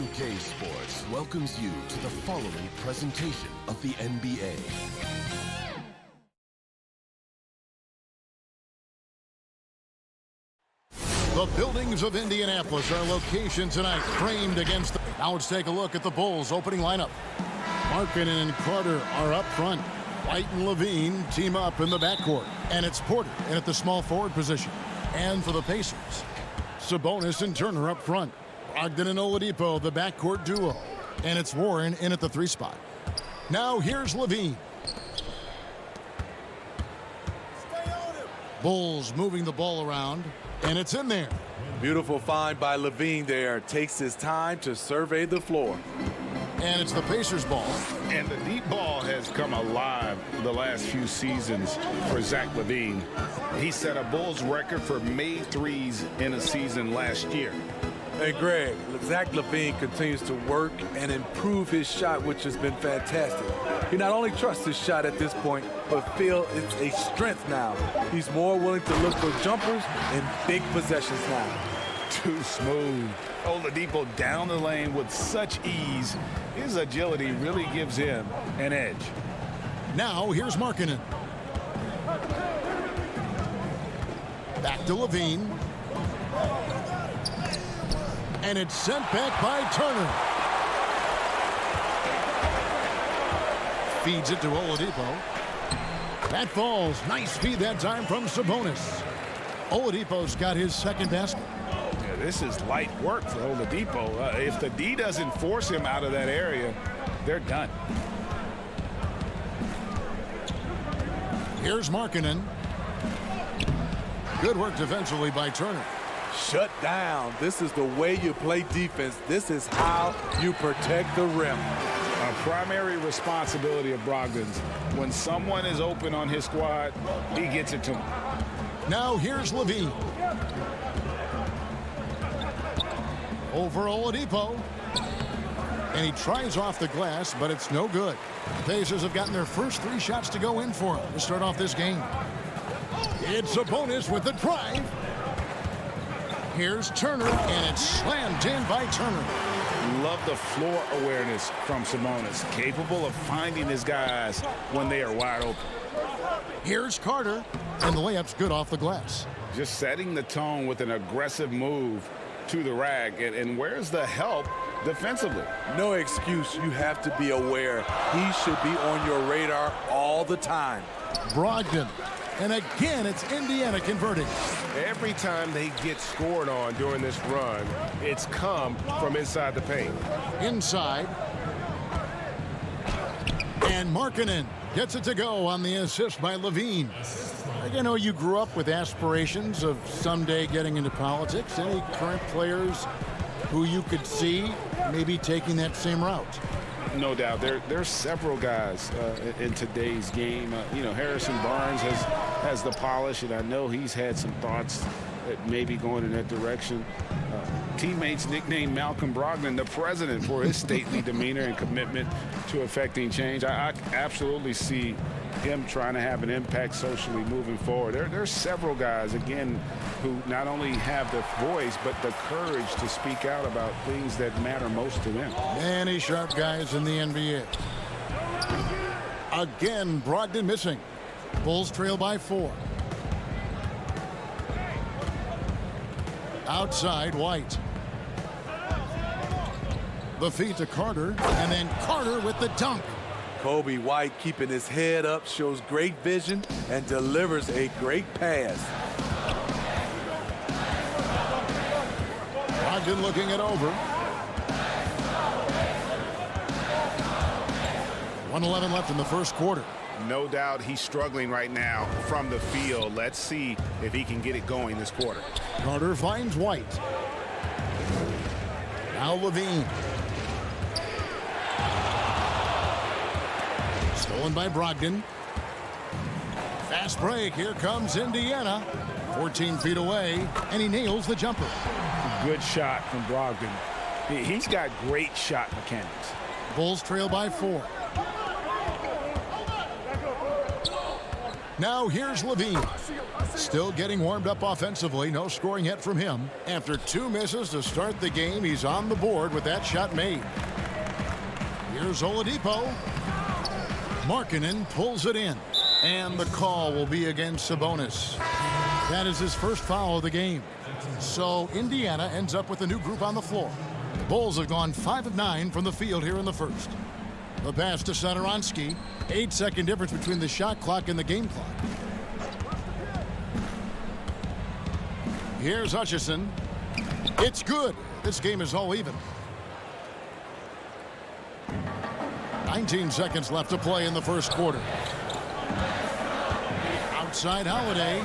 2K Sports welcomes you to the following presentation of the NBA. The buildings of Indianapolis are location tonight, framed against the... Now let's take a look at the Bulls' opening lineup. Markkanen and Carter are up front. White and Levine team up in the backcourt. And it's Porter in at the small forward position. And for the Pacers, Sabonis and Turner up front. Brogdon and Oladipo, the backcourt duo. And it's Warren in at the 3 spot. Now here's Levine. Bulls moving the ball around. And it's in there. Beautiful find by Levine there. Takes his time to survey the floor. And it's the Pacers ball. And the deep ball has come alive the last few seasons for Zach LaVine. He set a Bulls record for made threes in a season last year. Hey, Greg, Zach LaVine continues to work and improve his shot, which has been fantastic. He not only trusts his shot at this point, but feels it's a strength now. He's more willing to look for jumpers in big possessions now. Too smooth. Oladipo down the lane with such ease. His agility really gives him an edge. Now here's Markkanen. Back to Levine. And it's sent back by Turner. Feeds it to Oladipo. That falls. Nice feed that time from Sabonis. Oladipo's got his second basket. Yeah, this is light work for Oladipo. If the D doesn't force him out of that area, they're done. Here's Markkanen. Good work defensively by Turner. Shut down. This is the way you play defense. This is how you protect the rim. A primary responsibility of Brogdon's. When someone is open on his squad, he gets it to him. Now here's Levine. Over Oladipo. And he tries off the glass, but it's no good. The Pacers have gotten their first 3 shots to go in for him to start off this game. It's Sabonis with the drive. Here's Turner, and it's slammed in by Turner. Love the floor awareness from Sabonis, capable of finding his guys when they are wide open. Here's Carter, and the layup's good off the glass. Just setting the tone with an aggressive move to the rack. And where's the help defensively? No excuse. You have to be aware. He should be on your radar all the time. Brogdon. And again, it's Indiana converting. Every time they get scored on during this run, it's come from inside the paint. Inside. And Markkanen gets it to go on the assist by Levine. I know you grew up with aspirations of someday getting into politics. Any current players who you could see maybe taking that same route? No doubt. There's several guys in today's game. Harrison Barnes has the polish, and I know he's had some thoughts that maybe going in that direction. Teammates nicknamed Malcolm Brogdon the president for his stately demeanor and commitment to affecting change. I absolutely see him trying to have an impact socially moving forward. There's several guys, again, who not only have the voice, but the courage to speak out about things that matter most to them. Many sharp guys in the NBA. Again, Brogdon missing. Bulls trail by 4. Outside, White. The feed to Carter, and then Carter with the dunk. Kobe White keeping his head up, shows great vision, and delivers a great pass. Brogdon looking it over. 1:11 left in the first quarter. No doubt he's struggling right now from the field. Let's see if he can get it going this quarter. Carter finds White. Now Levine. Stolen by Brogdon. Fast break. Here comes Indiana. 14 feet away, and he nails the jumper. Good shot from Brogdon. He's got great shot mechanics. Bulls trail by 4. Now here's Levine. Still getting warmed up offensively. No scoring yet from him. After 2 misses to start the game, he's on the board with that shot made. Here's Oladipo. Markkanen pulls it in. And the call will be against Sabonis. That is his first foul of the game. So Indiana ends up with a new group on the floor. The Bulls have gone 5 of 9 from the field here in the first. The pass to Satoransky. 8-second difference between the shot clock and the game clock. Here's Hutchison. It's good. This game is all even. 19 seconds left to play in the first quarter. Outside Holiday.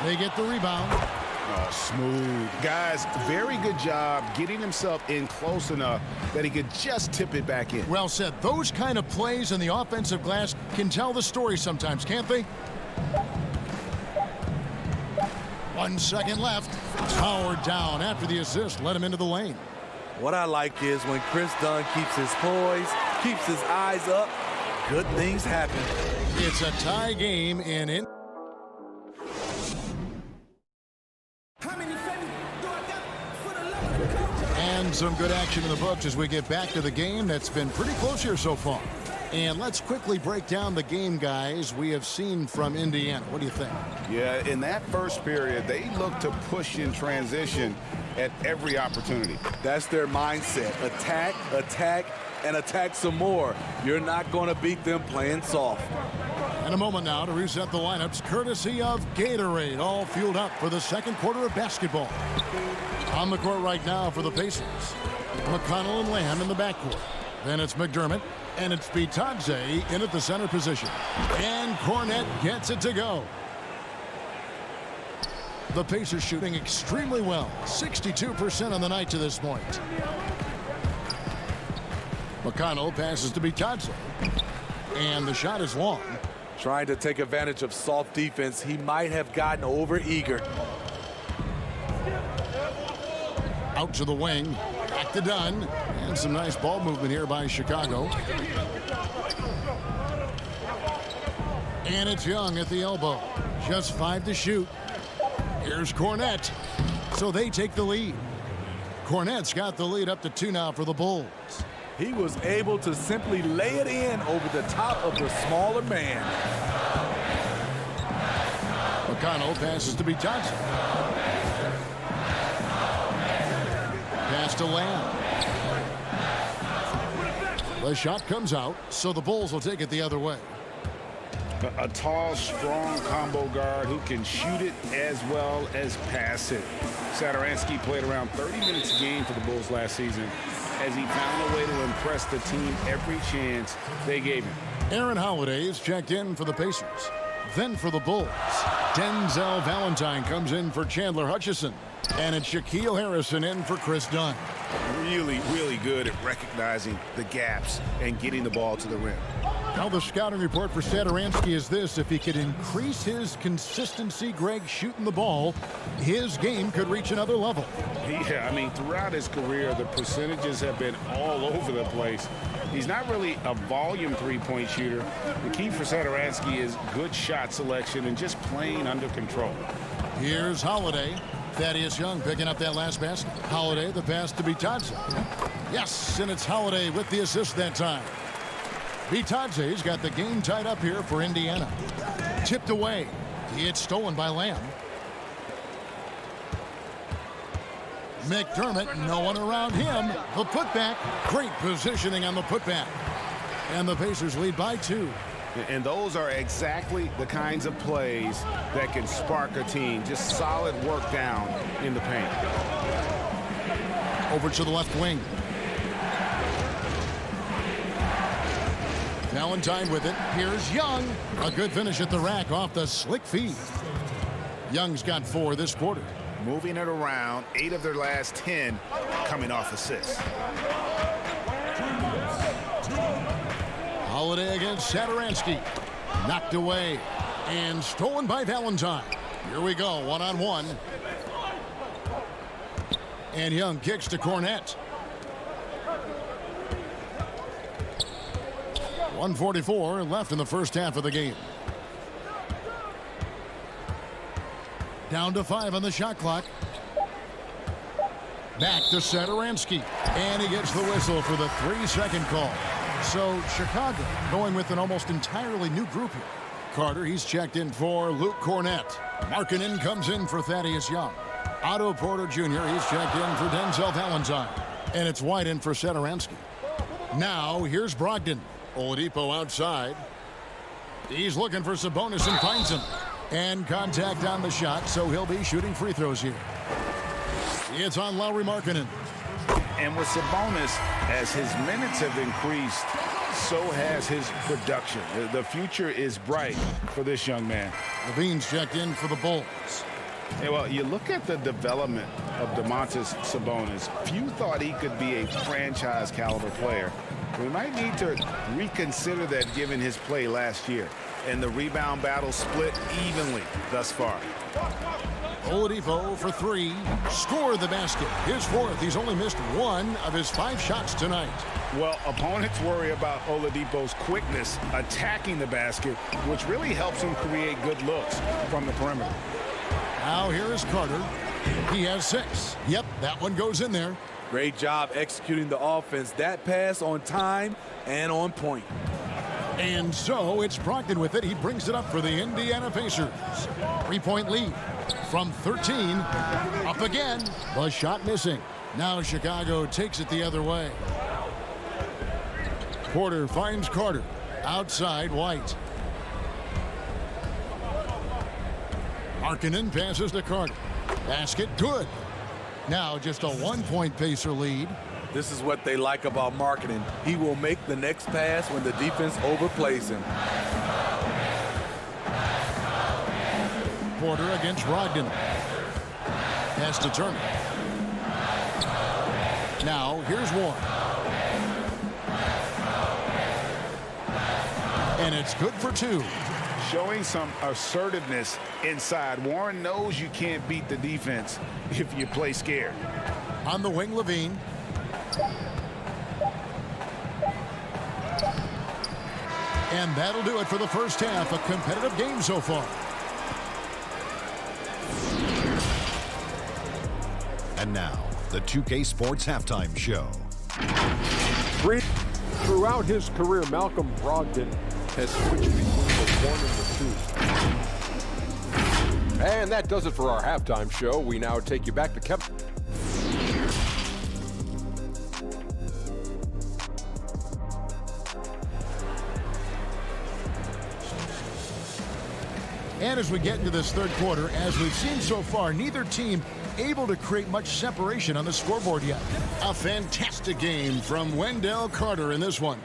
They get the rebound. Oh, smooth. Guys, very good job getting himself in close enough that he could just tip it back in. Well said. Those kind of plays in the offensive glass can tell the story sometimes, can't they? 1 second left. Powered down after the assist. Let him into the lane. What I like is when Chris Dunn keeps his poise, keeps his eyes up, good things happen. It's a tie game in. And some good action in the books as we get back to the game that's been pretty close here so far. And let's quickly break down the game, guys, we have seen from Indiana. What do you think? Yeah, in that first period, they looked to push in transition at every opportunity. That's their mindset. Attack, attack, and attack some more. You're not going to beat them playing soft. And a moment now to reset the lineups, courtesy of Gatorade, all fueled up for the second quarter of basketball. On the court right now for the Pacers. McConnell and Lamb in the backcourt. Then it's McDermott, and it's Bitadze in at the center position. And Cornette gets it to go. The Pacers shooting extremely well. 62% on the night to this point. McConnell passes to Bitadze. And the shot is long. Trying to take advantage of soft defense. He might have gotten over-eager. Out to the wing. Back to Dunn. And some nice ball movement here by Chicago. And it's Young at the elbow. Just 5 to shoot. Here's Cornette. So they take the lead. Cornette's got the lead up to 2 now for the Bulls. He was able to simply lay it in over the top of the smaller man. McConnell passes to Bitadze. Pass to Lamb. The shot comes out, so the Bulls will take it the other way. A tall, strong combo guard who can shoot it as well as pass it. Satoransky played around 30 minutes a game for the Bulls last season as he found a way to impress the team every chance they gave him. Aaron Holiday is checked in for the Pacers. Then for the Bulls, Denzel Valentine comes in for Chandler Hutchison. And it's Shaquille Harrison in for Chris Dunn. Really, really good at recognizing the gaps and getting the ball to the rim. Now the scouting report for Satoransky is this. If he could increase his consistency, Greg, shooting the ball, his game could reach another level. Yeah, I mean, throughout his career, the percentages have been all over the place. He's not really a volume three-point shooter. The key for Satoransky is good shot selection and just playing under control. Here's Holiday. Thaddeus Young picking up that last basket. Holiday, the pass to Bitadze. Yes, and it's Holiday with the assist that time. Bitadze's got the game tied up here for Indiana. Tipped away. It's stolen by Lamb. McDermott, no one around him. The putback. Great positioning on the putback. And the Pacers lead by 2. And those are exactly the kinds of plays that can spark a team. Just solid work down in the paint. Over to the left wing. Valentine with it. Here's Young. A good finish at the rack off the slick feed. Young's got 4 this quarter. Moving it around, 8 of their last 10 coming off assists. Holiday against Satoransky. Knocked away and stolen by Valentine. Here we go, one-on-one. And Young kicks to Cornette. 1:44 left in the first half of the game. Down to 5 on the shot clock. Back to Satoransky. And he gets the whistle for the 3-second call. So Chicago going with an almost entirely new group here. Carter, he's checked in for Luke Cornett. Markkanen comes in for Thaddeus Young. Otto Porter Jr., he's checked in for Denzel Valentine. And it's White in for Satoransky. Now, here's Brogdon. Oladipo outside. He's looking for Sabonis and finds him. And contact on the shot, so he'll be shooting free throws here. It's on Lauri Markkanen. And with Sabonis, as his minutes have increased, so has his production. The future is bright for this young man. Levine's checked in for the Bulls. Hey, well, you look at the development of Domantas Sabonis. Few thought he could be a franchise-caliber player. We might need to reconsider that given his play last year. And the rebound battle split evenly thus far. Oladipo for 3. Scored the basket. His 4th. He's only missed 1 of his 5 shots tonight. Well, opponents worry about Oladipo's quickness attacking the basket, which really helps him create good looks from the perimeter. Now here is Carter. He has 6. Yep, that one goes in there. Great job executing the offense. That pass on time and on point. And so it's Brogdon with it. He brings it up for the Indiana Pacers. 3-point lead from 13. Up again. The shot missing. Now Chicago takes it the other way. Porter finds Carter. Outside White. Markkanen passes to Carter. Basket good. Now just a 1-point Pacer lead. This is what they like about Markkanen. He will make the next pass when the defense overplays him. Porter against Brogdon. Has to turn. Now here's Warren. And it's good for 2. Showing some assertiveness inside. Warren knows you can't beat the defense if you play scared. On the wing, Levine. And that'll do it for the first half. A competitive game so far. And now, the 2K Sports Halftime Show. Throughout his career, Malcolm Brogdon has switched between the 1 and the 2. And that does it for our halftime show. We now take you back to Kevin. And as we get into this third quarter, as we've seen so far, neither team able to create much separation on the scoreboard yet. A fantastic game from Wendell Carter in this one.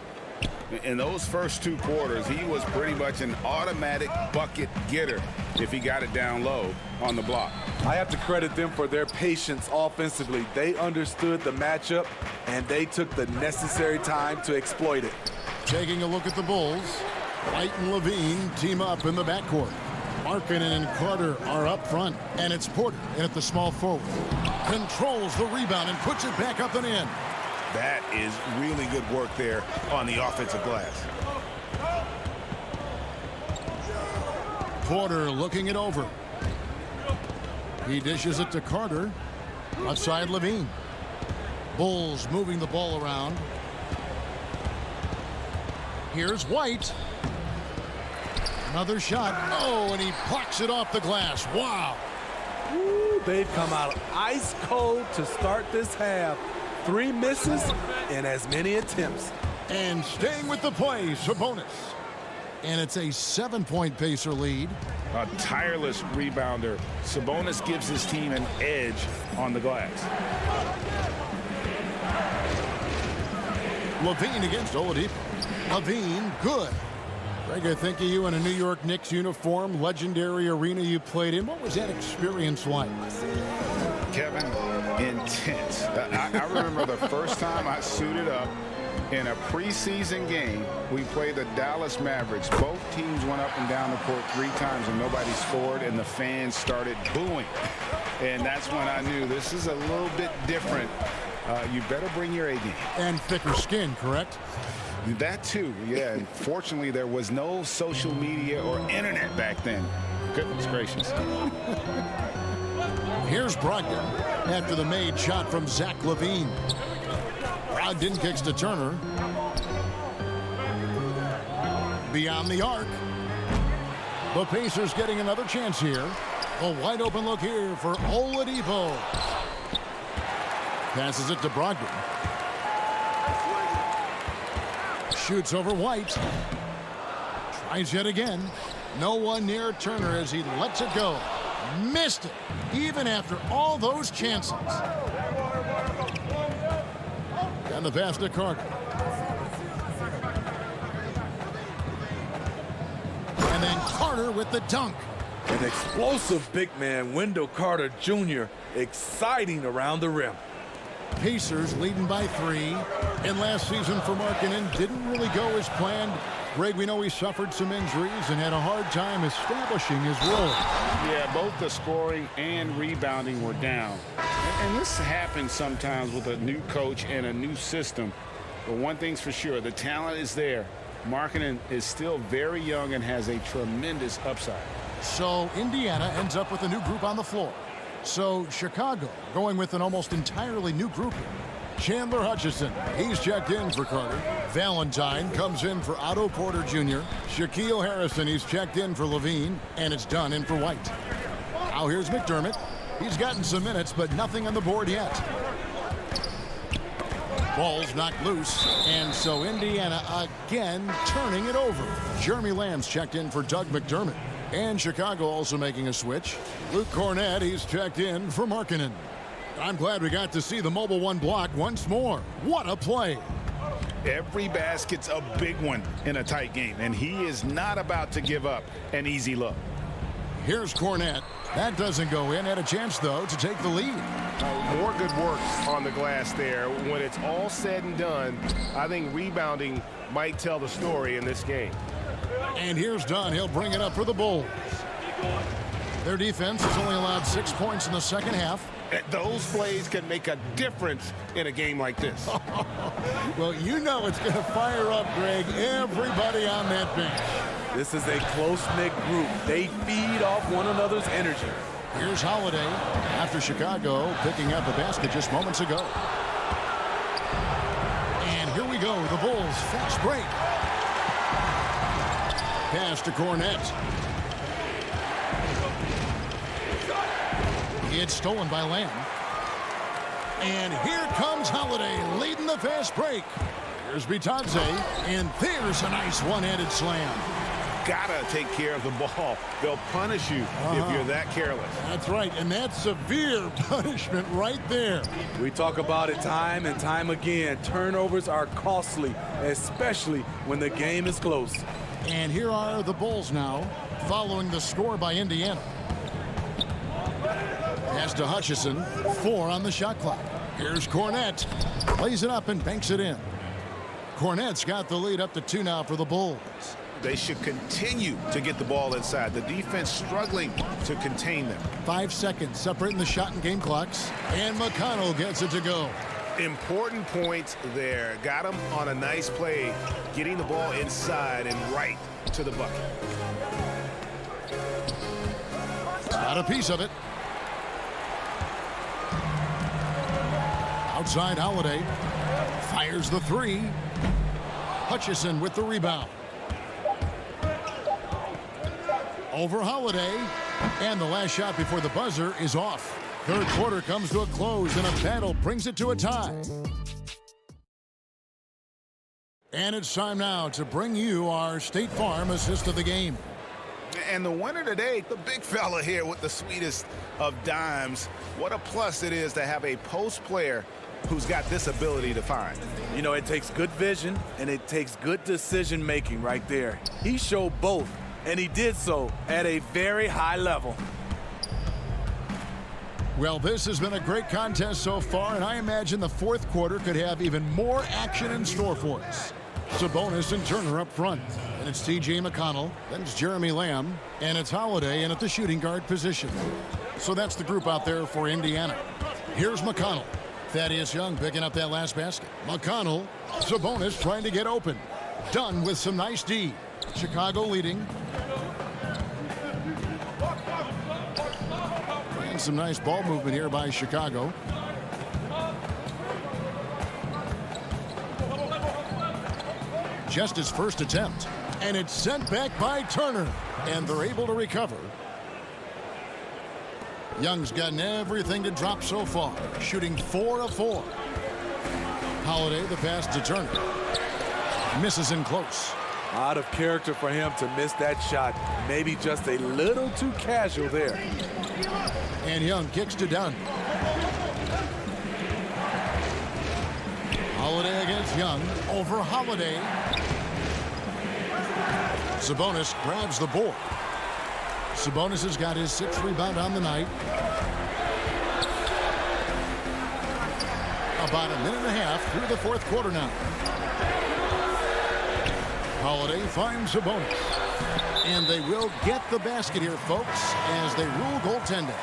In those first 2 quarters, he was pretty much an automatic bucket getter if he got it down low on the block. I have to credit them for their patience offensively. They understood the matchup, and they took the necessary time to exploit it. Taking a look at the Bulls, White and Levine team up in the backcourt. Markkanen and Carter are up front, and it's Porter in at the small forward. Controls the rebound and puts it back up and in. That is really good work there on the offensive glass. Porter looking it over. He dishes it to Carter. Left side Levine. Bulls moving the ball around. Here's White. Another shot. Oh, and he plucks it off the glass. Wow. Ooh, they've come out ice cold to start this half. 3 misses and as many attempts. And staying with the play, Sabonis. And it's a 7-point Pacer lead. A tireless rebounder. Sabonis gives his team an edge on the glass. Levine against Oladipo. Levine, good. Greg, I think of you in a New York Knicks uniform, legendary arena you played in. What was that experience like? Kevin, intense. I remember the first time I suited up in a preseason game. We played the Dallas Mavericks. Both teams went up and down the court 3 times and nobody scored, and the fans started booing. And that's when I knew this is a little bit different. You better bring your A game. And thicker skin, correct? That too, yeah. And fortunately, there was no social media or internet back then. Goodness gracious. Here's Brogdon after the made shot from Zach LaVine. Brogdon kicks to Turner. Beyond the arc. The Pacers getting another chance here. A wide open look here for Oladipo. Passes it to Brogdon. Shoots over White. Tries yet again. No one near Turner as he lets it go. Missed it, even after all those chances. And the pass to Carter. And then Carter with the dunk. An explosive big man, Wendell Carter Jr., exciting around the rim. Pacers leading by 3. And last season for Markkanen didn't really go as planned. Greg, we know he suffered some injuries and had a hard time establishing his role. Yeah, both the scoring and rebounding were down. And this happens sometimes with a new coach and a new system. But one thing's for sure, the talent is there. Markkanen is still very young and has a tremendous upside. So Indiana ends up with a new group on the floor. So Chicago going with an almost entirely new group. Chandler Hutchison, he's checked in for Carter. Valentine comes in for Otto Porter Jr. Shaquille Harrison, he's checked in for LaVine. And it's done in for White. Now here's McDermott. He's gotten some minutes, but nothing on the board yet. Ball's knocked loose, and so Indiana again turning it over. Jeremy Lamb's checked in for Doug McDermott. And Chicago also making a switch. Luke Cornett, he's checked in for Markkanen. I'm glad we got to see the mobile one block once more. What a play. Every basket's a big one in a tight game, and he is not about to give up an easy look. Here's Cornett. That doesn't go in. Had a chance, though, to take the lead. More good work on the glass there. When it's all said and done, I think rebounding might tell the story in this game. And here's Dunn. He'll bring it up for the Bulls. Their defense has only allowed 6 points in the second half. Those plays can make a difference in a game like this. Well, you know it's going to fire up, Greg, everybody on that bench. This is a close-knit group. They feed off one another's energy. Here's Holiday after Chicago picking up a basket just moments ago. And here we go. The Bulls fast break. Pass to Cornett. It's stolen by Lamb. And here comes Holiday leading the fast break. Here's Bitadze, and there's a nice one-handed slam. Gotta take care of the ball. They'll punish you if you're that careless. That's right, and that's severe punishment right there. We talk about it time and time again. Turnovers are costly, especially when the game is close. And here are the Bulls now, following the score by Indiana. Pass to Hutchison, 4 on the shot clock. Here's Cornett, plays it up and banks it in. Cornett's got the lead up to 2 now for the Bulls. They should continue to get the ball inside. The defense struggling to contain them. 5 seconds separating the shot and game clocks. And McConnell gets it to go. Important points there. Got him on a nice play, getting the ball inside and right to the bucket. Got a piece of it. Outside Holiday. Fires the 3. Hutchison with the rebound. Over Holiday. And the last shot before the buzzer is off. Third quarter comes to a close, and a battle brings it to a tie. And it's time now to bring you our State Farm assist of the game. And the winner today, the big fella here with the sweetest of dimes. What a plus it is to have a post player who's got this ability to find. You know, it takes good vision and it takes good decision making right there. He showed both, and he did so at a very high level. Well, this has been a great contest so far, and I imagine the fourth quarter could have even more action in store for us. Sabonis and Turner up front, and it's T.J. McConnell, then it's Jeremy Lamb, and it's Holiday in at the shooting guard position. So that's the group out there for Indiana. Here's McConnell. Thaddeus Young picking up that last basket. McConnell, Sabonis trying to get open. Done with some nice D. Chicago leading. And some nice ball movement here by Chicago. Just his first attempt. And it's sent back by Turner. And they're able to recover. Young's gotten everything to drop so far. Shooting 4 of 4. Holiday, the pass to Turner. Misses in close. Out of character for him to miss that shot. Maybe just a little too casual there. And Young kicks to Dunn. Holiday against Young. Over Holiday. Sabonis grabs the board. Sabonis has got his 6th rebound on the night. About a minute and a half through the 4th quarter now. Holiday finds Sabonis. And they will get the basket here, folks, as they rule goaltending.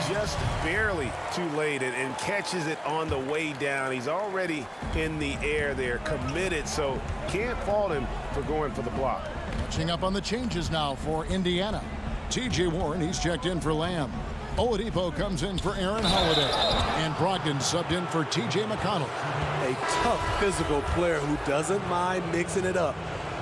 Just barely too late and catches it on the way down. He's already in the air there, committed, so can't fault him for going for the block. Catching up on the changes now for Indiana. T.J. Warren, he's checked in for Lamb. Oladipo comes in for Aaron Holiday. And Brogdon subbed in for T.J. McConnell. A tough physical player who doesn't mind mixing it up.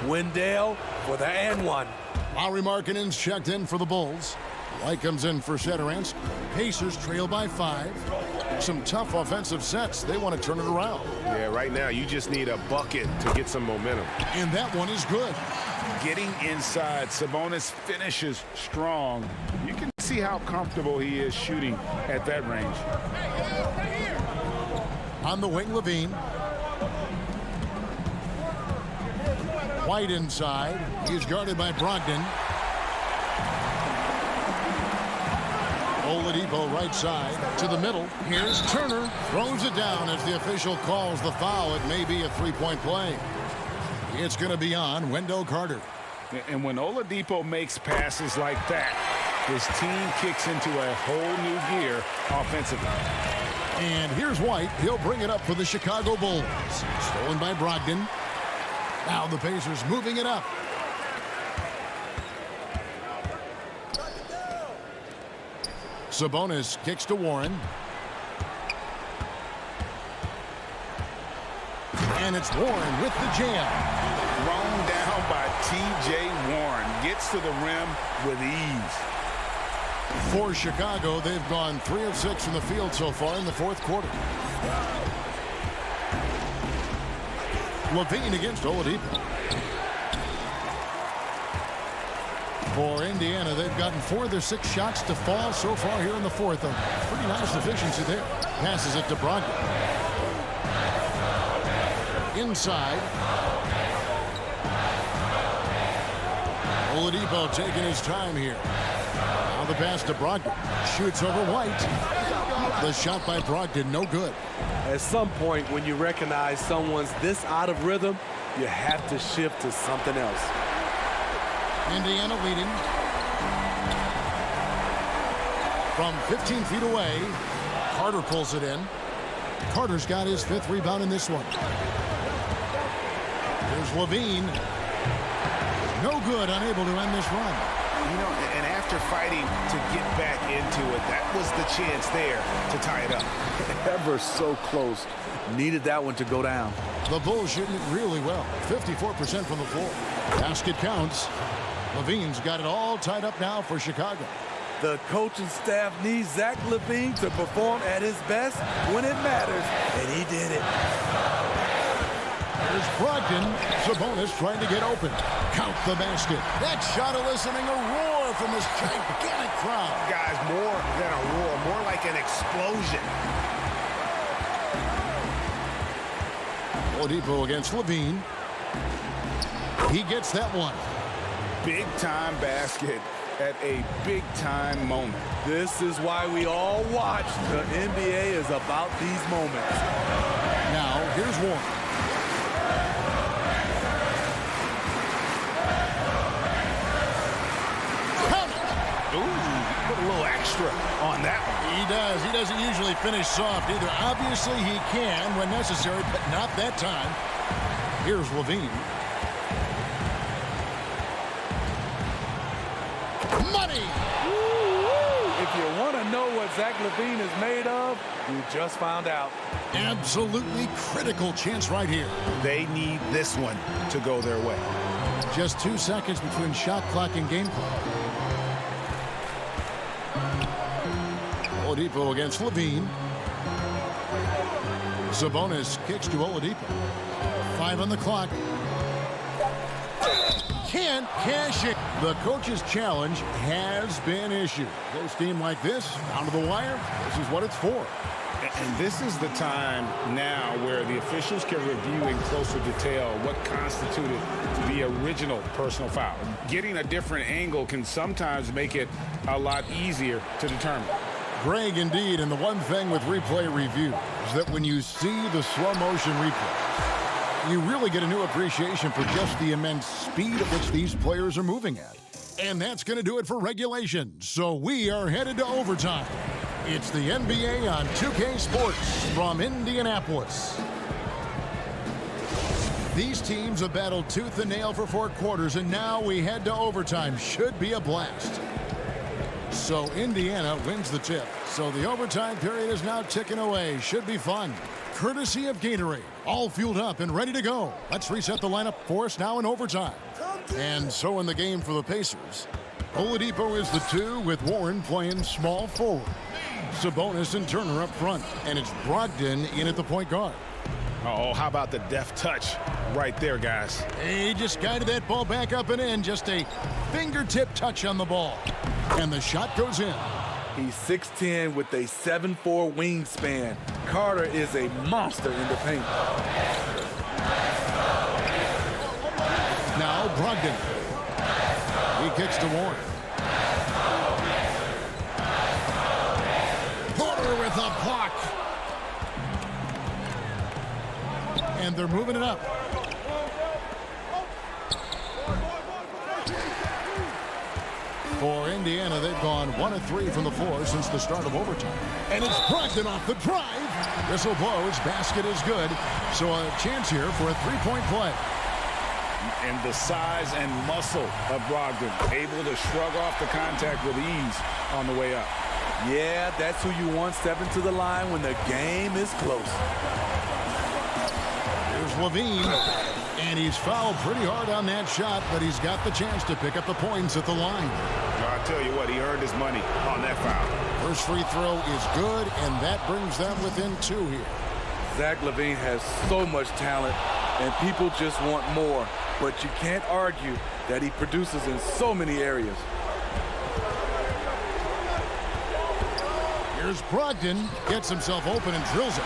Wendell for the and one. Lauri Markkanen's checked in for the Bulls. White comes in for Satoransky. Pacers trail by 5. Some tough offensive sets. They want to turn it around. Yeah, right now you just need a bucket to get some momentum. And that one is good. Getting inside, Sabonis finishes strong. You can see how comfortable he is shooting at that range. On the wing, Levine. White inside. He's guarded by Brogdon. Oladipo right side to the middle. Here's Turner. Throws it down as the official calls the foul. It may be a three-point play. It's going to be on Wendell Carter. And when Oladipo makes passes like that, his team kicks into a whole new gear offensively. And here's White. He'll bring it up for the Chicago Bulls. Stolen by Brogdon. Now the Pacers moving it up. Sabonis kicks to Warren. And it's Warren with the jam. Thrown down by T.J. Warren. Gets to the rim with ease. For Chicago, they've gone 3 of 6 from the field so far in the 4th quarter. Levine against Oladipo. For Indiana, they've gotten 4 of their 6 shots to fall so far here in the 4th. A pretty nice efficiency there. Passes it to Brogdon. Inside. Oladipo taking his time here. Now the pass to Brogdon. Shoots over White. The shot by Brogdon, no good. At some point, when you recognize someone's this out of rhythm, you have to shift to something else. Indiana leading. From 15 feet away, Carter pulls it in. Carter's got his 5th rebound in this one. Here's Levine. No good, unable to end this run. You know, and after fighting to get back into it, that was the chance there to tie it up. Ever so close. Needed that one to go down. The Bulls shooting it really well. 54% from the floor. Basket counts. Levine's got it all tied up now for Chicago. The coaching staff needs Zach LaVine to perform at his best when it matters, and he did it. There's Brogdon. Sabonis trying to get open. Count the basket. That shot eliciting a roar from this gigantic crowd. Guys, more than a roar, more like an explosion. Oladipo against Levine. He gets that one. Big-time basket at a big-time moment. This is why we all watch. The NBA is about these moments. Now, here's Warren. Put a little extra on that one. He does. He doesn't usually finish soft either. Obviously, he can when necessary, but not that time. Here's Levine. Money! If you want to know what Zach LaVine is made of? You just found out. Absolutely critical chance right here. They need this one to go their way. Just 2 seconds between shot clock and game clock. Oladipo against LaVine. Sabonis kicks to Oladipo. 5 on the clock. Can't cash it. The coach's challenge has been issued. Close game like this, down to the wire, this is what it's for. And this is the time now where the officials can review in closer detail what constituted the original personal foul. Getting a different angle can sometimes make it a lot easier to determine. Greg, indeed, and the one thing with replay review is that when you see the slow motion replay, you really get a new appreciation for just the immense speed at which these players are moving at. And that's going to do it for regulation. So we are headed to overtime. It's the NBA on 2K Sports from Indianapolis. These teams have battled tooth and nail for 4 quarters, and now we head to overtime. Should be a blast. So Indiana wins the tip. So the overtime period is now ticking away. Should be fun. Courtesy of Gatorade. All fueled up and ready to go. Let's reset the lineup for us now in overtime. And so in the game for the Pacers, Oladipo is the 2 with Warren playing small forward. Sabonis and Turner up front. And it's Brogdon in at the point guard. Oh, how about the deft touch right there, guys? He just guided that ball back up and in. Just a fingertip touch on the ball. And the shot goes in. He's 6'10" with a 7'4" wingspan. Carter is a monster in the paint. Now Brogdon. He kicks to Warren. Porter with a block. And they're moving it up. For Indiana, they've gone 1 of 3 from the floor since the start of overtime. And it's Brogdon off the drive. Whistle blows. Basket is good. So a chance here for a 3-point play. And the size and muscle of Brogdon, able to shrug off the contact with ease on the way up. Yeah, that's who you want stepping to the line when the game is close. Here's LaVine, and he's fouled pretty hard on that shot, but he's got the chance to pick up the points at the line. I'll tell you what, he earned his money on that foul. First free throw is good, and that brings them within 2 here. Zach LaVine has so much talent, and people just want more. But you can't argue that he produces in so many areas. Here's Brogdon, gets himself open and drills it.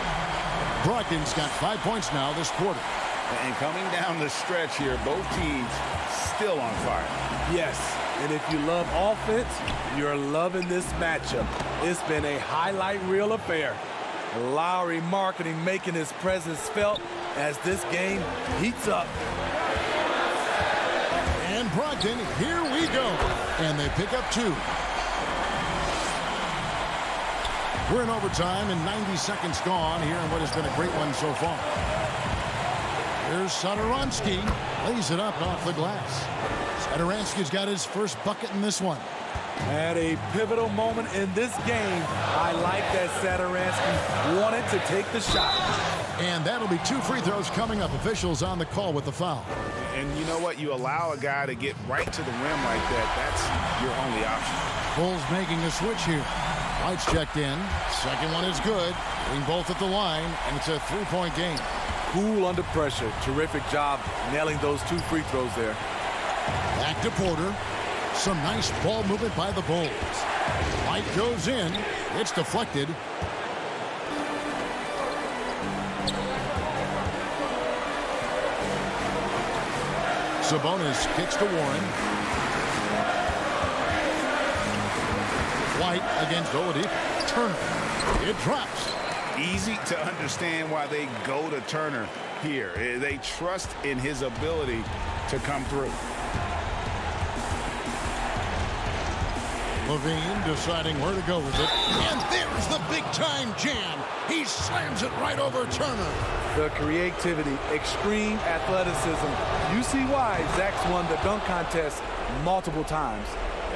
Brogdon's got 5 points now this quarter. And coming down the stretch here, both teams still on fire. Yes, and if you love offense, you're loving this matchup. It's been a highlight reel affair. Lowry marketing making his presence felt as this game heats up. And Brogdon, here we go. And they pick up 2. We're in overtime and 90 seconds gone here in what has been a great one so far. Here's Satoransky. Lays it up off the glass. Satoransky's got his first bucket in this one. At a pivotal moment in this game, I like that Satoransky wanted to take the shot. And that'll be 2 free throws coming up. Officials on the call with the foul. And you know what? You allow a guy to get right to the rim like that. That's your only option. Bulls making a switch here. White's checked in. Second one is good. Getting both at the line, and it's a 3-point game. Cool under pressure. Terrific job nailing those 2 free throws there. Back to Porter. Some nice ball movement by the Bulls. White goes in. It's deflected. Sabonis kicks to Warren. White against Oladipo. Turner. It drops. Easy to understand why they go to Turner here. They trust in his ability to come through. LaVine deciding where to go with it. And there's the big-time jam. He slams it right over Turner. The creativity, extreme athleticism. You see why Zach's won the dunk contest multiple times.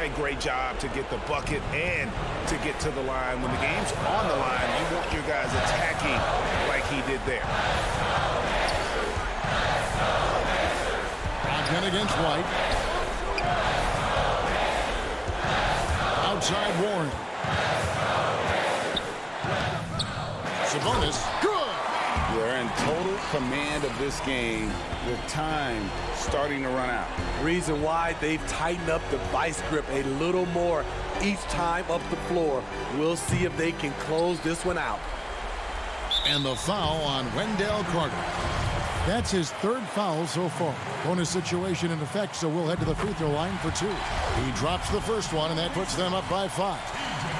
a great job to get the bucket and to get to the line. When the game's on the line, you want your guys attacking like he did there. Again against White. Outside Warren. Sabonis. Good. They're in total command of this game with time starting to run out. Reason why they've tightened up the vice grip a little more each time up the floor. We'll see if they can close this one out. And the foul on Wendell Carter. That's his third foul so far. Bonus situation in effect, so we'll head to the free throw line for 2. He drops the first one, and that puts them up by 5.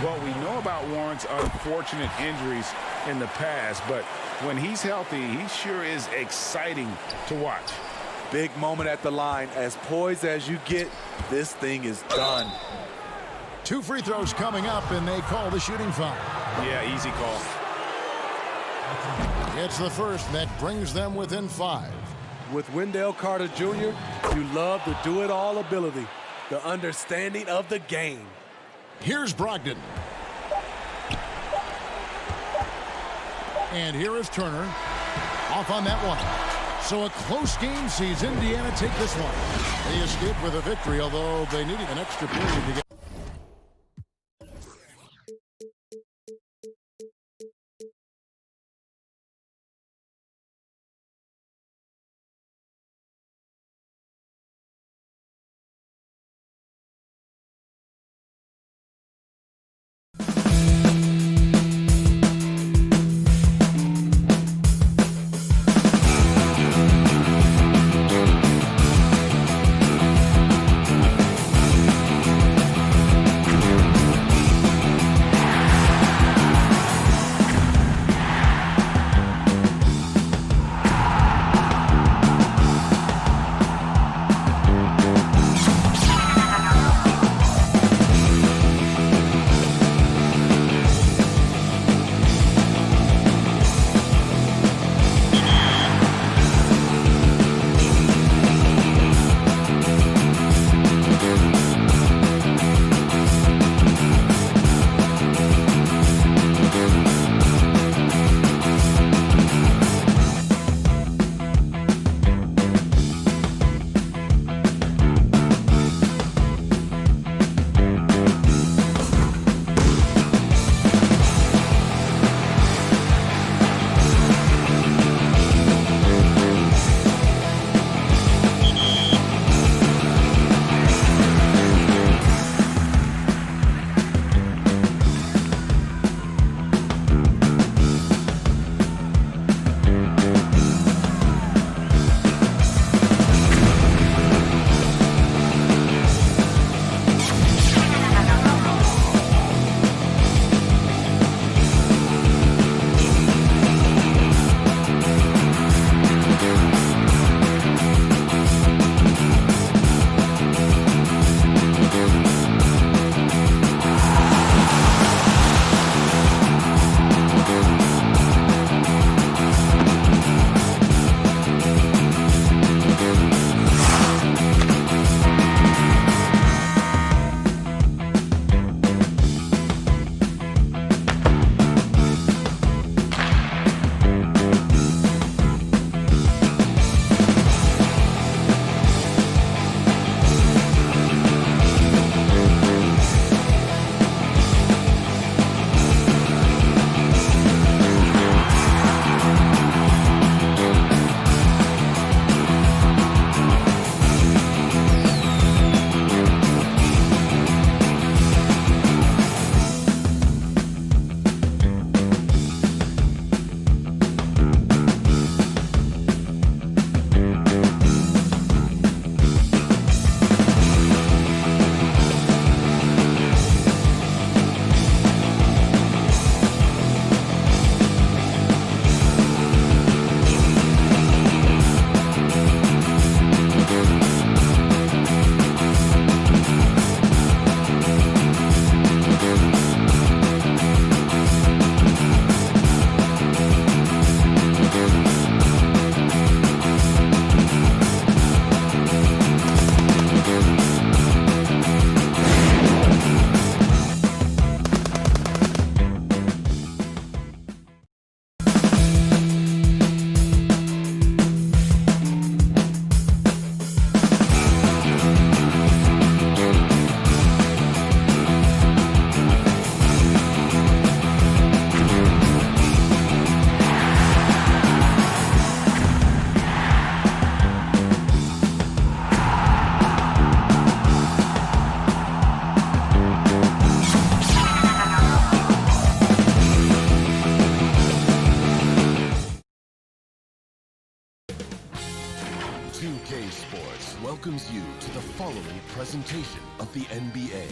Well, we know about Warren's unfortunate injuries in the past, but when he's healthy, he sure is exciting to watch. Big moment at the line. As poised as you get, this thing is done. 2 free throws coming up, and they call the shooting foul. Yeah, easy call. It's the first that brings them within 5. With Wendell Carter Jr., you love the do-it-all ability, the understanding of the game. Here's Brogdon. And here is Turner. Off on that one. So a close game sees Indiana take this one. They escape with a victory, although they needed an extra period to get. 2K Sports welcomes you to the following presentation of the NBA.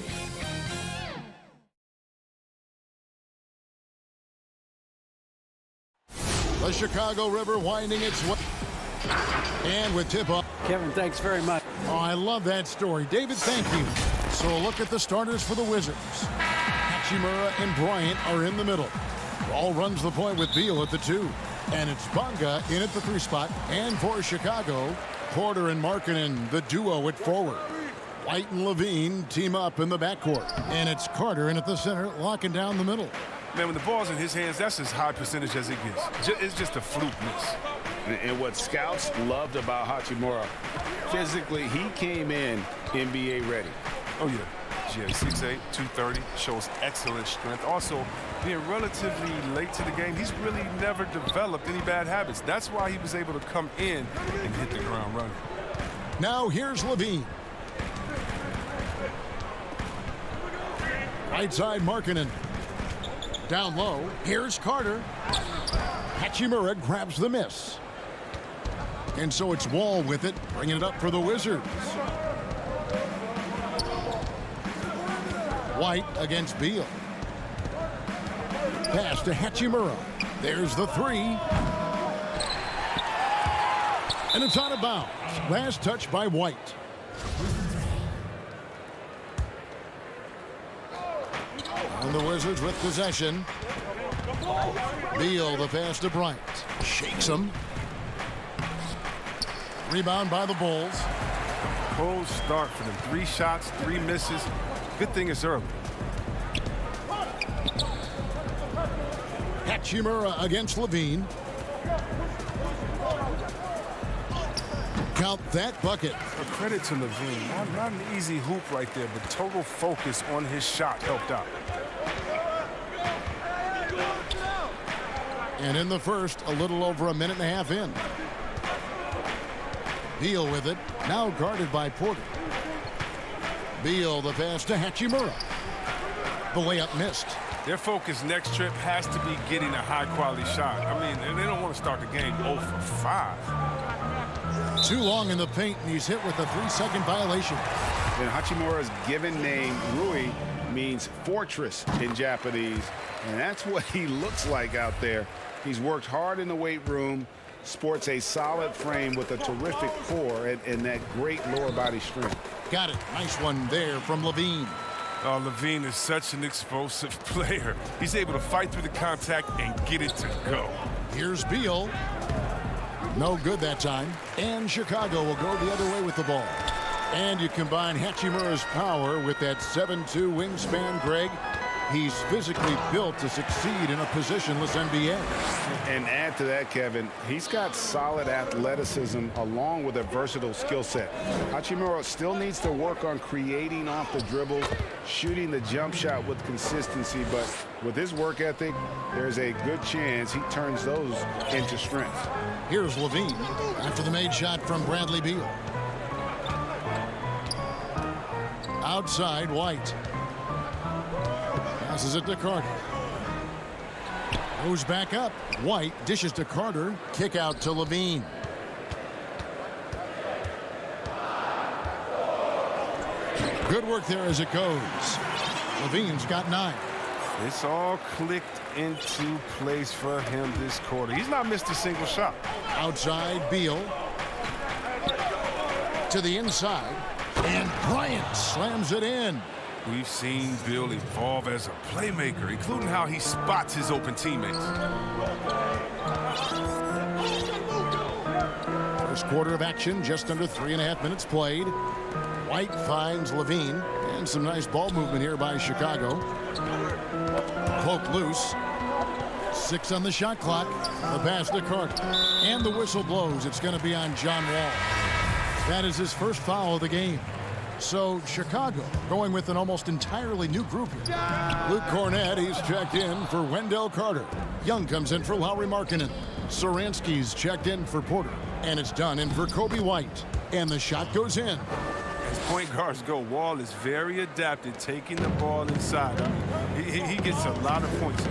The Chicago River winding its way. And with tip-off. Kevin, thanks very much. Oh, I love that story. David, thank you. So a look at the starters for the Wizards. Hachimura and Bryant are in the middle. Ball runs the point with Beal at the 2. And it's Bonga in at the 3 spot. And for Chicago, Porter and Markkanen, the duo at forward. White and Levine team up in the backcourt. And it's Carter in at the center, locking down the middle. Man, when the ball's in his hands, that's as high percentage as it gets. It's just a fluke miss. And what scouts loved about Hachimura, physically, he came in NBA ready. Oh, yeah. Yeah, 6'8", 230, shows excellent strength. Also, being relatively late to the game, he's really never developed any bad habits. That's why he was able to come in and hit the ground running. Now here's Levine. Right side, Markkanen. Down low, here's Carter. Hachimura grabs the miss. And so it's Wall with it, bringing it up for the Wizards. White against Beal. Pass to Hachimura. There's the 3. And it's out of bounds. Last touch by White. And the Wizards with possession. Beal, the pass to Bryant. Shakes him. Rebound by the Bulls. Cold start for them. 3 shots, 3 misses. Good thing it's early. Hachimura against Levine. Count that bucket. A credit to Levine. Not an easy hoop right there, but total focus on his shot helped out. And in the first, a little over a minute and a half in. Beal with it, now guarded by Porter. Beal, the pass to Hachimura. The layup missed. Their focus next trip has to be getting a high-quality shot. I mean, they don't want to start the game 0 for 5. Too long in the paint, and he's hit with a 3-second violation. And Hachimura's given name, Rui, means fortress in Japanese. And that's what he looks like out there. He's worked hard in the weight room, sports a solid frame with a terrific core and that great lower body strength. Got it. Nice one there from Levine. Oh, Levine is such an explosive player. He's able to fight through the contact and get it to go. Here's Beal. No good that time. And Chicago will go the other way with the ball. And you combine Hachimura's power with that 7'2" wingspan, Greg. He's physically built to succeed in a positionless NBA. And add to that, Kevin, he's got solid athleticism along with a versatile skill set. Hachimura still needs to work on creating off the dribble, shooting the jump shot with consistency, but with his work ethic, there's a good chance he turns those into strengths. Here's Levine after the made shot from Bradley Beal. Outside, White. Passes it to Carter. Goes back up. White dishes to Carter. Kick out to Levine. Good work there as it goes. Levine's got 9. It's all clicked into place for him this quarter. He's not missed a single shot. Outside, Beal. To the inside. And Bryant slams it in. We've seen Bill evolve as a playmaker, including how he spots his open teammates. First quarter of action, just under 3.5 minutes played. White finds Levine, and some nice ball movement here by Chicago. Poke loose. 6 on the shot clock. The pass to Carter. And the whistle blows. It's going to be on John Wall. That is his first foul of the game. So Chicago going with an almost entirely new group here. Luke Cornett, he's checked in for Wendell Carter. Young comes in for Lauri Markkanen. Saransky's checked in for Porter. And it's done in for Kobe White. And the shot goes in. As point guards go, Wall is very adapted, taking the ball inside. He gets a lot of points.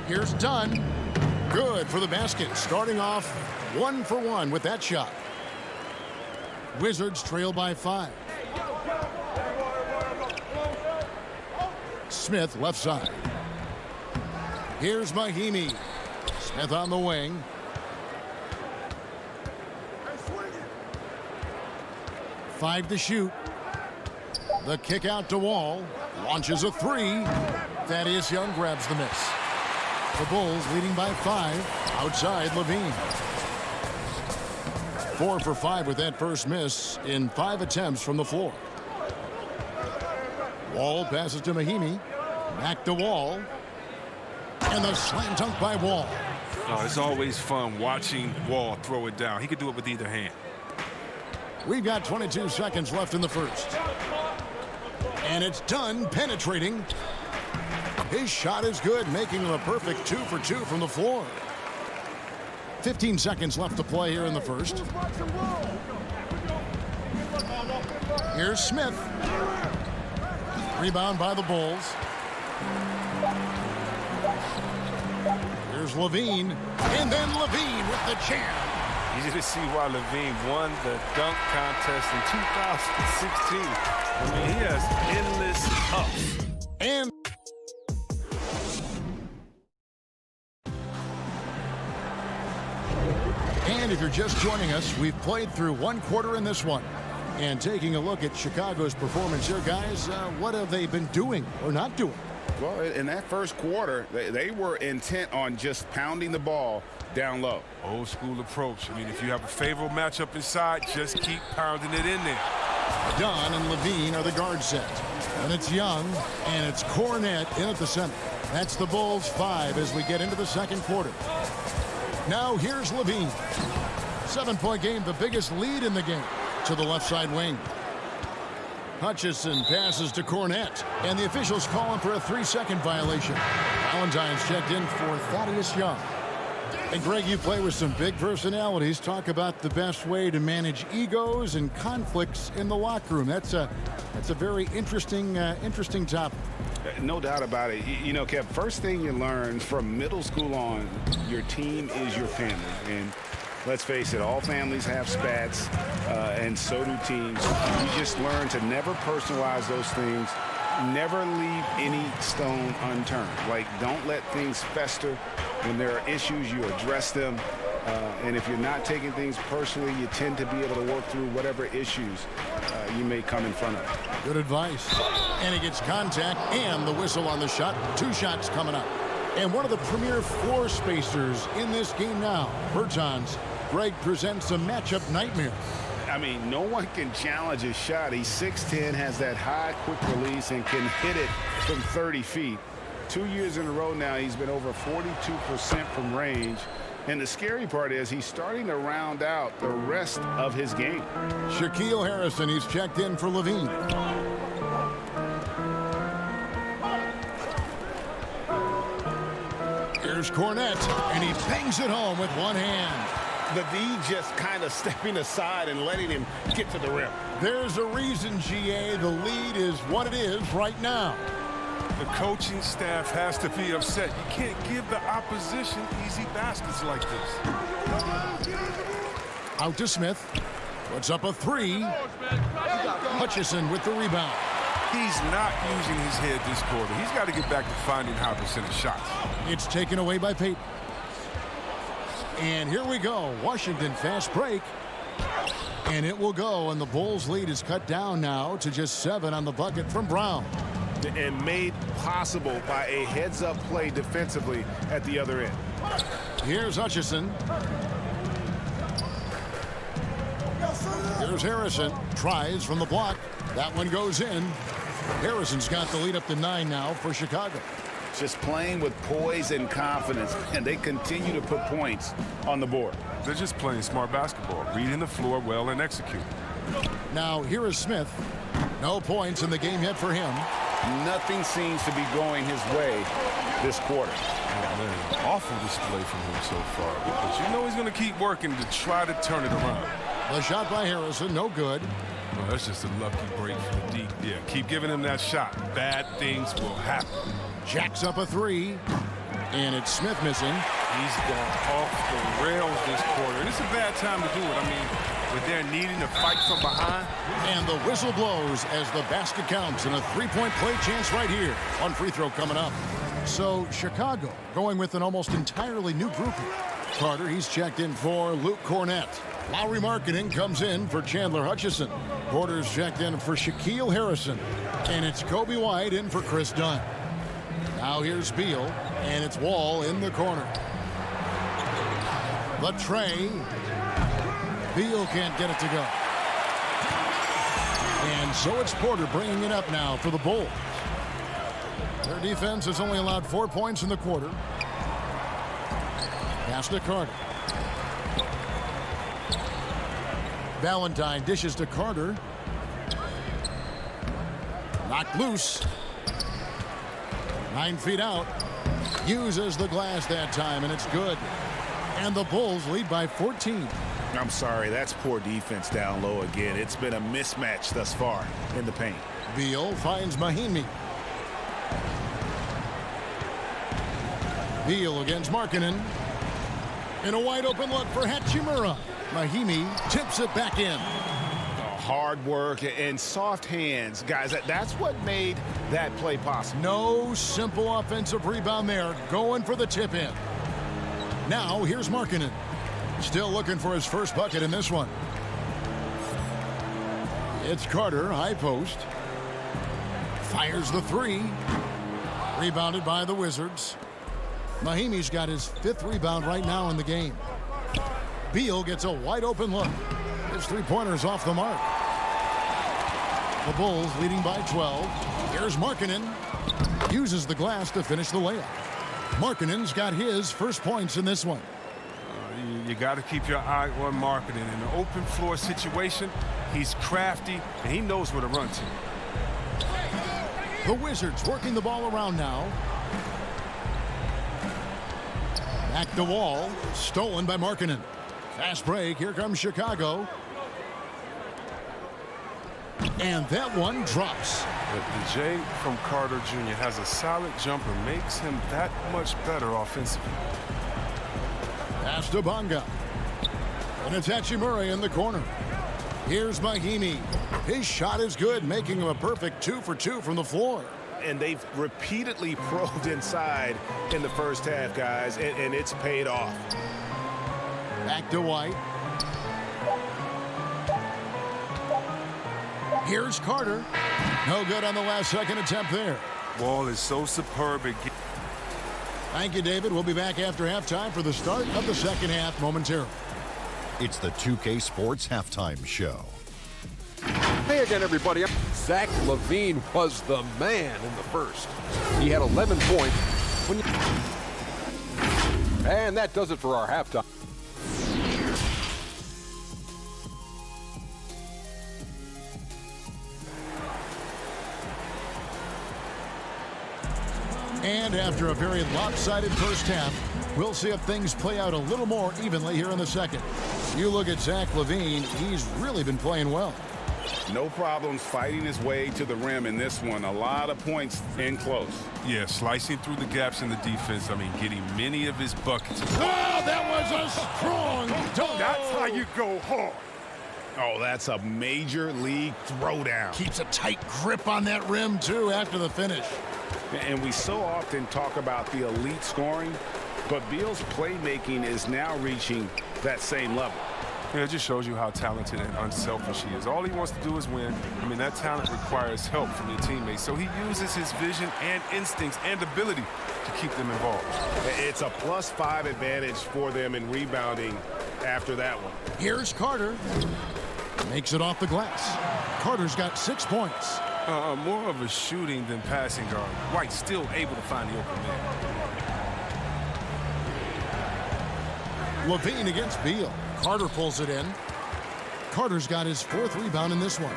Here's Dunn. Good for the basket. Starting off 1 for 1 with that shot. Wizards trail by 5. Smith left side. Here's Mahimi. Smith on the wing. Five to shoot. The kick out to Wall. Launches a three. Thaddeus Young grabs the miss. The Bulls leading by 5. Outside Levine. 4 for 5 with that first miss in 5 attempts from the floor. Wall passes to Mahimi. Back to Wall. And the slam dunk by Wall. Oh, it's always fun watching Wall throw it down. He could do it with either hand. We've got 22 seconds left in the first. And it's done, penetrating. His shot is good, making him a perfect 2 for 2 from the floor. 15 seconds left to play here in the first. Here's Smith. Rebound by the Bulls. Here's Levine. And then Levine with the jam. Easy to see why Levine won the dunk contest in 2016. I mean, he has endless ups. And if you're just joining us, we've played through 1 quarter in this one. And taking a look at Chicago's performance here, guys, what have they been doing or not doing? Well, in that first quarter, they were intent on just pounding the ball down low. Old school approach. I mean, if you have a favorable matchup inside, just keep pounding it in there. Dunn and Levine are the guard set. And it's Young, and it's Cornette in at the center. That's the Bulls' 5 as we get into the second quarter. Now here's Levine. 7-point game, the biggest lead in the game. To the left side wing. Hutchison passes to Cornette. And the officials call him for a 3-second violation. Valentine's checked in for Thaddeus Young. And Greg, you play with some big personalities. Talk about the best way to manage egos and conflicts in the locker room. That's a very interesting topic. No doubt about it. You know, Kev, first thing you learn from middle school on, your team is your family. And let's face it, all families have spats, and so do teams. You just learn to never personalize those things. Never leave any stone unturned. Like, don't let things fester. When there are issues, you address them. And if you're not taking things personally, you tend to be able to work through whatever issues you may come in front of. Good advice. And he gets contact and the whistle on the shot. 2 shots coming up. And one of the premier floor spacers in this game now, Bertans. Greg presents a matchup nightmare. I mean, no one can challenge his shot. He's 6'10", has that high quick release, and can hit it from 30 feet. 2 years in a row now, he's been over 42% from range. And the scary part is he's starting to round out the rest of his game. Shaquille Harrison, he's checked in for Levine. Here's Cornette, and he bangs it home with one hand. Levine just kind of stepping aside and letting him get to the rim. There's a reason, GA, the lead is what it is right now. The coaching staff has to be upset. You can't give the opposition easy baskets like this. Out to Smith. Puts up a 3. Hutchison with the rebound. He's not using his head this quarter. He's got to get back to finding high percentage shots. It's taken away by Payton. And here we go. Washington fast break. And it will go. And the Bulls lead is cut down now to just 7 on the bucket from Brown. And made possible by a heads-up play defensively at the other end. Here's Hutchison. Here's Harrison. Tries from the block. That one goes in. Harrison's got the lead up to 9 now for Chicago. Just playing with poise and confidence, and they continue to put points on the board. They're just playing smart basketball, reading the floor well and executing. Now here is Smith. No points in the game yet for him. Nothing seems to be going his way this quarter. Oh, man, awful display from him so far. But you know he's going to keep working to try to turn it around. The shot by Harrison, no good. Well, that's just a lucky break from the deep. Yeah, keep giving him that shot. Bad things will happen. Jacks up a 3. And it's Smith missing. He's gone off the rails this quarter. And it's a bad time to do it. I mean, when they're needing to fight from behind. And the whistle blows as the basket counts, and a three-point play chance right here. One free throw coming up. So Chicago going with an almost entirely new group here. Carter, he's checked in for Luke Cornett. Lowry Markkanen comes in for Chandler Hutchison. Porter's checked in for Shaquille Harrison. And it's Kobe White in for Chris Dunn. Now here's Beal, and it's Wall in the corner. The tray. Beal can't get it to go. And so it's Porter bringing it up now for the Bulls. Their defense has only allowed 4 points in the quarter. Pass to Carter. Valentine dishes to Carter. Knocked loose. 9 feet out. Uses the glass that time, and it's good. And the Bulls lead by 14. I'm sorry, that's poor defense down low again. It's been a mismatch thus far in the paint. Beal finds Mahimi. Beal against Markkanen. And a wide open look for Hachimura. Mahimi tips it back in. Hard work and soft hands. Guys, that's what made that play possible. No simple offensive rebound there. Going for the tip in. Now here's Markkanen. Still looking for his first bucket in this one. It's Carter, high post. Fires the three. Rebounded by the Wizards. Mahimi's got his 5th rebound right now in the game. Beal gets a wide open look. His three-pointer's off the mark. The Bulls leading by 12. Here's Markkanen. Uses the glass to finish the layup. Markkanen's got his first points in this one. You got to keep your eye on Markkanen. In an open floor situation, he's crafty, and he knows where to run to. The Wizards working the ball around now. Back to Wall. Stolen by Markkanen. Fast break. Here comes Chicago. And that one drops. The J from Carter Jr. has a solid jumper, makes him that much better offensively. Pass to Bonga. And it's Hachimura in the corner. Here's Mahimi. His shot is good, making him a perfect 2 for 2 from the floor. And they've repeatedly probed inside in the first half, guys, and it's paid off. Back to White. Here's Carter. No good on the last second attempt there. Wall is so superb at getting. Thank you, David. We'll be back after halftime for the start of the second half momentarily. It's the 2K Sports Halftime Show. Hey again, everybody. Zach LaVine was the man in the first. He had 11 points. And that does it for our halftime. And after a very lopsided first half, we'll see if things play out a little more evenly here in the second. You look at Zach LaVine, he's really been playing well. No problems fighting his way to the rim in this one. A lot of points in close. Yeah, slicing through the gaps in the defense. I mean, getting many of his buckets. Oh, that was a strong dunk. That's how you go hard. Oh, that's a major league throwdown. Keeps a tight grip on that rim, too, after the finish. And we so often talk about the elite scoring, but Beal's playmaking is now reaching that same level. Yeah, it just shows you how talented and unselfish he is. All he wants to do is win. I mean, that talent requires help from your teammates. So he uses his vision and instincts and ability to keep them involved. It's a +5 advantage for them in rebounding after that one. Here's Carter. Makes it off the glass. Carter's got 6 points. More of a shooting than passing guard. White still able to find the open man. LaVine against Beal. Carter pulls it in. Carter's got his 4th rebound in this one.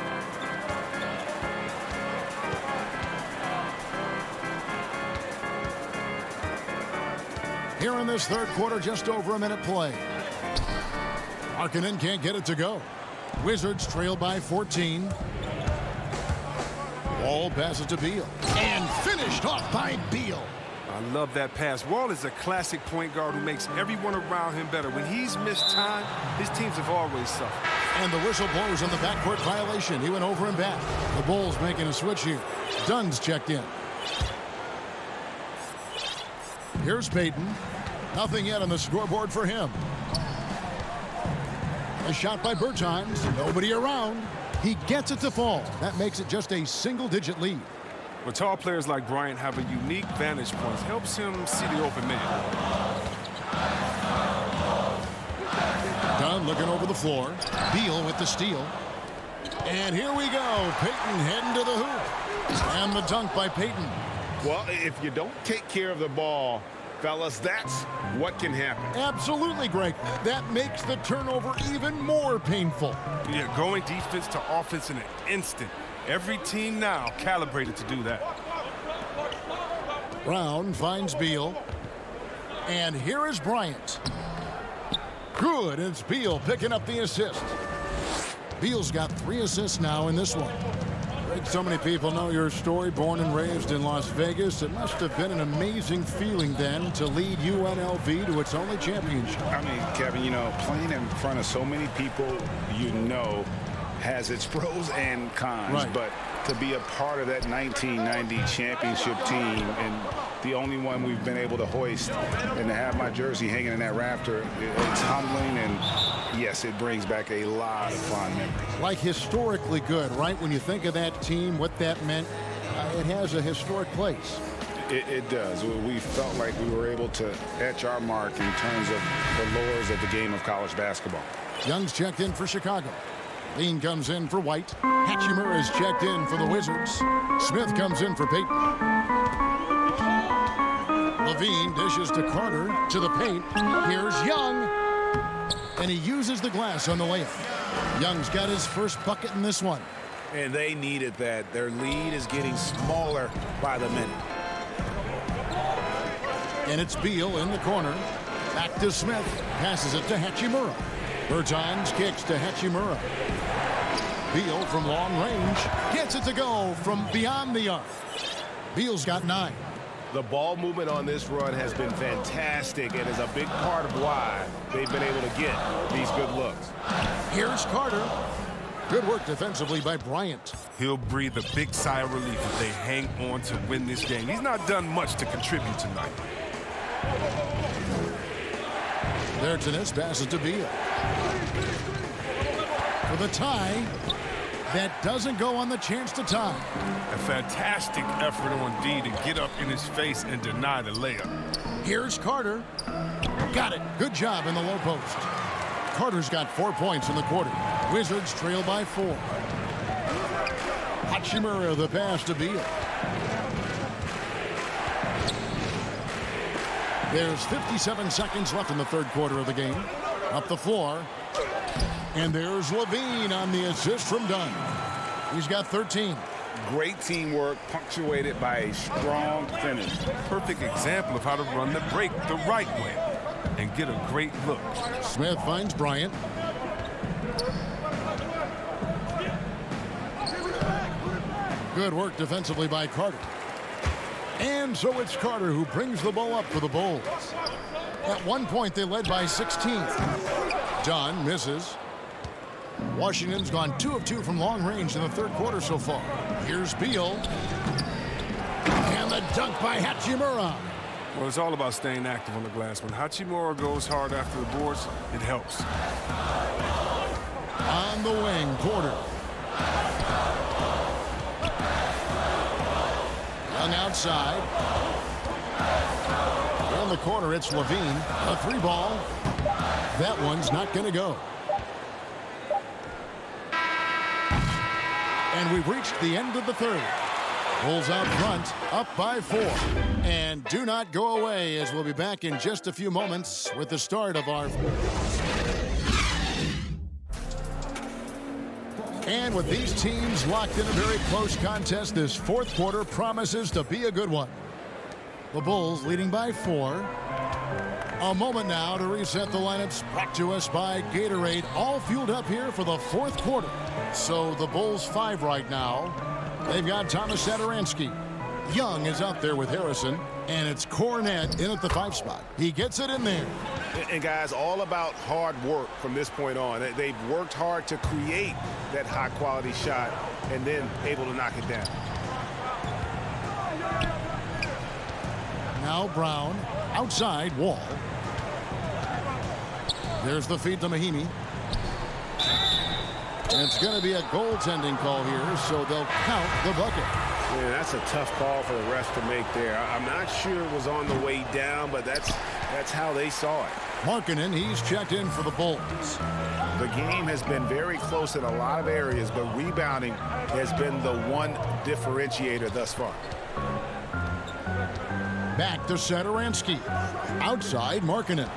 Here in this third quarter, just over a minute play. Markkanen can't get it to go. Wizards trail by 14. Wall passes to Beal. And finished off by Beal. I love that pass. Wall is a classic point guard who makes everyone around him better. When he's missed time, his teams have always suffered. And the whistle blows on the backcourt violation. He went over and back. The Bulls making a switch here. Dunn's checked in. Here's Payton. Nothing yet on the scoreboard for him. A shot by Bertans. Nobody around. He gets it to fall. That makes it just a single-digit lead. But tall players like Bryant have a unique vantage point. Helps him see the open man. Dunn looking over the floor. Beal with the steal. And here we go. Payton heading to the hoop. And the dunk by Payton. Well, if you don't take care of the ball, fellas, that's what can happen. Absolutely, Greg. That makes the turnover even more painful. Yeah, going defense to offense in an instant. Every team now calibrated to do that. Brown finds Beal. And here is Bryant. Good. It's Beal picking up the assist. Beal's got 3 assists now in this one. Greg, so many people know your story. Born and raised in Las Vegas. It must have been an amazing feeling then to lead UNLV to its only championship. I mean, Kevin, you know, playing in front of so many people you know has its pros and cons, right. But to be a part of that 1990 championship team and the only one we've been able to hoist and to have my jersey hanging in that rafter, it's humbling, and yes, it brings back a lot of fond memories. Like historically good, right? When you think of that team, what that meant, it has a historic place. It does. We felt like we were able to etch our mark in terms of the lures of the game of college basketball. Young's checked in for Chicago. Lean comes in for White. Hachimura is checked in for the Wizards. Smith comes in for Payton. Levine dishes to Carter to the paint. Here's Young. And he uses the glass on the layup. Young's got his first bucket in this one. And they needed that. Their lead is getting smaller by the minute. And it's Beal in the corner. Back to Smith. Passes it to Hachimura. Bertans kicks to Hachimura. Beal from long range gets it to go from beyond the arc. Beal's got 9. The ball movement on this run has been fantastic and is a big part of why they've been able to get these good looks. Here's Carter. Good work defensively by Bryant. He'll breathe a big sigh of relief if they hang on to win this game. He's not done much to contribute tonight. Bertans passes to Beal. For the tie. That doesn't go on the chance to tie. A fantastic effort on D to get up in his face and deny the layup. Here's Carter. Got it. Good job in the low post. Carter's got 4 points in the quarter. Wizards trail by 4. Hachimura the pass to Beal. There's 57 seconds left in the third quarter of the game. Up the floor. And there's Levine on the assist from Dunn. He's got 13. Great teamwork, punctuated by a strong finish. Perfect example of how to run the break the right way and get a great look. Smith finds Bryant. Good work defensively by Carter. And so it's Carter who brings the ball up for the Bulls. At one point, they led by 16. Dunn misses. Washington's gone 2 of 2 from long range in the third quarter so far. Here's Beal. And the dunk by Hachimura. Well, it's all about staying active on the glass. When Hachimura goes hard after the boards, it helps. On the wing, Porter. Young outside. In the corner, it's Levine. A 3-ball. That one's not going to go. And we've reached the end of the third. Bulls out front, up by 4. And do not go away, as we'll be back in just a few moments with the start of our... And with these teams locked in a very close contest, this fourth quarter promises to be a good one. The Bulls leading by 4. A moment now to reset the lineups, brought to us by Gatorade, all fueled up here for the fourth quarter. So the Bulls 5 right now. They've got Thomas Satoransky, Young is out there with Harrison, and it's Cornette in at the 5 spot. He gets it in there. And guys, all about hard work from this point on. They've worked hard to create that high-quality shot and then able to knock it down. Now Brown, outside, Wall. There's the feed to Mahimi. And it's going to be a goaltending call here, so they'll count the bucket. Yeah, that's a tough call for the refs to make there. I'm not sure it was on the way down, but that's how they saw it. Markkanen, he's checked in for the Bulls. The game has been very close in a lot of areas, but rebounding has been the one differentiator thus far. Back to Satoransky. Outside, Markkanen.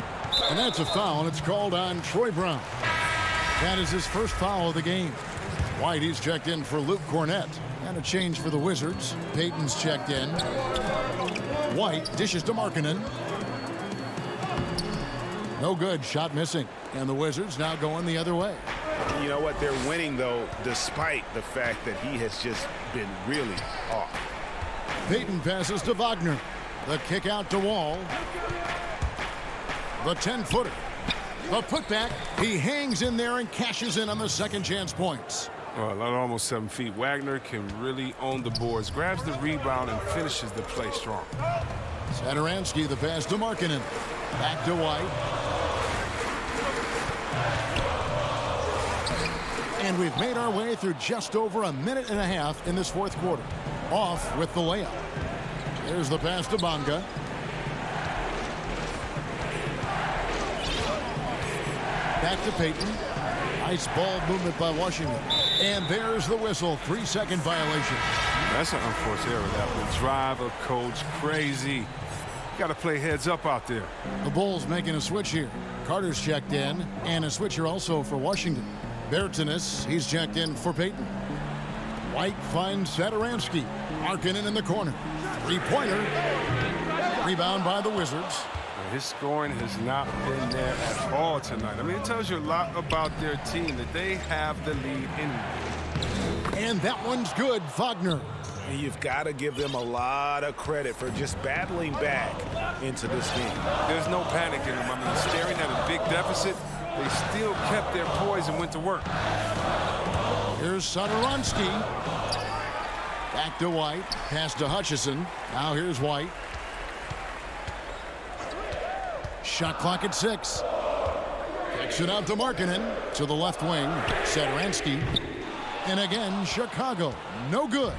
And that's a foul, and it's called on Troy Brown. That is his first foul of the game. White, he's checked in for Luke Cornette. And a change for the Wizards. Payton's checked in. White dishes to Markkanen. No good. Shot missing. And the Wizards now going the other way. You know what? They're winning, though, despite the fact that he has just been really off. Payton passes to Wagner. The kick out to Wall. The 10-footer. The putback. He hangs in there and cashes in on the second chance points. Well, at almost 7 feet, Wagner can really own the boards, grabs the rebound, and finishes the play strong. Satoransky, the pass to Markkanen. Back to White. And we've made our way through just over a minute and a half in this fourth quarter. Off with the layup. There's the pass to Bonga. Back to Payton. Nice ball movement by Washington. And there's the whistle. 3-second violation. That's an unforced error. That will drive a coach crazy. You got to play heads up out there. The Bulls making a switch here. Carter's checked in. And a switcher also for Washington. Bertanis, he's checked in for Payton. White finds Satoransky. Markkanen in the corner. Three-pointer. Rebound by the Wizards. His scoring has not been there at all tonight. I mean, it tells you a lot about their team that they have the lead in. And that one's good. Wagner. And you've got to give them a lot of credit for just battling back into this game. There's no panic in them. I mean, staring at a big deficit, they still kept their poise and went to work. Here's Satoransky. Back to White. Pass to Hutchison. Now here's White. Shot clock at 6. Kicks it out to Markkanen. To the left wing. Satoransky. And again, Chicago. No good.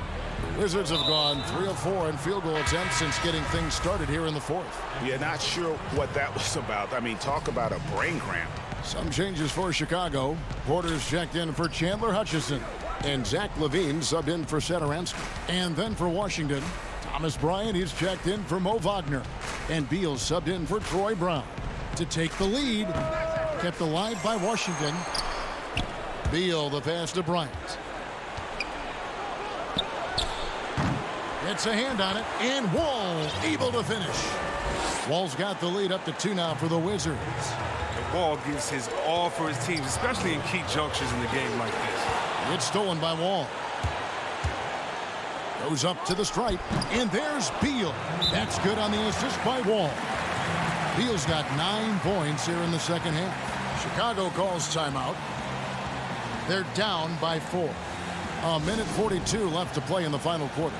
Wizards have gone 3 of 4 in field goal attempts since getting things started here in the fourth. Yeah, not sure what that was about. I mean, talk about a brain cramp. Some changes for Chicago. Porter's checked in for Chandler Hutchison. And Zach LaVine subbed in for Satoransky. And then for Washington, Thomas Bryant, he's checked in for Mo Wagner. And Beal subbed in for Troy Brown. To take the lead, kept alive by Washington. Beal, the pass to Bryant. Gets a hand on it, and Wall able to finish. Wall's got the lead up to 2 now for the Wizards. Wall gives his all for his teams, especially in key junctures in the game like this. It's stolen by Wall. Goes up to the stripe, and there's Beal. That's good on the assist by Wall. Beal's got 9 points here in the second half. Chicago calls timeout. They're down by 4. A minute 42 left to play in the final quarter.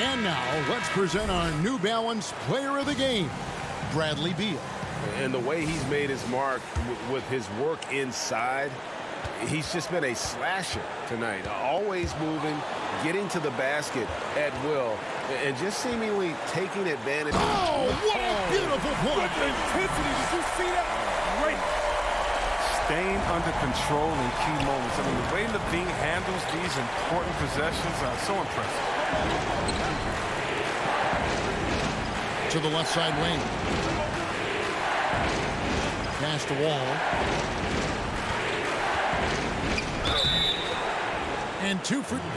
And now, let's present our New Balance Player of the Game, Bradley Beal. And the way he's made his mark with his work inside, he's just been a slasher tonight. Always moving, getting to the basket at will, and just seemingly taking advantage. Oh, what a beautiful play! With intensity, did you see that? Great. Staying under control in key moments. I mean, the way LaVine handles these important possessions are so impressive. To the left side wing. Pass to Wall.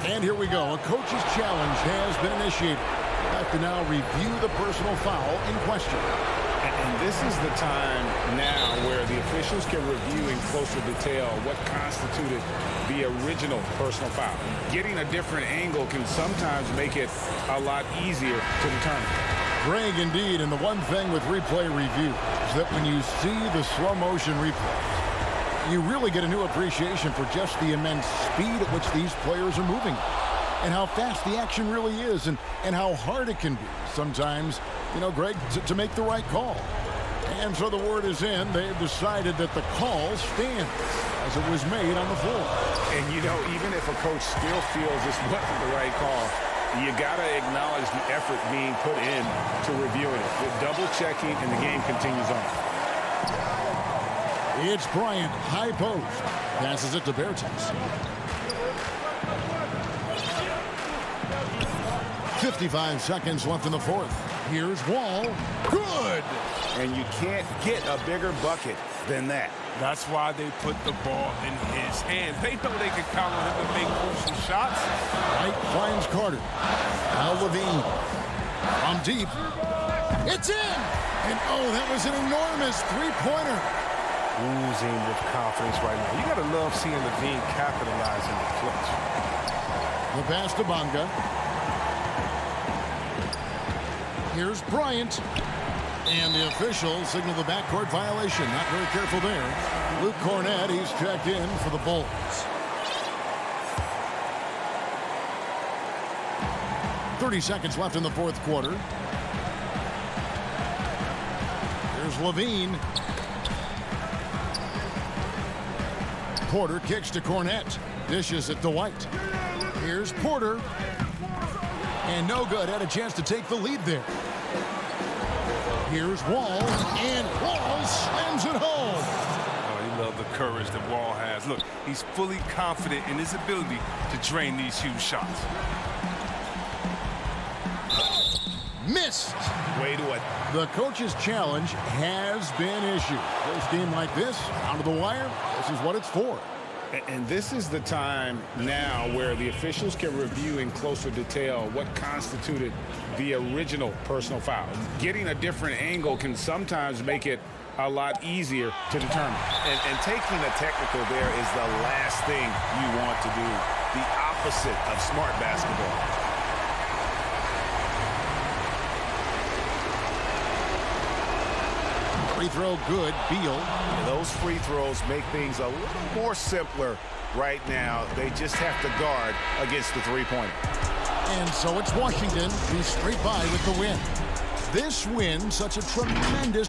And here we go. A coach's challenge has been initiated. Have to now review the personal foul in question. And this is the time now where the officials can review in closer detail what constituted the original personal foul. Getting a different angle can sometimes make it a lot easier to determine. Greg, indeed, and the one thing with replay review is that when you see the slow motion replays, you really get a new appreciation for just the immense speed at which these players are moving and how fast the action really is and how hard it can be sometimes, Greg, to make the right call. And so the word is in. They've decided that the call stands as it was made on the floor. And, even if a coach still feels this wasn't the right call, you got to acknowledge the effort being put in to reviewing it. With double checking, and the game continues on. It's Bryant, high post. Passes it to Bertens. 55 seconds left in the fourth. Here's Wall. Good! And you can't get a bigger bucket than that. That's why they put the ball in his hands. They know they can count on him to make crucial shots. White finds Carter. Now Levine. From deep. It's in! And that was an enormous three-pointer. Oozing with confidence right now. You got to love seeing Levine capitalize in the clutch. The pass to Bonga. Here's Bryant. And the official signaled the backcourt violation. Not very careful there. Luke Cornett, he's checked in for the Bulls. .30 seconds left in the fourth quarter. Here's Levine. Porter kicks to Cornett. Dishes it to White. Here's Porter. And no good. Had a chance to take the lead there. Here's Wall. And Wall slams it home. Oh, you love the courage that Wall has. Look, he's fully confident in his ability to drain these huge shots. Missed. Way to it. The coach's challenge has been issued. First game like this, down to the wire, this is what it's for. And this is the time now where the officials can review in closer detail what constituted the original personal foul. Getting a different angle can sometimes make it a lot easier to determine. And taking a technical there is the last thing you want to do. The opposite of smart basketball. Free throw good. Beal. And those free throws make things a little more simpler right now. They just have to guard against the three-pointer. And so it's Washington who's straight by with the win. This win, such a tremendous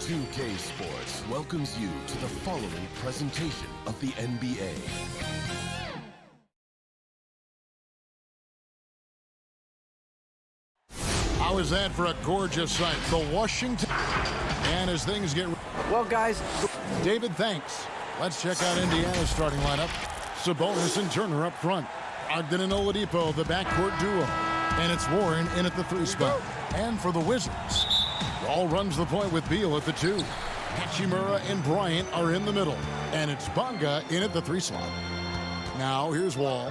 2K Sports welcomes you to the following presentation of the NBA. How is that for a gorgeous sight? The Washington. And as things get... Well, guys... David, thanks. Let's check out Indiana's starting lineup. Sabonis and Turner up front. Ogden and Oladipo, the backcourt duo. And it's Warren in at the 3 spot. And for the Wizards, Wall runs the point with Beal at the 2. Hachimura and Bryant are in the middle. And it's Bonga in at the 3 slot. Now, here's Wall.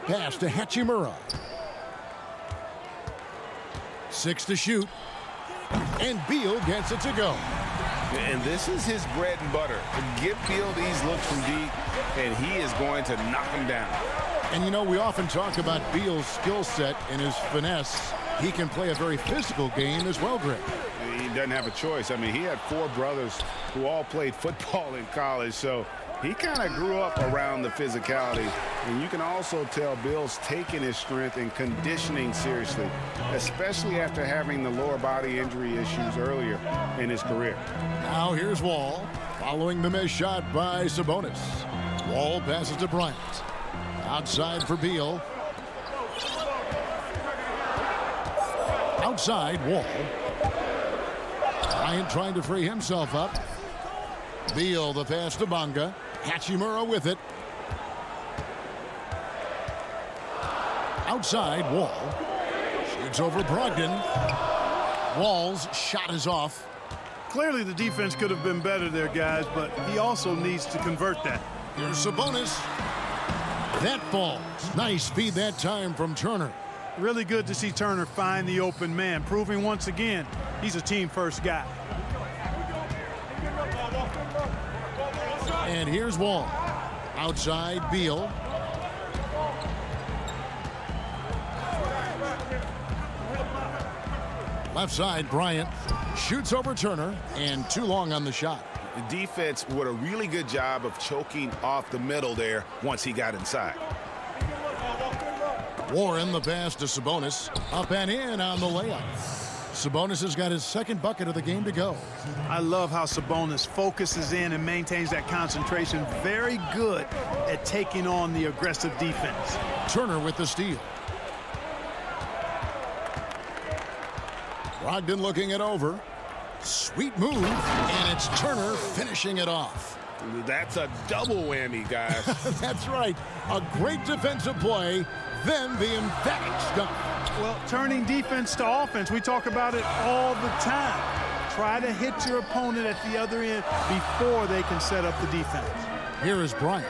Pass to Hachimura. 6 to shoot. And Beal gets it to go. And this is his bread and butter. Give Beal these looks from deep, and he is going to knock them down. And, you know, we often talk about Beal's skill set and his finesse. He can play a very physical game as well, Greg. He doesn't have a choice. I mean, he had 4 brothers who all played football in college, so he kind of grew up around the physicality. And you can also tell Beal's taking his strength and conditioning seriously, especially after having the lower body injury issues earlier in his career. Now here's Wall, following the missed shot by Sabonis. Wall passes to Bryant. Outside for Beal. Outside, Wall. Bryant trying to free himself up. Beal, the pass to Bonga. Hachimura with it. Outside, Wall. Shoots over Brogdon. Wall's shot is off. Clearly the defense could have been better there, guys, but he also needs to convert that. Here's Sabonis. That falls. Nice speed that time from Turner. Really good to see Turner find the open man, proving once again he's a team-first guy. And here's Wall. Outside, Beal. Left side, Bryant. Shoots over Turner, and too long on the shot. The defense did a really good job of choking off the middle there once he got inside. Warren, the pass to Sabonis. Up and in on the layup. Sabonis has got his 2nd bucket of the game to go. I love how Sabonis focuses in and maintains that concentration. Very good at taking on the aggressive defense. Turner with the steal. Brogdon looking it over. Sweet move, and it's Turner finishing it off. That's a double whammy, guys. That's right. A great defensive play, then the emphatic stuff. Well, turning defense to offense, we talk about it all the time. Try to hit your opponent at the other end before they can set up the defense. Here is Bryant,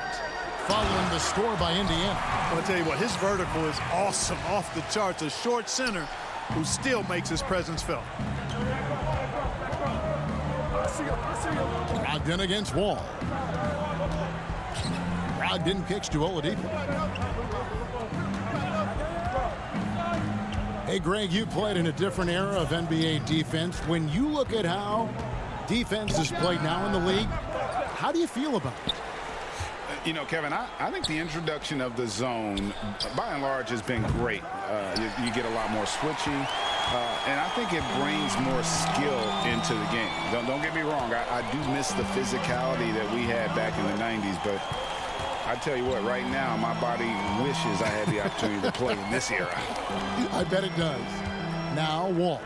following the score by Indiana. I'll tell you what, his vertical is awesome, off the charts. A short center who still makes his presence felt. Brogdon against Wall. Brogdon kicks to Oladipo. Hey, Greg, you played in a different era of NBA defense. When you look at how defense is played now in the league, how do you feel about it? You know, Kevin, I think the introduction of the zone, by and large, has been great. You get a lot more switching, and I think it brings more skill into the game. Don't get me wrong. I do miss the physicality that we had back in the 90s, but I tell you what, right now, my body wishes I had the opportunity to play in this era. I bet it does. Now, Wall.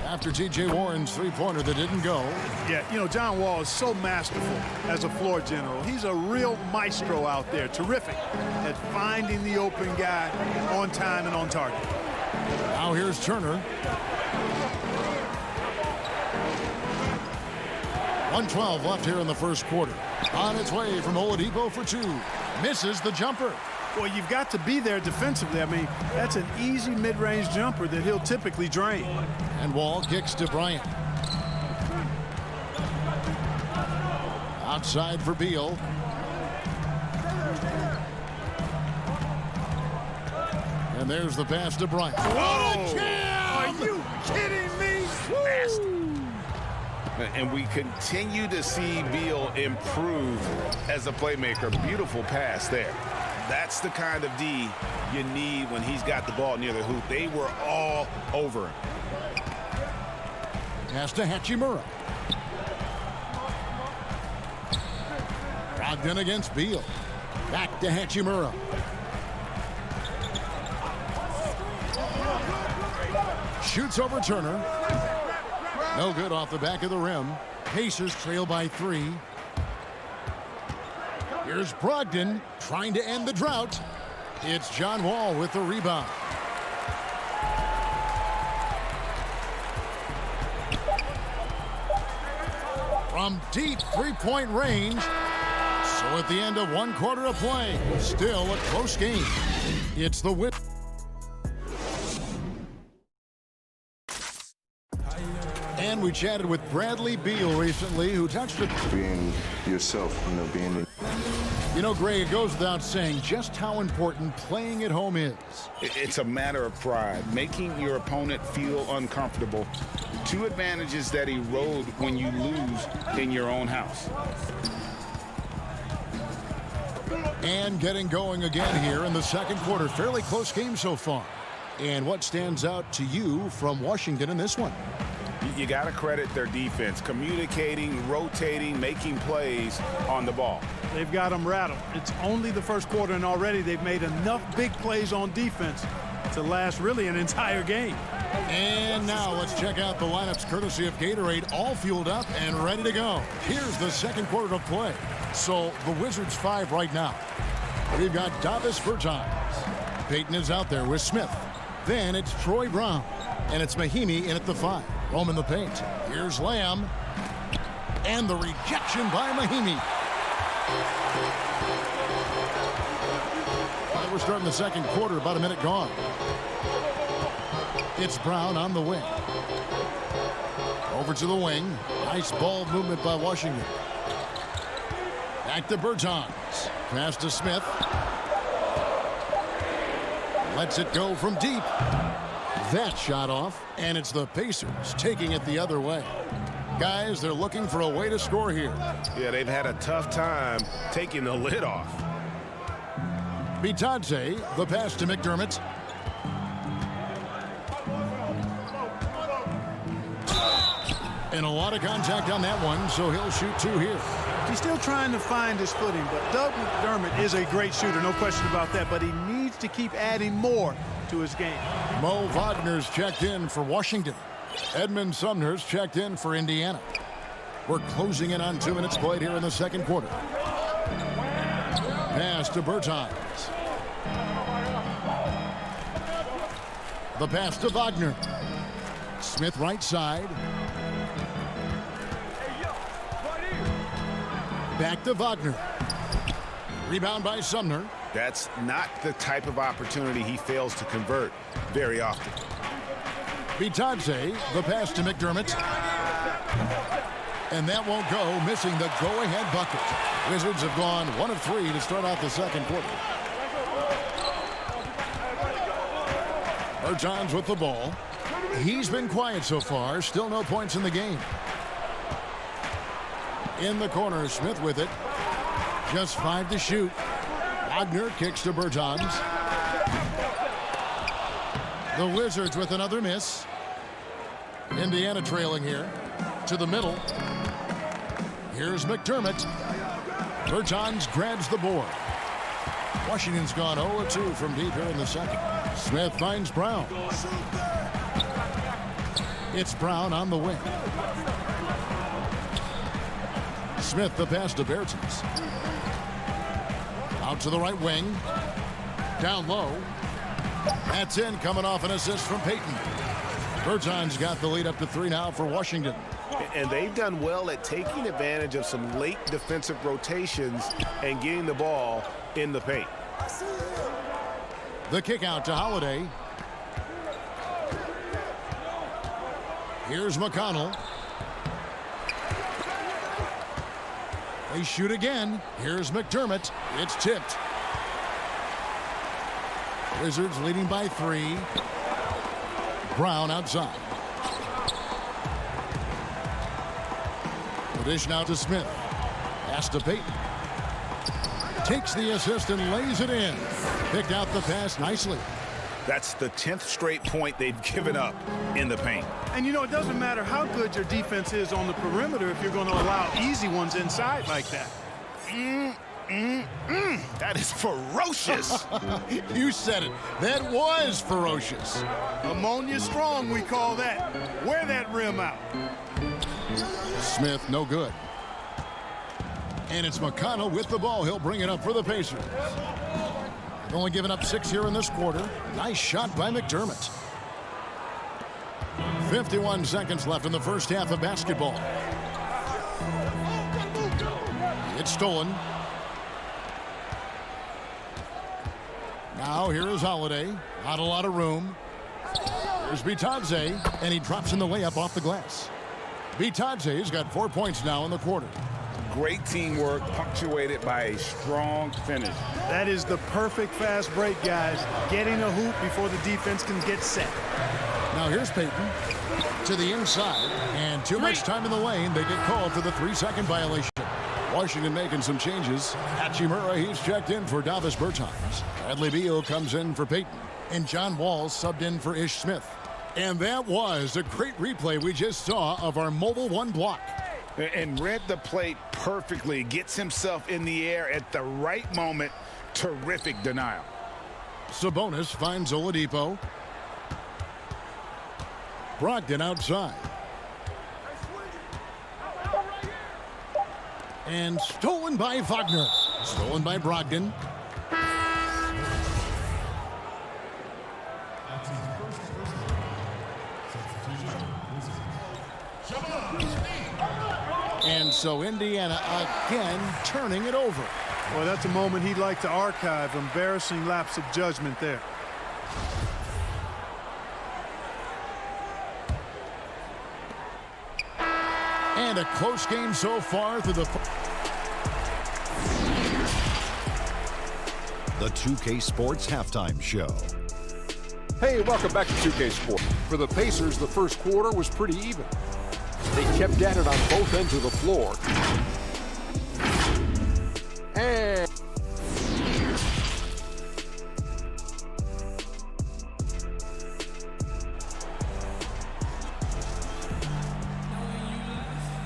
After T.J. Warren's 3-pointer that didn't go. Yeah, you know, John Wall is so masterful as a floor general. He's a real maestro out there, terrific at finding the open guy on time and on target. Now here's Turner. 1:12 left here in the first quarter. On its way from Oladipo for 2. Misses the jumper. Well, you've got to be there defensively. I mean, that's an easy mid-range jumper that he'll typically drain. And Wall kicks to Bryant. Outside for Beal. And there's the pass to Bryant. What a jam! Are you kidding me? And we continue to see Beal improve as a playmaker. Beautiful pass there. That's the kind of D you need when he's got the ball near the hoop. They were all over him. Pass to Hachimura. Brogdon against Beal. Back to Hachimura. Shoots over Turner. No good off the back of the rim. Pacers trail by 3. Here's Brogdon trying to end the drought. It's John Wall with the rebound. From deep three-point range. So at the end of 1 quarter of play, still a close game. It's the win. And we chatted with Bradley Beal recently, who touched it. Being yourself, being. You know, Gray, it goes without saying just how important playing at home is. It's a matter of pride, making your opponent feel uncomfortable. 2 advantages that erode when you lose in your own house. And getting going again here in the second quarter. Fairly close game so far. And what stands out to you from Washington in this one? You got to credit their defense, communicating, rotating, making plays on the ball. They've got them rattled. It's only the first quarter, and already they've made enough big plays on defense to last really an entire game. And now let's check out the lineups courtesy of Gatorade, all fueled up and ready to go. Here's the second quarter of play. So the Wizards 5 right now. We've got Davis Bertans. Payton is out there with Smith. Then it's Troy Brown. And it's Mahimi in at the 5. Home in the paint. Here's Lamb. And the rejection by Mahimi. Well, we're starting the second quarter, about a minute gone. It's Brown on the wing. Over to the wing. Nice ball movement by Washington. Back to Bertans. Pass to Smith. Lets it go from deep. That shot off, and it's the Pacers taking it the other way. Guys, they're looking for a way to score here. Yeah, they've had a tough time taking the lid off. Bitadze, the pass to McDermott. And a lot of contact on that one, so he'll shoot 2 here. He's still trying to find his footing, but Doug McDermott is a great shooter, no question about that, but he needs to keep adding more to his game. Mo Wagner's checked in for Washington. Edmund Sumner's checked in for Indiana. We're closing in on 2 minutes played here in the second quarter. Pass to Bertans. The pass to Wagner. Smith right side. Back to Wagner. Rebound by Sumner. That's not the type of opportunity he fails to convert very often. Bitadze, the pass to McDermott. And that won't go, missing the go-ahead bucket. Wizards have gone 1 of 3 to start out the second quarter. Bertans with the ball. He's been quiet so far, still no points in the game. In the corner, Smith with it. Just 5 to shoot. Wagner kicks to Bertans. The Wizards with another miss. Indiana trailing here. To the middle. Here's McDermott. Bertans grabs the board. Washington's gone 0-2 from deep here in the second. Smith finds Brown. It's Brown on the wing. Smith the pass to Bertans. Out to the right wing. Down low. That's in, coming off an assist from Payton. Bertans got the lead up to 3 now for Washington. And they've done well at taking advantage of some late defensive rotations and getting the ball in the paint. The kick out to Holiday. Here's McConnell. They shoot again. Here's McDermott. It's tipped. Wizards leading by 3. Brown outside. The dish now to Smith. Pass to Payton. Takes the assist and lays it in. Picked out the pass nicely. That's the 10th straight point they've given up in the paint. And, it doesn't matter how good your defense is on the perimeter if you're going to allow easy ones inside like that. That is ferocious. You said it. That was ferocious. Ammonia strong, we call that. Wear that rim out. Smith, no good. And it's McConnell with the ball. He'll bring it up for the Pacers. They've only given up 6 here in this quarter. Nice shot by McDermott. 51 seconds left in the first half of basketball. It's stolen. Now here is Holiday. Not a lot of room. Here's Bitadze, and he drops in the layup off the glass. Bitadze's got 4 points now in the quarter. Great teamwork, punctuated by a strong finish. That is the perfect fast break, guys. Getting a hoop before the defense can get set. Now here's Payton to the inside, and too much time in the lane. They get called for the 3-second violation. Washington making some changes. Hachimura, he's checked in for Davis Bertans. Bradley Beal comes in for Payton, and John Wall subbed in for Ish Smith. And that was a great replay we just saw of our Mobile One block. And read the plate perfectly. Gets himself in the air at the right moment. Terrific denial. Sabonis finds Oladipo. Brogdon outside. And stolen by Wagner. Stolen by Brogdon. And so Indiana again turning it over. Well, that's a moment he'd like to archive. Embarrassing lapse of judgment there. And a close game so far through the 2K Sports Halftime Show. Hey, welcome back to 2K Sport. For the Pacers, the first quarter was pretty even. They kept at it on both ends of the floor.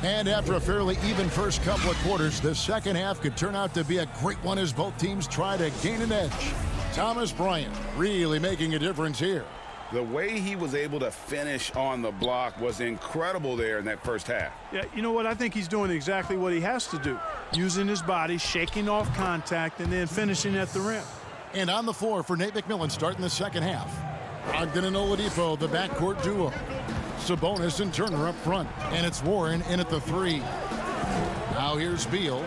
And after a fairly even first couple of quarters, the second half could turn out to be a great one as both teams try to gain an edge. Thomas Bryant really making a difference here. The way he was able to finish on the block was incredible there in that first half. Yeah, you know what? I think he's doing exactly what he has to do. Using his body, shaking off contact, and then finishing at the rim. And on the floor for Nate McMillan starting the second half. Brogdon and Oladipo, the backcourt duo. Sabonis and Turner up front. And it's Warren in at the 3. Now here's Beal.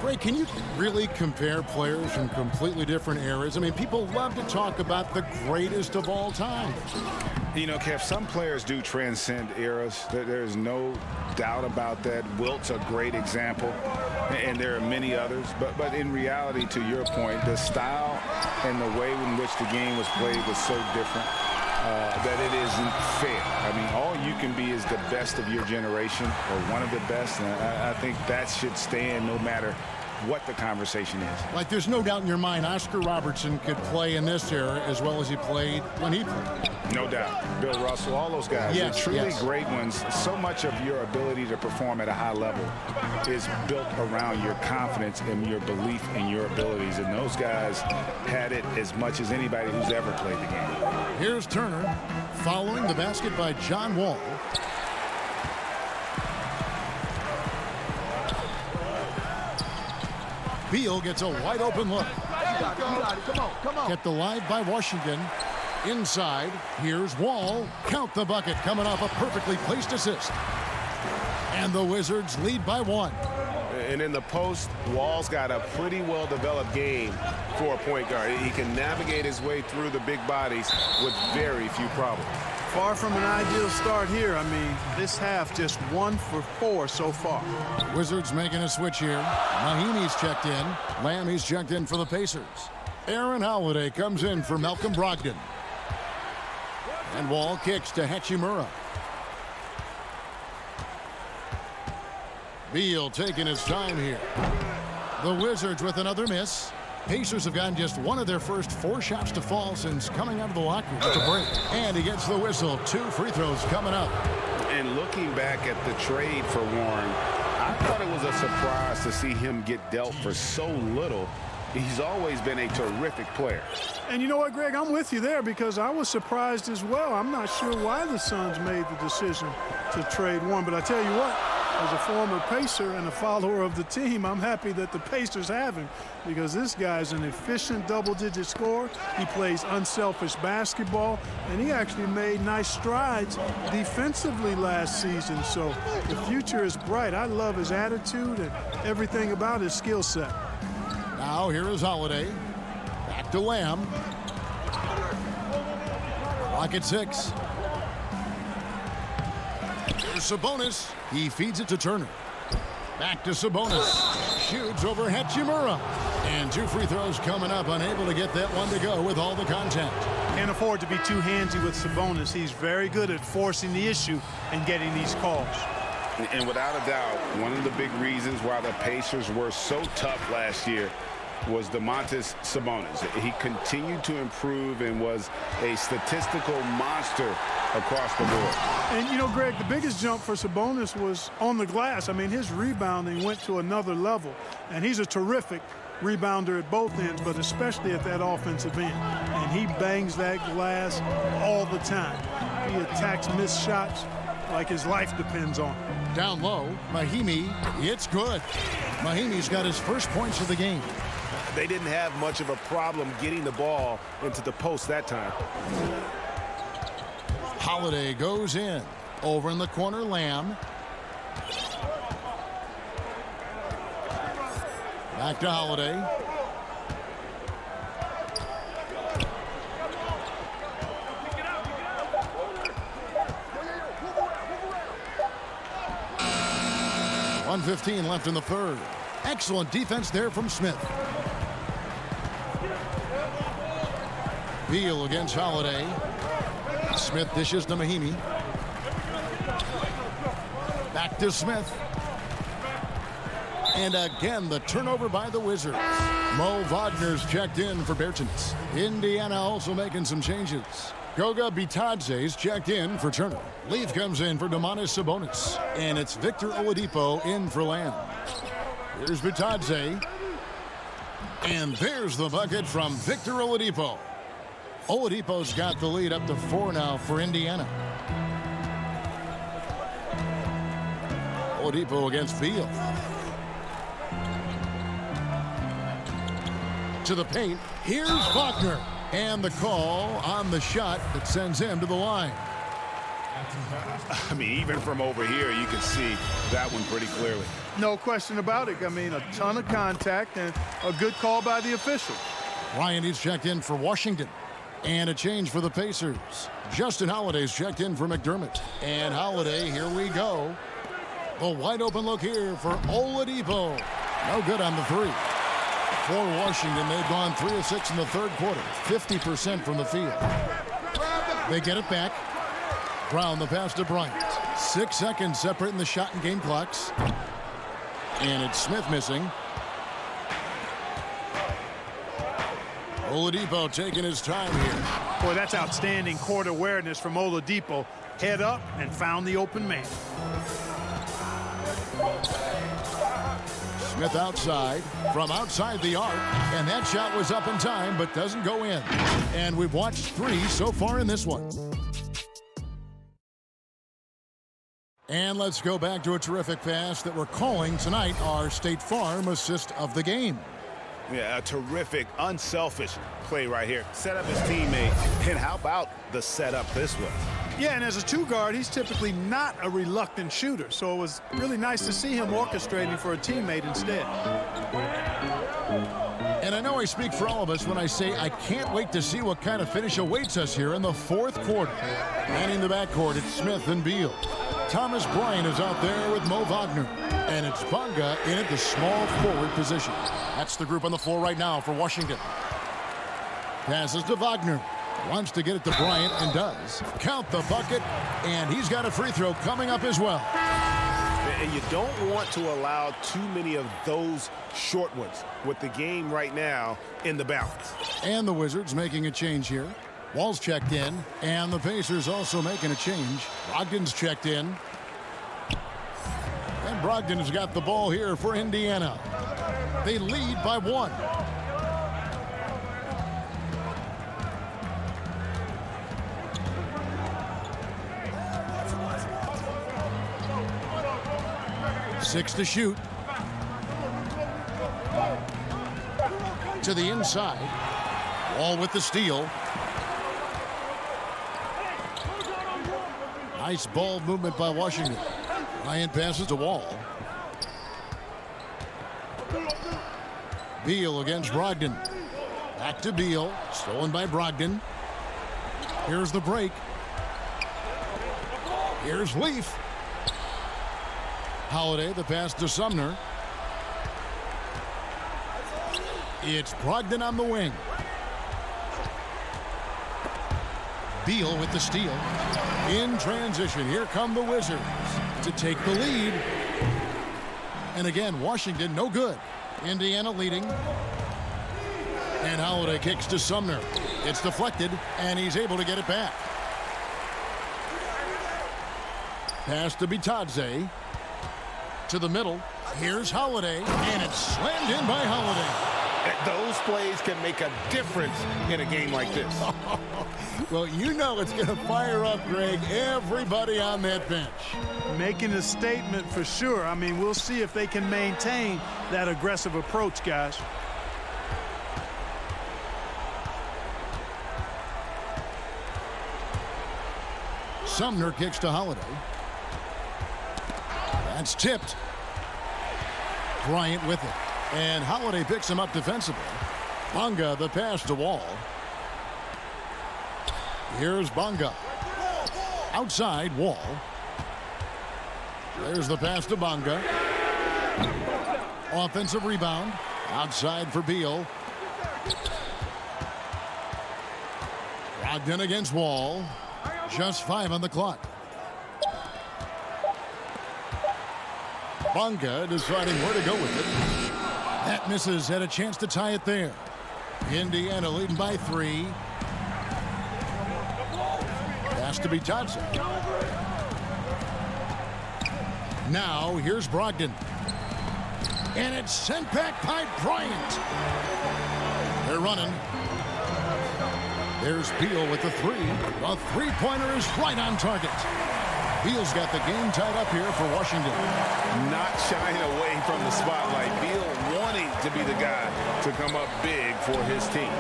Ray, can you really compare players from completely different eras? I mean, people love to talk about the greatest of all time. You know, Kev, some players do transcend eras. There's no doubt about that. Wilt's a great example, and there are many others. But in reality, to your point, the style and the way in which the game was played was so different that it isn't fair. I mean, all you can be is the best of your generation or one of the best, and I think that should stand no matter what the conversation is. Like, there's no doubt in your mind Oscar Robertson could play in this era as well as he played when he played. No doubt. Bill Russell, all those guys, yes, they're truly yes. great ones. So much of your ability to perform at a high level is built around your confidence and your belief in your abilities. And those guys had it as much as anybody who's ever played the game. Here's Turner following the basket by John Wall. Beal gets a wide open look. You got it. Come on. Kept alive by Washington. Inside, here's Wall. Count the bucket, coming off a perfectly placed assist. And the Wizards lead by 1. And in the post, Wall's got a pretty well-developed game for a point guard. He can navigate his way through the big bodies with very few problems. Far from an ideal start here. I mean, this half just 1 for 4 so far. Wizards making a switch here. Mahinmi's checked in. Lamb, he's checked in for the Pacers. Aaron Holiday comes in for Malcolm Brogdon. And Wall kicks to Hachimura. Beal taking his time here. The Wizards with another miss. Pacers have gotten just one of their first 4 shots to fall since coming out of the locker room at the break. And he gets the whistle. 2 free throws coming up. And looking back at the trade for Warren, I thought it was a surprise to see him get dealt for so little. He's always been a terrific player. And you know what, Greg? I'm with you there because I was surprised as well. I'm not sure why the Suns made the decision to trade Warren. But I tell you what, as a former Pacer and a follower of the team, I'm happy that the Pacers have him because this guy's an efficient double-digit scorer. He plays unselfish basketball, and he actually made nice strides defensively last season. So the future is bright. I love his attitude and everything about his skill set. Now here is Holiday. Back to Lamb. Clock at 6. Here's Sabonis. He feeds it to Turner. Back to Sabonis. Shoots over Hachimura. And 2 free throws coming up. Unable to get that one to go with all the contact. Can't afford to be too handsy with Sabonis. He's very good at forcing the issue and getting these calls. And without a doubt, one of the big reasons why the Pacers were so tough last year was Domantas Sabonis. He continued to improve and was a statistical monster across the board. And, you know, Greg, the biggest jump for Sabonis was on the glass. I mean, his rebounding went to another level. And he's a terrific rebounder at both ends, but especially at that offensive end. And he bangs that glass all the time. He attacks missed shots like his life depends on it. Down low, Mahimi, it's good. Mahimi's got his first points of the game. They didn't have much of a problem getting the ball into the post that time. Holiday goes in. Over in the corner, Lamb. Back to Holiday. .115 left in the third. Excellent defense there from Smith. Beal against Holiday. Smith dishes to Mahimi. Back to Smith. And again, the turnover by the Wizards. Mo Wagner's checked in for Bertans. Indiana also making some changes. Goga Bitadze's checked in for Turner. Leaf comes in for Domantas Sabonis. And it's Victor Oladipo in for Lamb. Here's Bitadze. And there's the bucket from Victor Oladipo. Oladipo's got the lead up to 4 now for Indiana. Oladipo against Beal. To the paint. Here's Wagner. And the call on the shot that sends him to the line. I mean, even from over here, you can see that one pretty clearly. No question about it. I mean, a ton of contact and a good call by the official. Ryan is checked in for Washington. And a change for the Pacers. Justin Holiday's checked in for McDermott. And Holiday, here we go. A wide open look here for Oladipo. No good on the 3. For Washington, they've gone 3 of 6 in the third quarter. 50% from the field. They get it back. Brown the pass to Bryant. 6 seconds separating the shot and game clocks. And it's Smith missing. Oladipo taking his time here. Boy, that's outstanding court awareness from Oladipo. Head up and found the open man. Smith outside, from outside the arc, and that shot was up in time but doesn't go in. And we've watched 3 so far in this one. And let's go back to a terrific pass that we're calling tonight our State Farm assist of the game. Yeah, a terrific, unselfish play right here. Set up his teammate, and how about the setup this way? Yeah, and as a 2 guard, he's typically not a reluctant shooter, so it was really nice to see him orchestrating for a teammate instead. And I know I speak for all of us when I say I can't wait to see what kind of finish awaits us here in the fourth quarter. Manning the backcourt, it's Smith and Beal. Thomas Bryant is out there with Mo Wagner. And it's Bonga in at the small forward position. That's the group on the floor right now for Washington. Passes to Wagner. Wants to get it to Bryant and does. Count the bucket, and he's got a free throw coming up as well. and you don't want to allow too many of those short ones with the game right now in the balance. And the Wizards making a change here. Wall's checked in, and the Pacers also making a change. Brogdon's checked in. And Brogdon has got the ball here for Indiana. They lead by 1. Six to shoot. To the inside. Wall with the steal. Nice ball movement by Washington. Bryant passes to Wall. Beal against Brogdon. Back to Beal. Stolen by Brogdon. Here's the break. Here's Leaf. Holiday, the pass to Sumner. It's Brogdon on the wing. Beal with the steal. In transition, here come the Wizards to take the lead. And again, Washington no good. Indiana leading. And Holiday kicks to Sumner. It's deflected, and he's able to get it back. Pass to Bitadze. To the middle. Here's Holiday, and it's slammed in by Holiday. Those plays can make a difference in a game like this. Well, you know it's going to fire up, Greg, everybody on that bench. Making a statement for sure. I mean, we'll see if they can maintain that aggressive approach, guys. Sumner kicks to Holiday. That's tipped. Bryant with it. And Holiday picks him up defensively. Bonga, the pass to Wall. Here's Bonga. Outside, Wall. There's the pass to Bonga. Offensive rebound. Outside for Beal. Brogdon against Wall. Just 5 on the clock. Bonga deciding where to go with it. That misses. Had a chance to tie it there. Indiana leading by 3. Pass to Bitadze. Now here's Brogdon. And it's sent back by Bryant. They're running. There's Beal with the 3. The three-pointer is right on target. Beal's got the game tied up here for Washington. Not shying away from the spotlight. Beal wanting to be the guy to come up big for his team.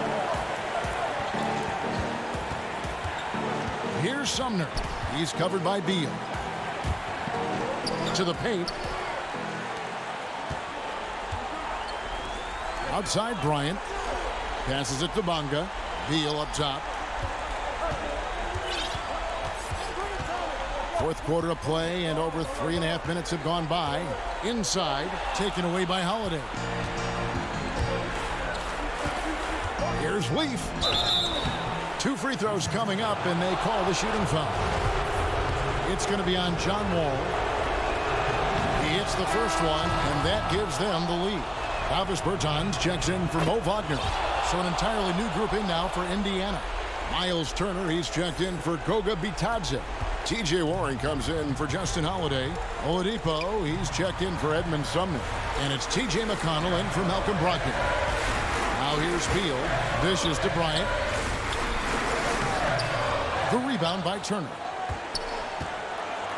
Here's Sumner. He's covered by Beal. To the paint. Outside Bryant. Passes it to Bonga. Beal up top. Fourth quarter of play, and over 3.5 minutes have gone by. Inside, taken away by Holiday. Here's Leaf. 2 free throws coming up, and they call the shooting foul. It's going to be on John Wall. He hits the first one, and that gives them the lead. Davis Bertans checks in for Mo Wagner. So an entirely new group in now for Indiana. Miles Turner, he's checked in for Goga Bitadze. T.J. Warren comes in for Justin Holiday. Oladipo, he's checked in for Edmund Sumner. And it's T.J. McConnell in for Malcolm Brogdon. Now here's Beal. Dishes to Bryant. The rebound by Turner.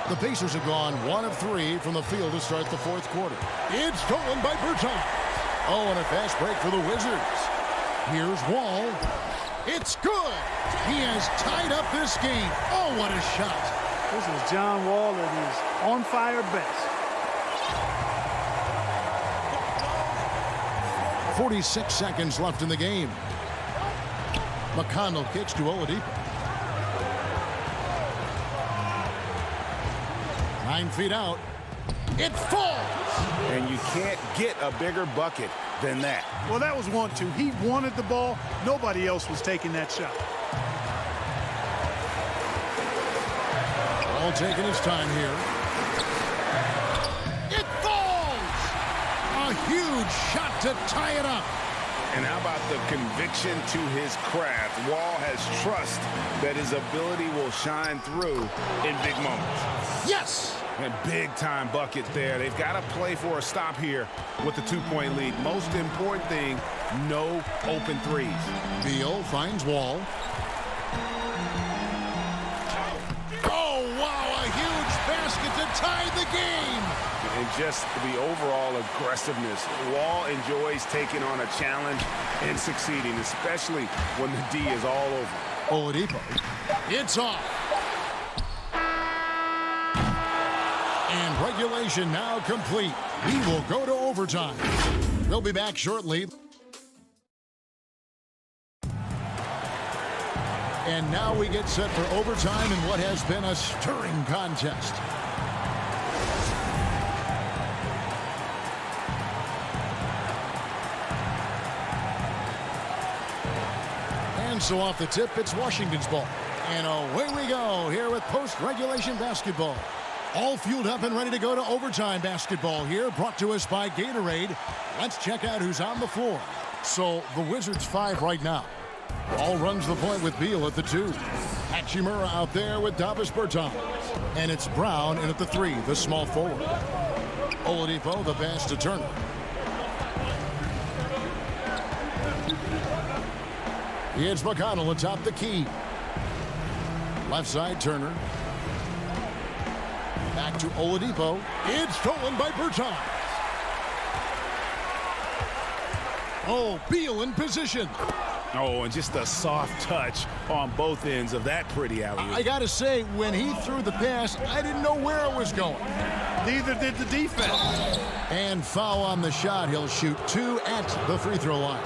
The Pacers have gone 1 of 3 from the field to start the fourth quarter. It's stolen by Bertans. Oh, and a fast break for the Wizards. Here's Wall. It's good. He has tied up this game. Oh, what a shot. This is John Wall at his on-fire best. 46 seconds left in the game. McConnell kicks to Oladipo. 9 feet out. It falls. And you can't get a bigger bucket than that. Well, that was 1-2. He wanted the ball. Nobody else was taking that shot. All taking his time here. huge shot to tie it up. And how about the conviction to his craft? Wall has trust that his ability will shine through in big moments. Yes! And big-time bucket there. They've got to play for a stop here with the 2-point lead. Most important thing, no open threes. Beal finds Wall. Oh, wow, a huge basket to tie the game. And just the overall aggressiveness. Wall enjoys taking on a challenge and succeeding, especially when the D is all over. Oladipo. It's off. And regulation now complete. We will go to overtime. We'll be back shortly. And now we get set for overtime in what has been a stirring contest. And so off the tip, it's Washington's ball. And away we go here with post-regulation basketball. All fueled up and ready to go to overtime basketball here, brought to us by Gatorade. Let's check out who's on the floor. So the Wizards 5 right now. All runs the point with Beal at the 2. Hachimura out there with Davis Bertans. And it's Brown in at the 3, the small forward. Oladipo, the pass to Turner. It's McConnell atop the key. Left side, Turner. Back to Oladipo. It's stolen by Bertans. Oh, Beal in position. Oh, and just a soft touch on both ends of that pretty alley-oop. I got to say, when he threw the pass, I didn't know where it was going. Neither did the defense. And foul on the shot. He'll shoot 2 at the free throw line.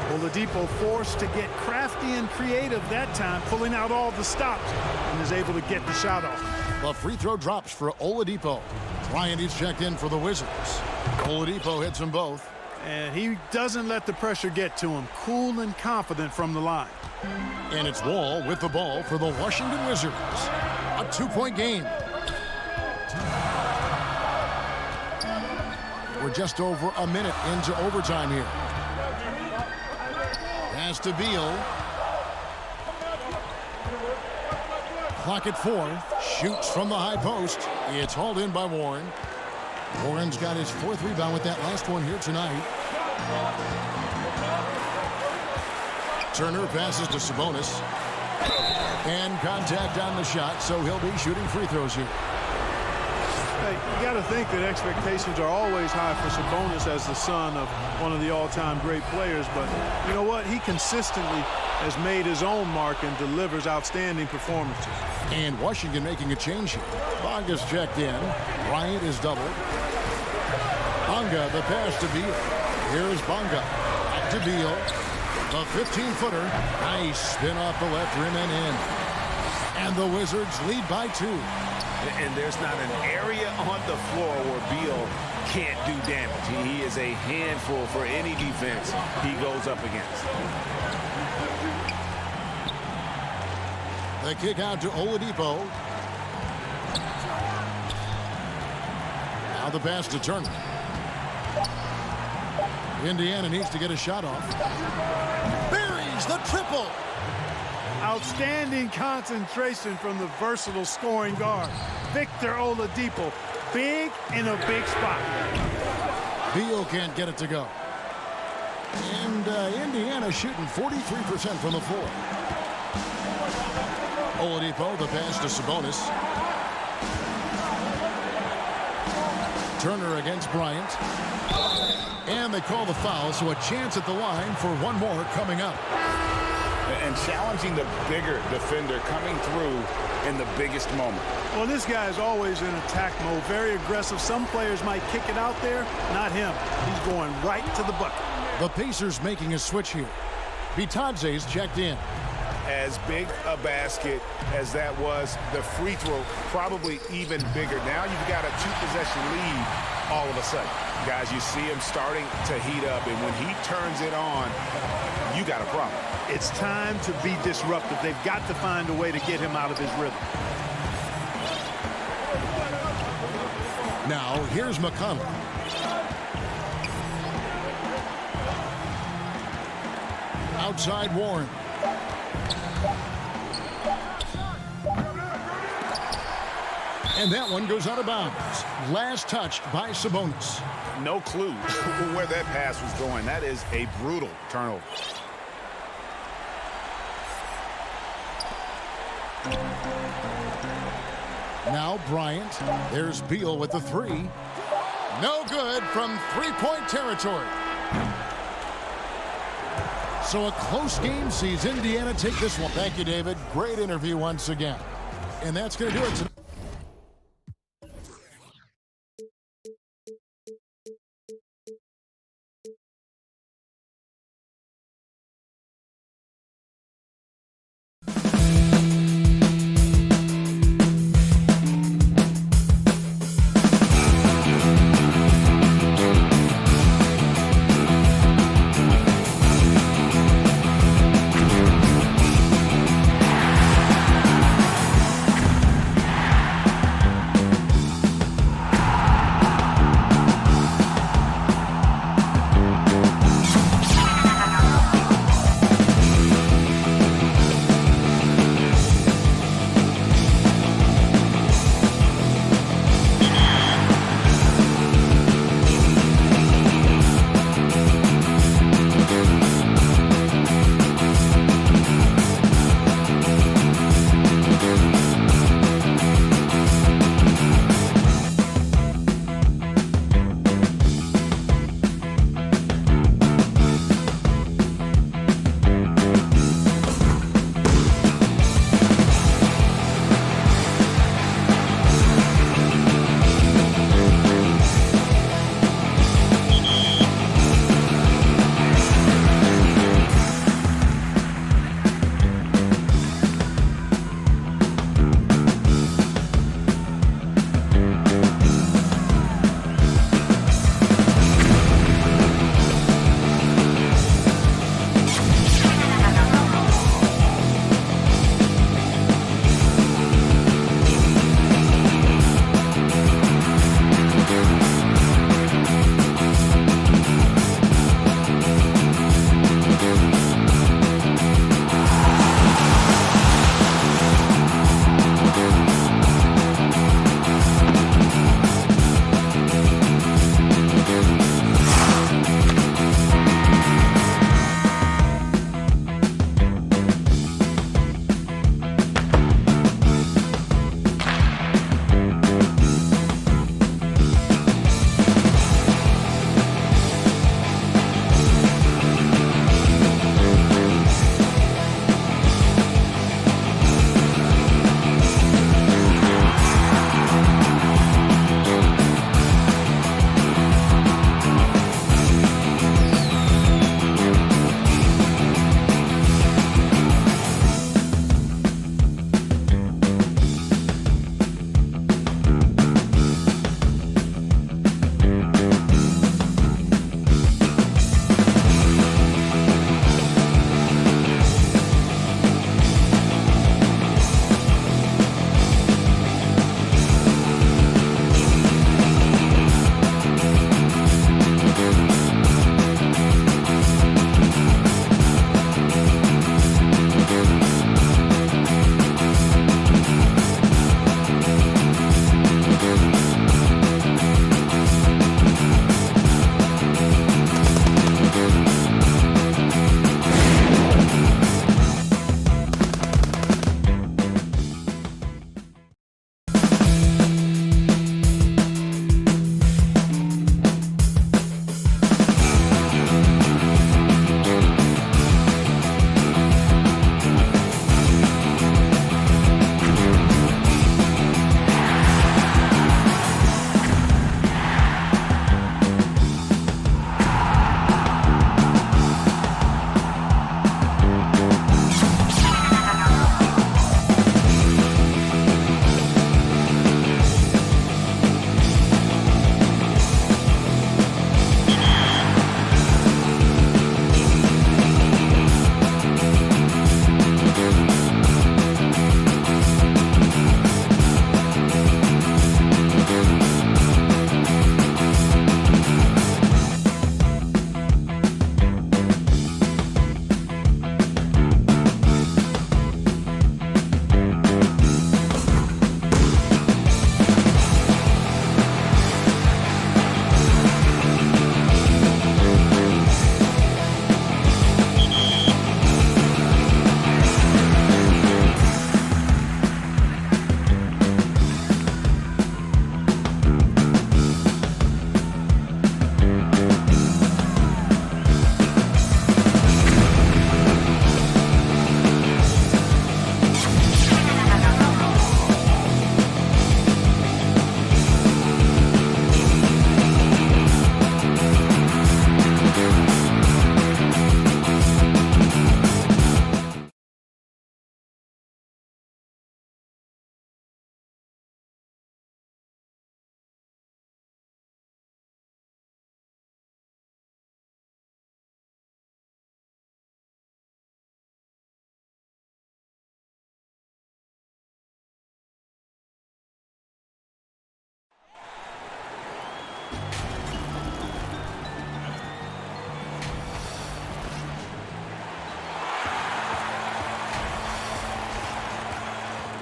Oladipo forced to get crafty and creative that time, pulling out all the stops, and is able to get the shot off. The free throw drops for Oladipo. Bryant is checked in for the Wizards. Oladipo hits them both. And he doesn't let the pressure get to him. Cool and confident from the line. And it's Wall with the ball for the Washington Wizards. A 2-point game. We're just over a minute into overtime here. Pass to Beal. Clock at 4. Shoots from the high post. It's hauled in by Warren. Warren's got his 4th rebound with that last one here tonight. Turner passes to Sabonis. And contact on the shot, so he'll be shooting free throws here. Hey, you got to think that expectations are always high for Sabonis as the son of one of the all-time great players, but you know what? He consistently has made his own mark and delivers outstanding performances. And Washington making a change here. Bonga's checked in. Bryant is doubled. Bonga, the pass to Beal. Here's Bonga. Back to Beal. The 15-footer. Nice spin off the left rim and in. And the Wizards lead by 2. And there's not an area on the floor where Beal can't do damage. He is a handful for any defense he goes up against. The kick out to Oladipo. Now the pass to Turner. Indiana needs to get a shot off. Buries the triple. Outstanding concentration from the versatile scoring guard, Victor Oladipo. Big in a big spot. Beal can't get it to go. And Indiana shooting 43% from the floor. Oladipo, the pass to Sabonis. Turner against Bryant. And they call the foul, so a chance at the line for one more coming up. And challenging the bigger defender coming through in the biggest moment. Well, this guy is always in attack mode, very aggressive. Some players might kick it out there, not him. He's going right to the bucket. The Pacers making a switch here. Bitadze's checked in. As big a basket as that was, the free throw probably even bigger. Now you've got a 2-possession lead all of a sudden. Guys, you see him starting to heat up, and when he turns it on, you got a problem. It's time to be disruptive. They've got to find a way to get him out of his rhythm. Now, here's McConnell. outside Warren. And that one goes out of bounds. Last touched by Sabonis. No clue where that pass was going. That is a brutal turnover. Now Bryant. There's Beal with the three. No good from three-point territory. So a close game sees Indiana take this one. Thank you, David. Great interview once again. And that's going to do it.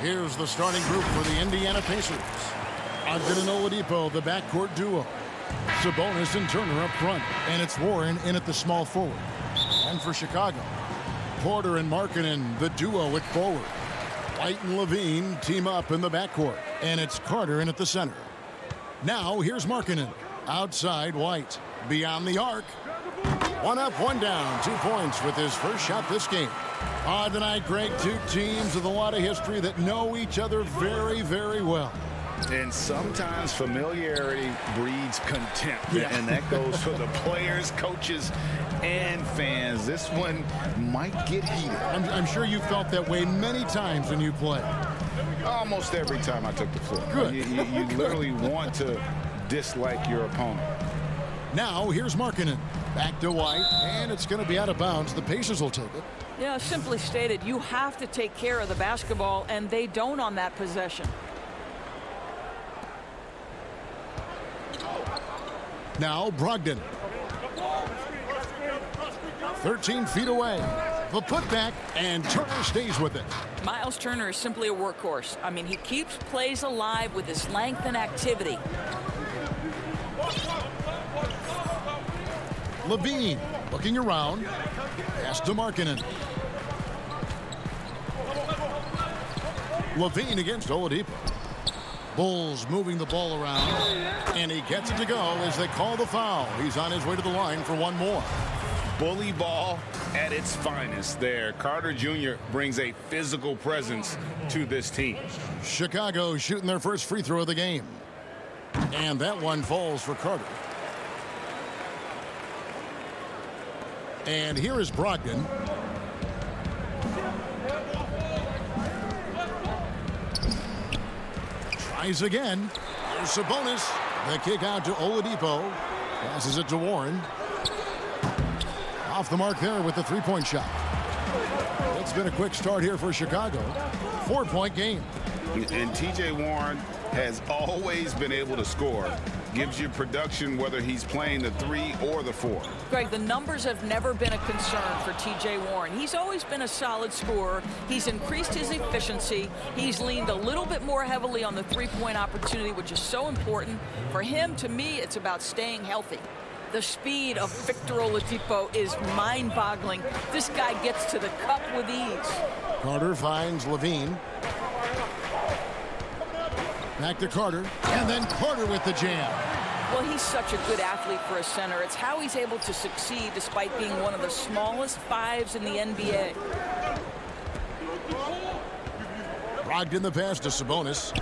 Here's the starting group for the Indiana Pacers. Ogden and Oladipo, the backcourt duo. Sabonis and Turner up front. And it's Warren in at the small forward. And for Chicago, Porter and Markkanen, the duo at forward. White and Levine team up in the backcourt. And it's Carter in at the center. Now here's Markkanen. Outside White. Beyond the arc. One up, one down. 2 points with his first shot this game. Tonight, Greg, two teams with a lot of history that know each other very, very well. And sometimes familiarity breeds contempt. Yeah. And that goes for the players, coaches, and fans. This one might get heated. I'm sure you felt that way many times when you play. Almost every time I took the floor. Good. You literally want to dislike your opponent. Now here's Markkanen. Back to White, and it's going to be out of bounds. The Pacers will take it. Yeah, simply stated, you have to take care of the basketball, and they don't on that possession. Now Brogdon. 13 feet away. The putback, and Turner stays with it. Miles Turner is simply a workhorse. I mean, he keeps plays alive with his length and activity. Levine looking around. Pass to Markkanen. Levine against Oladipo. Bulls moving the ball around. And he gets it to go as they call the foul. He's on his way to the line for one more. Bully ball at its finest there. Carter Jr. brings a physical presence to this team. Chicago shooting their first free throw of the game. And that one falls for Carter. And here is Brogdon. Tries again. There's Sabonis. The kick out to Oladipo. Passes it to Warren. Off the mark there with the three-point shot. It's been a quick start here for Chicago. 4-point game. And T.J. Warren has always been able to score. Gives you production whether he's playing the 3 or the 4. Greg, the numbers have never been a concern for T.J. Warren. He's always been a solid scorer. He's increased his efficiency. He's leaned a little bit more heavily on the three-point opportunity, which is so important. For him, to me, it's about staying healthy. The speed of Victor Oladipo is mind-boggling. This guy gets to the cup with ease. Carter finds Levine. Back to Carter, and then Carter with the jam. Well, he's such a good athlete for a center. It's how he's able to succeed despite being one of the smallest fives in the NBA. Brogdon the pass to Sabonis.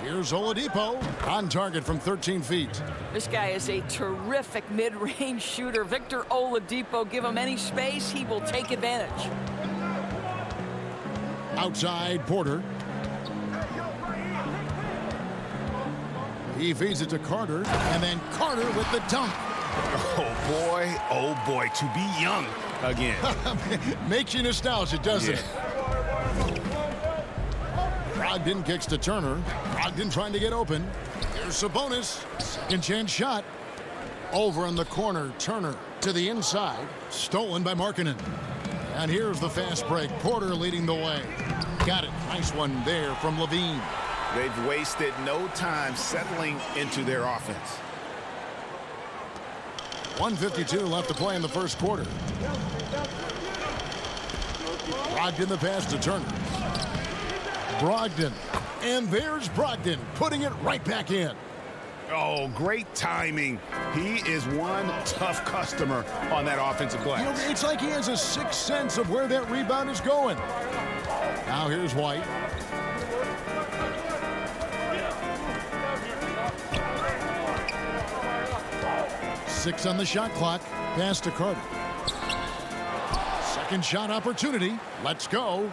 Here's Oladipo on target from 13 feet. This guy is a terrific mid-range shooter. Victor Oladipo, give him any space, he will take advantage. Outside Porter. He feeds it to Carter, and then Carter with the dunk. Oh boy, to be young again. Makes you nostalgic, doesn't it? Brogdon kicks to Turner. Brogdon trying to get open. Here's Sabonis. Second chance shot. Over in the corner, Turner to the inside. Stolen by Markkanen. And here's the fast break. Porter leading the way. Got it. Nice one there from Levine. They've wasted no time settling into their offense. 1:52 left to play in the first quarter. Brogdon the pass to Turner. Brogdon. And there's Brogdon putting it right back in. Oh, great timing. He is one tough customer on that offensive glass. You know, it's like he has a sixth sense of where that rebound is going. Now here's White. Six on the shot clock. Pass to Carter. Second shot opportunity. Let's go.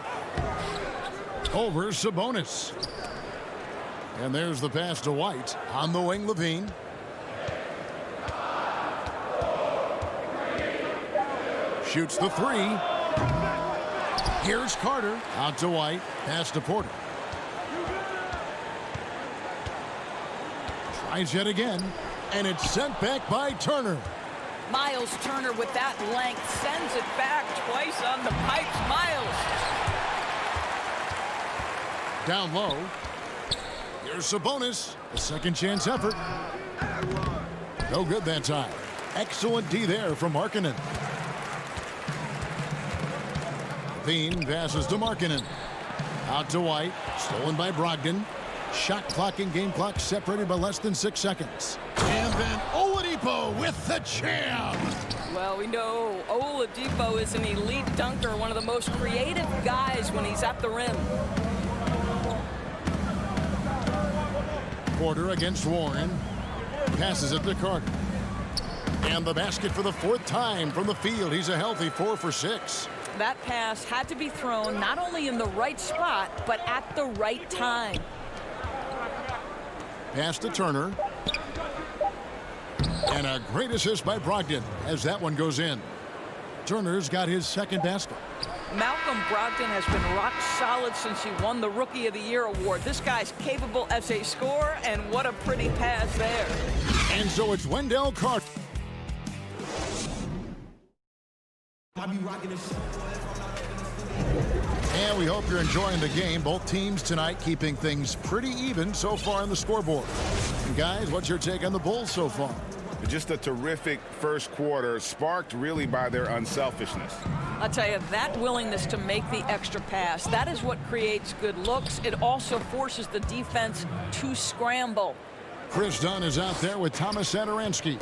Over Sabonis. And there's the pass to White. On the wing, Levine. Shoots the three. Here's Carter. Out to White. Pass to Porter. Tries yet again. And it's sent back by Turner. Miles Turner with that length sends it back twice on the pipes. Miles. Down low. Here's Sabonis. A second chance effort. No good that time. Excellent D there from Markkanen. Levine passes to Markkanen. Out to White. Stolen by Brogdon. Shot clock and game clock separated by less than 6 seconds. And then Oladipo with the jam. Well, we know Oladipo is an elite dunker, one of the most creative guys when he's at the rim. Porter against Warren. Passes it to Carter. And the basket for the 4th time from the field. He's a healthy 4 for 6. That pass had to be thrown not only in the right spot, but at the right time. Pass to Turner. And a great assist by Brogdon as that one goes in. Turner's got his 2nd basket. Malcolm Brogdon has been rock solid since he won the Rookie of the Year award. This guy's capable as a scorer, and what a pretty pass there. And so it's Wendell Carter. And we hope you're enjoying the game. Both teams tonight keeping things pretty even so far on the scoreboard. And guys, what's your take on the Bulls so far? Just a terrific first quarter, sparked really by their unselfishness. I'll tell you, that willingness to make the extra pass, that is what creates good looks. It also forces the defense to scramble. Chris Dunn is out there with Thomas Satoransky.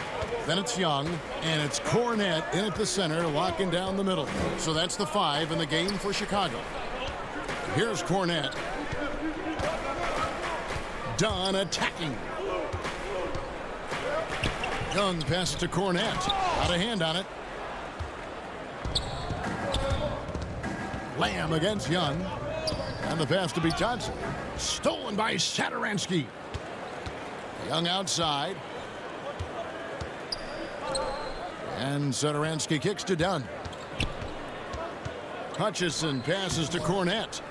Then it's Young, and it's Cornette in at the center, locking down the middle. So that's the 5 in the game for Chicago. Here's Cornette. Dunn attacking. Young passes to Cornette. Out of hand on it. Lamb against Young. And the pass to be Johnson. Stolen by Satoransky. Young outside. And Satoransky kicks to Dunn. Hutchison passes to Cornette.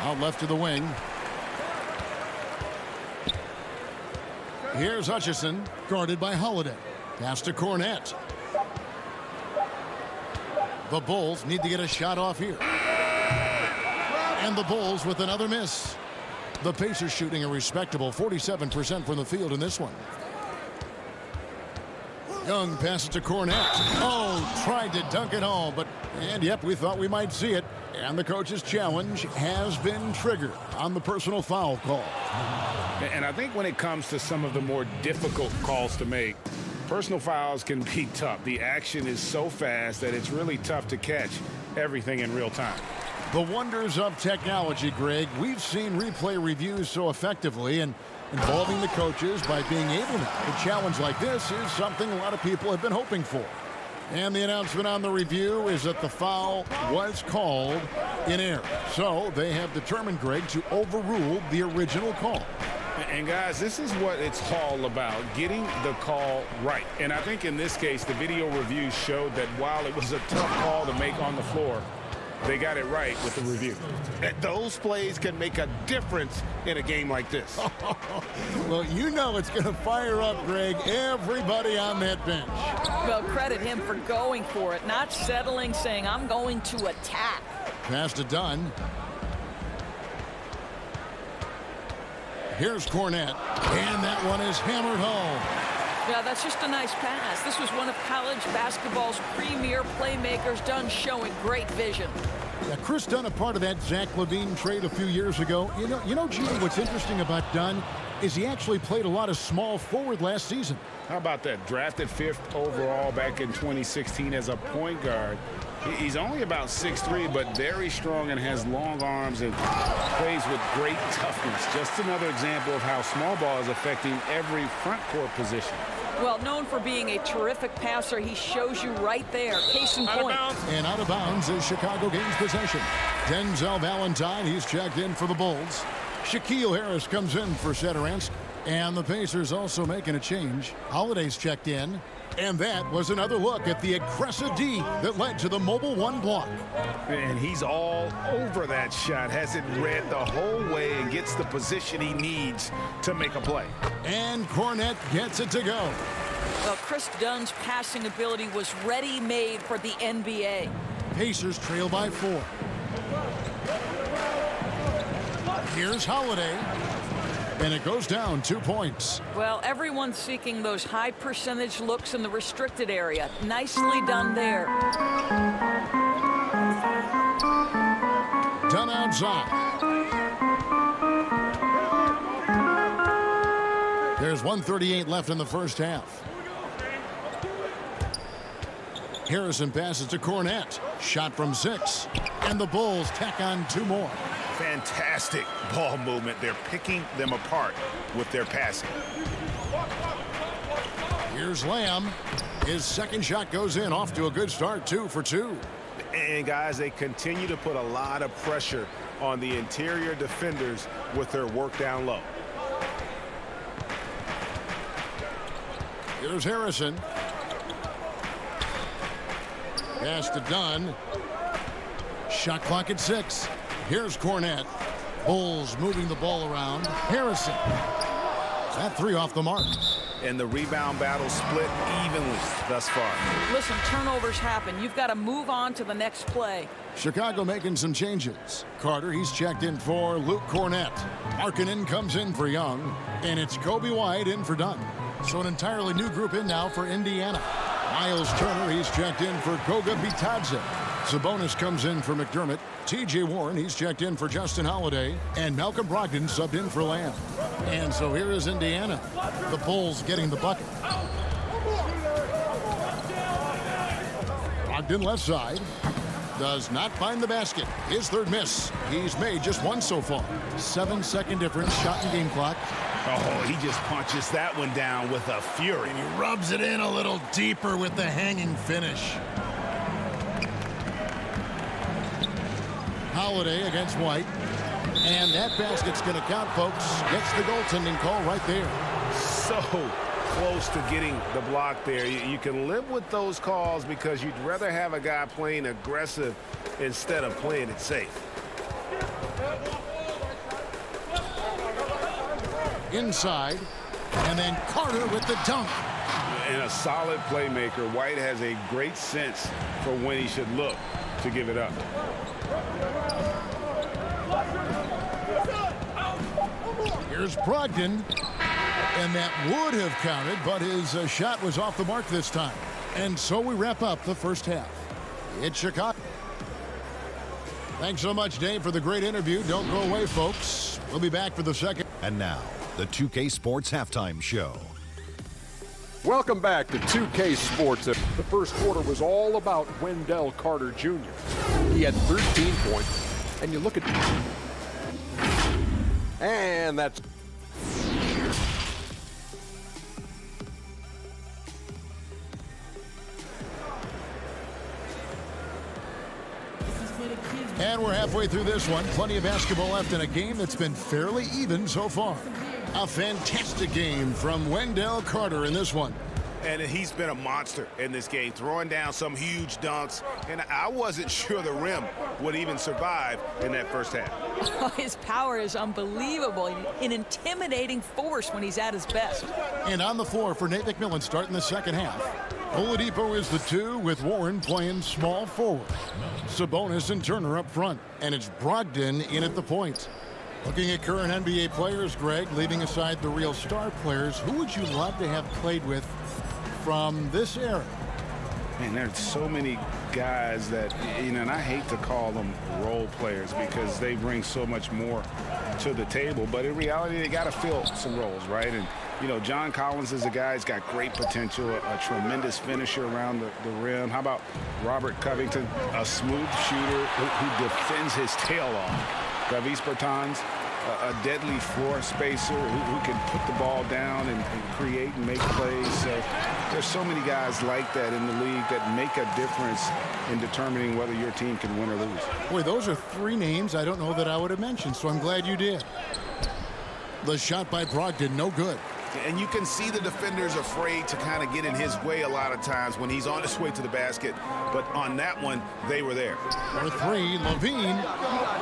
Out left to the wing. Here's Hutchison, guarded by Holiday. Pass to Cornette. The Bulls need to get a shot off here. And the Bulls with another miss. The Pacers shooting a respectable 47% from the field in this one. Young passes to Cornette. Oh, tried to dunk it home, and yep, we thought we might see it. And the coach's challenge has been triggered on the personal foul call. And I think when it comes to some of the more difficult calls to make, personal fouls can be tough. The action is so fast that it's really tough to catch everything in real time. The wonders of technology, Greg. We've seen replay reviews so effectively, and involving the coaches by being able to. A challenge like this is something a lot of people have been hoping for. And the announcement on the review is that the foul was called in error. So they have determined, Greg, to overrule the original call. And guys, this is what it's all about, getting the call right. And I think in this case, the video review showed that while it was a tough call to make on the floor, they got it right with the review. Those plays can make a difference in a game like this. Well, you know it's going to fire up, Greg, everybody on that bench. Well, credit him for going for it, not settling, saying, I'm going to attack. Pass to Dunn. Here's Cornette, and that one is hammered home. Yeah, that's just a nice pass. This was one of college basketball's premier playmakers. Dunn showing great vision. Yeah, Chris Dunn, a part of that Zach LaVine trade a few years ago. You know, Gene, what's interesting about Dunn is he actually played a lot of small forward last season. How about that? Drafted 5th overall back in 2016 as a point guard. He's only about 6'3", but very strong and has long arms and plays with great toughness. Just another example of how small ball is affecting every front court position. Well, known for being a terrific passer, he shows you right there. Case in point. And out of bounds is Chicago gains possession. Denzel Valentine, he's checked in for the Bulls. Shaquille Harris comes in for Satoransky. And the Pacers also making a change. Holiday's checked in. And that was another look at the aggressive D that led to the mobile 1 block. And he's all over that shot. Has it read the whole way and gets the position he needs to make a play. And Cornette gets it to go. Well, Chris Dunn's passing ability was ready-made for the NBA. Pacers trail by 4. Here's Holiday. And it goes down 2 points. Well, everyone's seeking those high percentage looks in the restricted area. Nicely done there. Done outside. There's 1:38 left in the first half. Harrison passes to Cornette. Shot from 6. And the Bulls tack on 2 more. Fantastic ball movement. They're picking them apart with their passing. Here's Lamb. His second shot goes in, off to a good start, 2 for 2. And guys, they continue to put a lot of pressure on the interior defenders with their work down low. Here's Harrison. Pass to Dunn. Shot clock at 6. Here's Cornette. Bulls moving the ball around. Harrison. That 3 off the mark. And the rebound battle split evenly thus far. Listen, turnovers happen. You've got to move on to the next play. Chicago making some changes. Carter, he's checked in for Luke Cornette. Markkanen comes in for Young. And it's Kobe White in for Dunn. So an entirely new group in now for Indiana. Miles Turner, he's checked in for Goga Bitadze. Sabonis comes in for McDermott. T.J. Warren, he's checked in for Justin Holiday. And Malcolm Brogdon subbed in for Lamb. And so here is Indiana. The Bulls getting the bucket. Brogdon left side. Does not find the basket. His third miss. He's made just 1 so far. 7-second difference. Shot in game clock. Oh, he just punches that one down with a fury. And he rubs it in a little deeper with the hanging finish. Holiday against White. And that basket's going to count, folks. Gets the goaltending call right there. So close to getting the block there. You can live with those calls because you'd rather have a guy playing aggressive instead of playing it safe. Inside. And then Carter with the dunk. And a solid playmaker. White has a great sense for when he should look to give it up. Here's Brogdon. And that would have counted, but his shot was off the mark this time. And so we wrap up the first half. It's Chicago. Thanks so much, Dave, for the great interview. Don't go away, folks. We'll be back for the second. And now, the 2K Sports Halftime Show. Welcome back to 2K Sports. The first quarter was all about Wendell Carter Jr. He had 13 points, and you look at... And that's... And we're halfway through this one. Plenty of basketball left in a game that's been fairly even so far. A fantastic game from Wendell Carter in this one. And he's been a monster in this game, throwing down some huge dunks. And I wasn't sure the rim would even survive in that first half. His power is unbelievable. An intimidating force when he's at his best. And on the floor for Nate McMillan starting the second half. Oladipo is the 2 with Warren playing small forward. Sabonis and Turner up front. And it's Brogdon in at the point. Looking at current NBA players, Greg, leaving aside the real star players, who would you love to have played with from this era? Man, there's so many guys that, you know, and I hate to call them role players because they bring so much more to the table. But in reality, they got to fill some roles, right? And, you know, John Collins is a guy who's got great potential, a tremendous finisher around the rim. How about Robert Covington, a smooth shooter who defends his tail off? Davis Bertans, a deadly floor spacer who can put the ball down and create and make plays. So there's so many guys like that in the league that make a difference in determining whether your team can win or lose. Boy, those are 3 names I don't know that I would have mentioned, so I'm glad you did. The shot by Brogdon, no good. And you can see the defenders afraid to kind of get in his way a lot of times when he's on his way to the basket. But on that one, they were there. For 3, Levine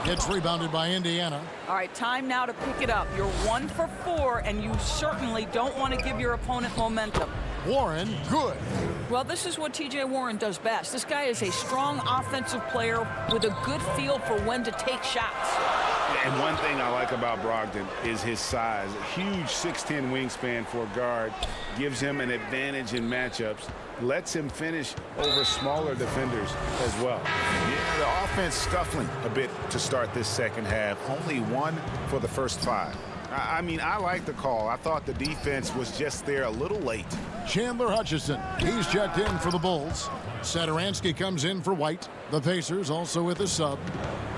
gets rebounded by Indiana. All right, time now to pick it up. You're 1 for 4, and you certainly don't want to give your opponent momentum. Warren, good. Well, this is what T.J. Warren does best. This guy is a strong offensive player with a good feel for when to take shots. And one thing I like about Brogdon is his size. A huge 6'10" wingspan for a guard gives him an advantage in matchups, lets him finish over smaller defenders as well. Yeah, the offense scuffling a bit to start this second half. Only 1 for the first 5. I mean, I like the call. I thought the defense was just there a little late. Chandler Hutchison, he's checked in for the Bulls. Satoransky comes in for White. The Pacers also with a sub.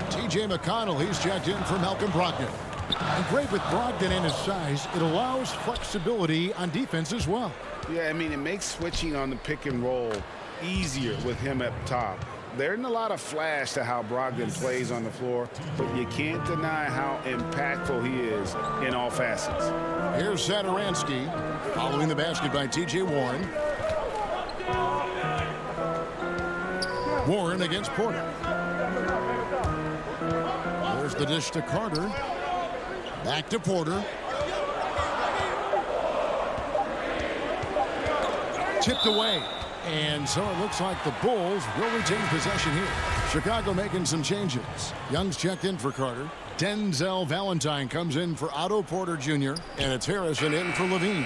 TJ McConnell, he's checked in for Malcolm Brogdon. And great with Brogdon and his size, it allows flexibility on defense as well. Yeah, I mean, it makes switching on the pick and roll easier with him up top. There isn't a lot of flash to how Brogdon plays on the floor, but you can't deny how impactful he is in all facets. Here's Satoransky, following the basket by T.J. Warren. Warren against Porter. There's the dish to Carter. Back to Porter. Tipped away. And so it looks like the Bulls will retain possession here. Chicago making some changes. Young's checked in for Carter. Denzel Valentine comes in for Otto Porter Jr. And it's Harrison in for Levine.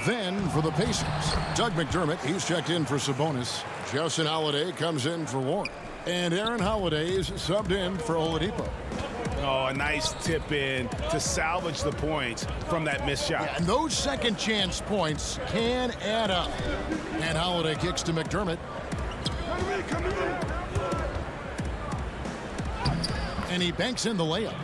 Then for the Pacers, Doug McDermott, he's checked in for Sabonis. Justin Holiday comes in for Warren. And Aaron Holiday is subbed in for Oladipo. Oh, a nice tip in to salvage the points from that missed shot. Yeah, and those second chance points can add up. And Holiday kicks to McDermott. And he banks in the layup.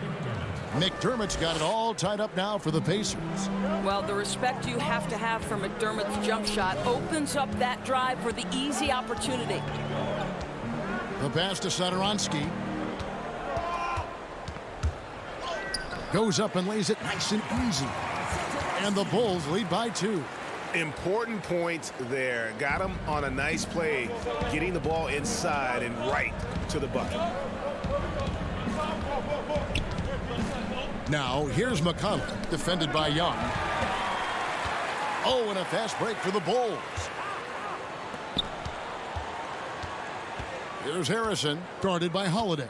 McDermott's got it all tied up now for the Pacers. Well, the respect you have to have for McDermott's jump shot opens up that drive for the easy opportunity. The pass to Satoransky. Goes up and lays it nice and easy. And the Bulls lead by 2. Important points there. Got him on a nice play, getting the ball inside and right to the bucket. Now, here's McConnell, defended by Young. Oh, and a fast break for the Bulls. Here's Harrison, guarded by Holiday.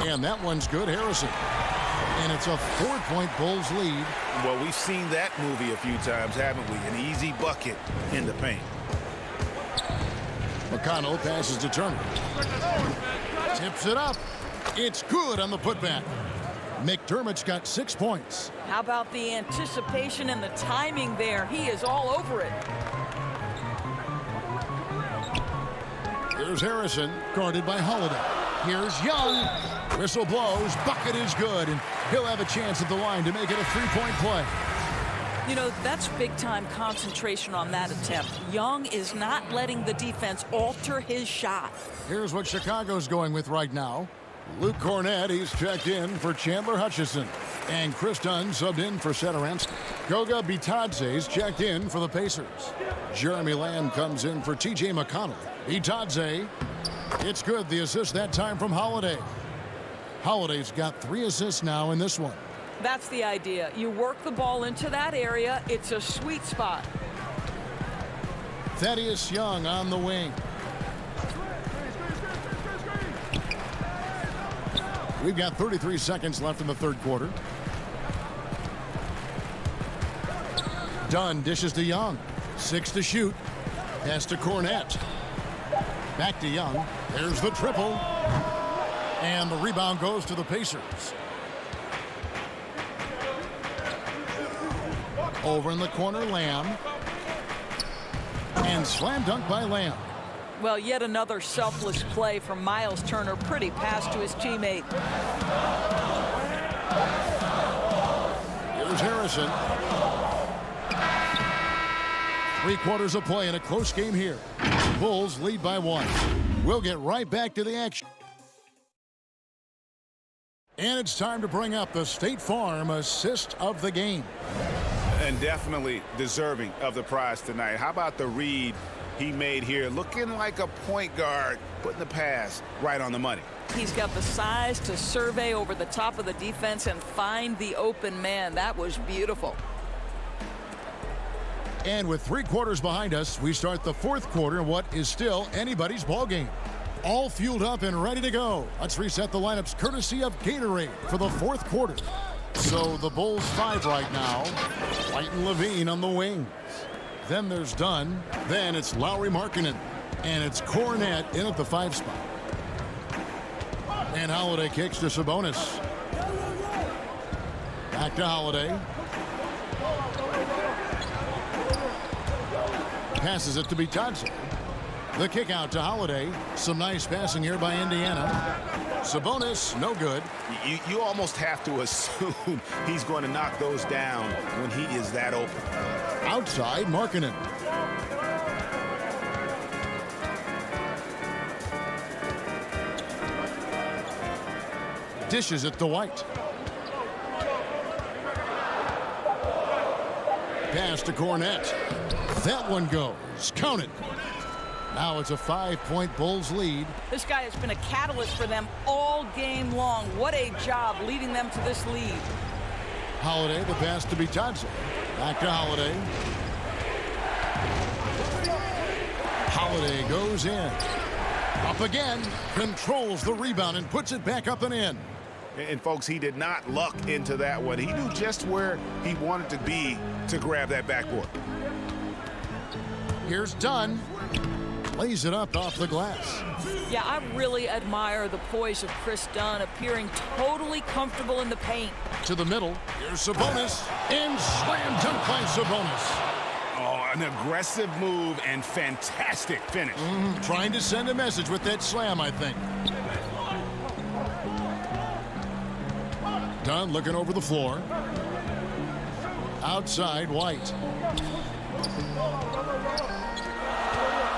And that one's good, Harrison. And it's a 4-point Bulls lead. Well, we've seen that movie a few times, haven't we? An easy bucket in the paint. McConnell passes to Turner. Tips it up. It's good on the putback. McDermott's got 6 points. How about the anticipation and the timing there? He is all over it. Here's Harrison, guarded by Holiday. Here's Young. Whistle blows. Bucket is good, and he'll have a chance at the line to make it a 3-point play. You know, that's big-time concentration on that attempt. Young is not letting the defense alter his shot. Here's what Chicago's going with right now. Luke Cornett, he's checked in for Chandler Hutchison. And Chris Dunn subbed in for Satoransky. Goga Bitadze's checked in for the Pacers. Jeremy Lamb comes in for T.J. McConnell. Bitadze, it's good. The assist that time from Holiday. Holiday's got 3 assists now in this one. That's the idea. You work the ball into that area. It's a sweet spot. Thaddeus Young on the wing. We've got 33 seconds left in the third quarter. Dunn dishes to Young. 6 to shoot. Pass to Cornett. Back to Young. There's the triple. And the rebound goes to the Pacers. Over in the corner, Lamb. And slam dunk by Lamb. Well, yet another selfless play from Miles Turner. Pretty pass to his teammate. Here's Harrison. 3 quarters of play in a close game here. Bulls lead by 1. We'll get right back to the action. And it's time to bring up the State Farm assist of the game. And definitely deserving of the prize tonight. How about the read he made here? Looking like a point guard, putting the pass right on the money. He's got the size to survey over the top of the defense and find the open man. That was beautiful. And with 3 quarters behind us, we start the fourth quarter in what is still anybody's ball game. All fueled up and ready to go. Let's reset the lineups courtesy of Gatorade for the fourth quarter. So the Bulls 5 right now. White and Levine on the wings. Then there's Dunn. Then it's Lauri Markkanen. And it's Cornette in at the 5 spot. And Holiday kicks to Sabonis. Back to Holiday. Passes it to Bitadze. The kick out to Holiday. Some nice passing here by Indiana. Sabonis, no good. You almost have to assume he's going to knock those down when he is that open. Outside, Markkanen. Dishes it to White. Pass to Cornette. That one goes. Count it. Now it's a 5-point Bulls lead. This guy has been a catalyst for them all game long. What a job leading them to this lead. Holiday, the pass to Bitadze. Back to Holiday. Holiday goes in. Up again. Controls the rebound and puts it back up and in. And folks, he did not luck into that one. He knew just where he wanted to be to grab that backboard. Here's Dunn. Lays it up off the glass. Yeah, I really admire the poise of Chris Dunn, appearing totally comfortable in the paint. To the middle. Here's Sabonis. And slam dunk by Sabonis. Oh, an aggressive move and fantastic finish. Trying to send a message with that slam, I think. Dunn looking over the floor. Outside, White.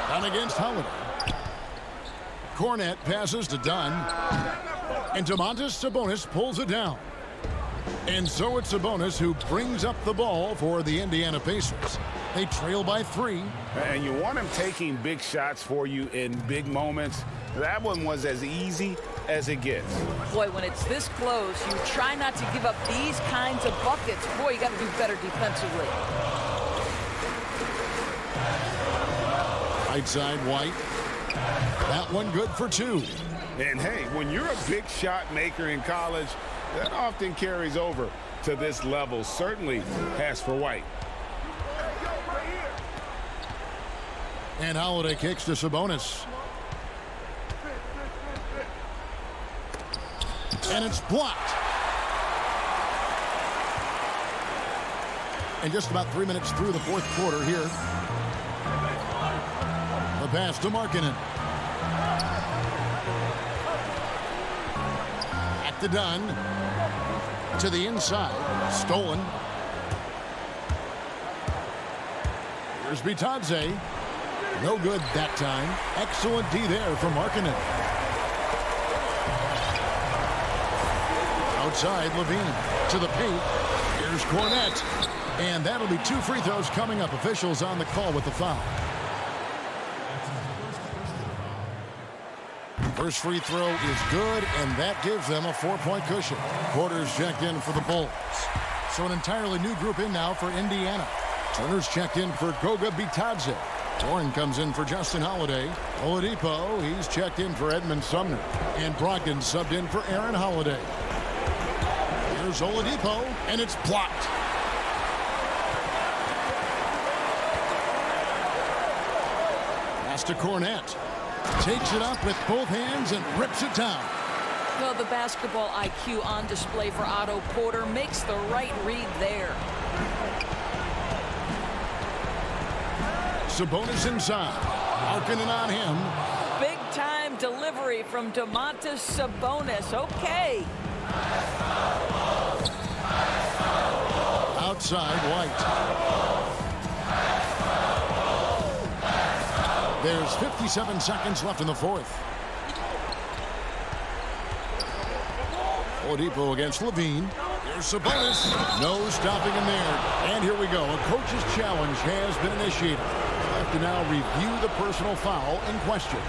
Dunn against Holiday. Cornette passes to Dunn. And Domantas Sabonis pulls it down. And so it's Sabonis who brings up the ball for the Indiana Pacers. They trail by 3. And you want him taking big shots for you in big moments. That one was as easy as it gets. Boy, when it's this close, you try not to give up these kinds of buckets. Boy, you got to do better defensively. Right side, White. That one good for 2. And hey, when you're a big shot maker in college, that often carries over to this level. Certainly has for White. And Holiday kicks to Sabonis. And it's blocked. And just about 3 minutes through the fourth quarter here. The pass to Markkanen. Back to Dunn. To the inside. Stolen. Here's Bitadze. No good that time. Excellent D there from Markkanen. Outside, Levine to the paint. Here's Cornette. And that'll be 2 free throws coming up. Officials on the call with the foul. First free throw is good, and that gives them a 4-point cushion. Porter's checked in for the Bulls. So an entirely new group in now for Indiana. Turner's checked in for Goga Bitadze. Warren comes in for Justin Holiday. Oladipo, he's checked in for Edmund Sumner. And Brogdon subbed in for Aaron Holiday. Here's Oladipo, and it's blocked. Pass to Cornette. Takes it up with both hands and rips it down. Well, the basketball IQ on display for Otto Porter makes the right read there. Sabonis inside. Markkanen on him. Big time delivery from Domantas Sabonis. Okay. Outside, White. There's 57 seconds left in the fourth. Oladipo against Levine. Here's Sabonis. No stopping him there. And here we go. A coach's challenge has been initiated. We'll have to now review the personal foul in question.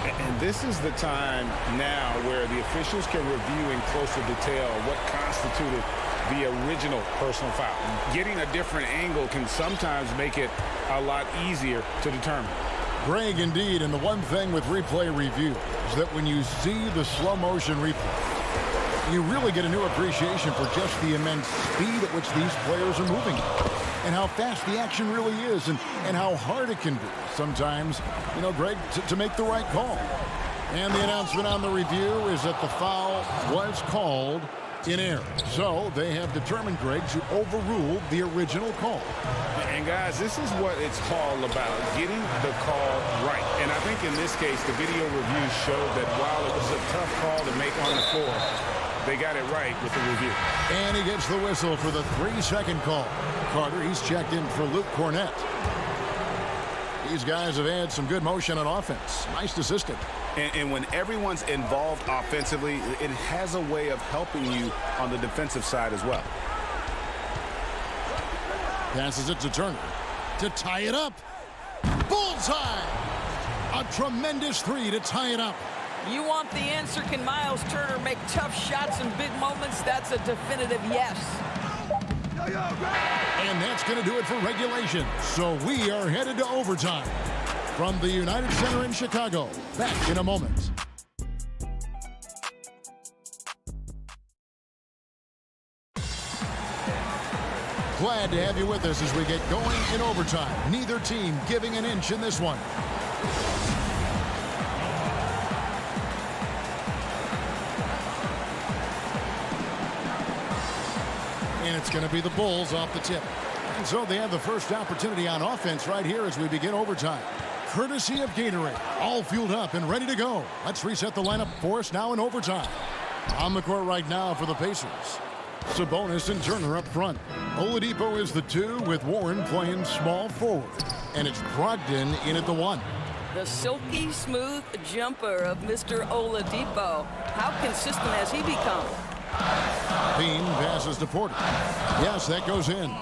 And this is the time now where the officials can review in closer detail what constituted the original personal foul. Getting a different angle can sometimes make it a lot easier to determine. Greg, indeed, and the one thing with replay review is that when you see the slow motion replay, you really get a new appreciation for just the immense speed at which these players are moving and how fast the action really is and how hard it can be sometimes, you know, Greg, to make the right call. And the announcement on the review is that the foul was called in error. So they have determined, Greg, to overrule the original call. And guys, this is what it's all about, getting the call right. And I think in this case, the video review showed that while it was a tough call to make on the floor, they got it right with the review. And he gets the whistle for the 3-second call. Carter, he's checked in for Luke Cornett. These guys have had some good motion on offense. Nice assistant. And when everyone's involved offensively, it has a way of helping you on the defensive side as well. Passes it to Turner to tie it up. Bullseye! A tremendous three to tie it up. You want the answer, can Miles Turner make tough shots in big moments? That's a definitive yes. And that's going to do it for regulation. So we are headed to overtime. From the United Center in Chicago, back in a moment. Glad to have you with us as we get going in overtime. Neither team giving an inch in this one. And it's going to be the Bulls off the tip. And so they have the first opportunity on offense right here as we begin overtime. Courtesy of Gatorade, all fueled up and ready to go. Let's reset the lineup for us now in overtime. On the court right now for the Pacers. Sabonis and Turner up front. Oladipo is the 2 with Warren playing small forward. And it's Brogdon in at the 1. The silky smooth jumper of Mr. Oladipo. How consistent has he become? Bean passes to Porter. Yes, that goes in.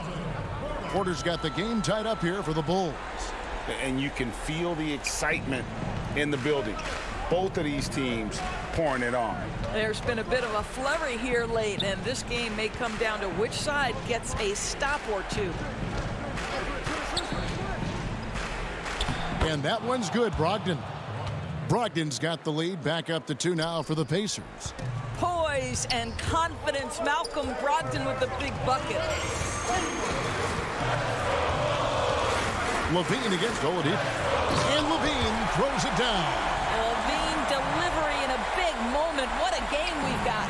Porter's got the game tied up here for the Bulls. And you can feel the excitement in the building. Both of these teams pouring it on. There's been a bit of a flurry here late, and this game may come down to which side gets a stop or two. And that one's good, Brogdon. Brogdon's got the lead, back up to 2 now for the Pacers. Poise and confidence. Malcolm Brogdon with the big bucket. Levine against Oladipo. And Levine throws it down. Levine delivery in a big moment. What a game we've got.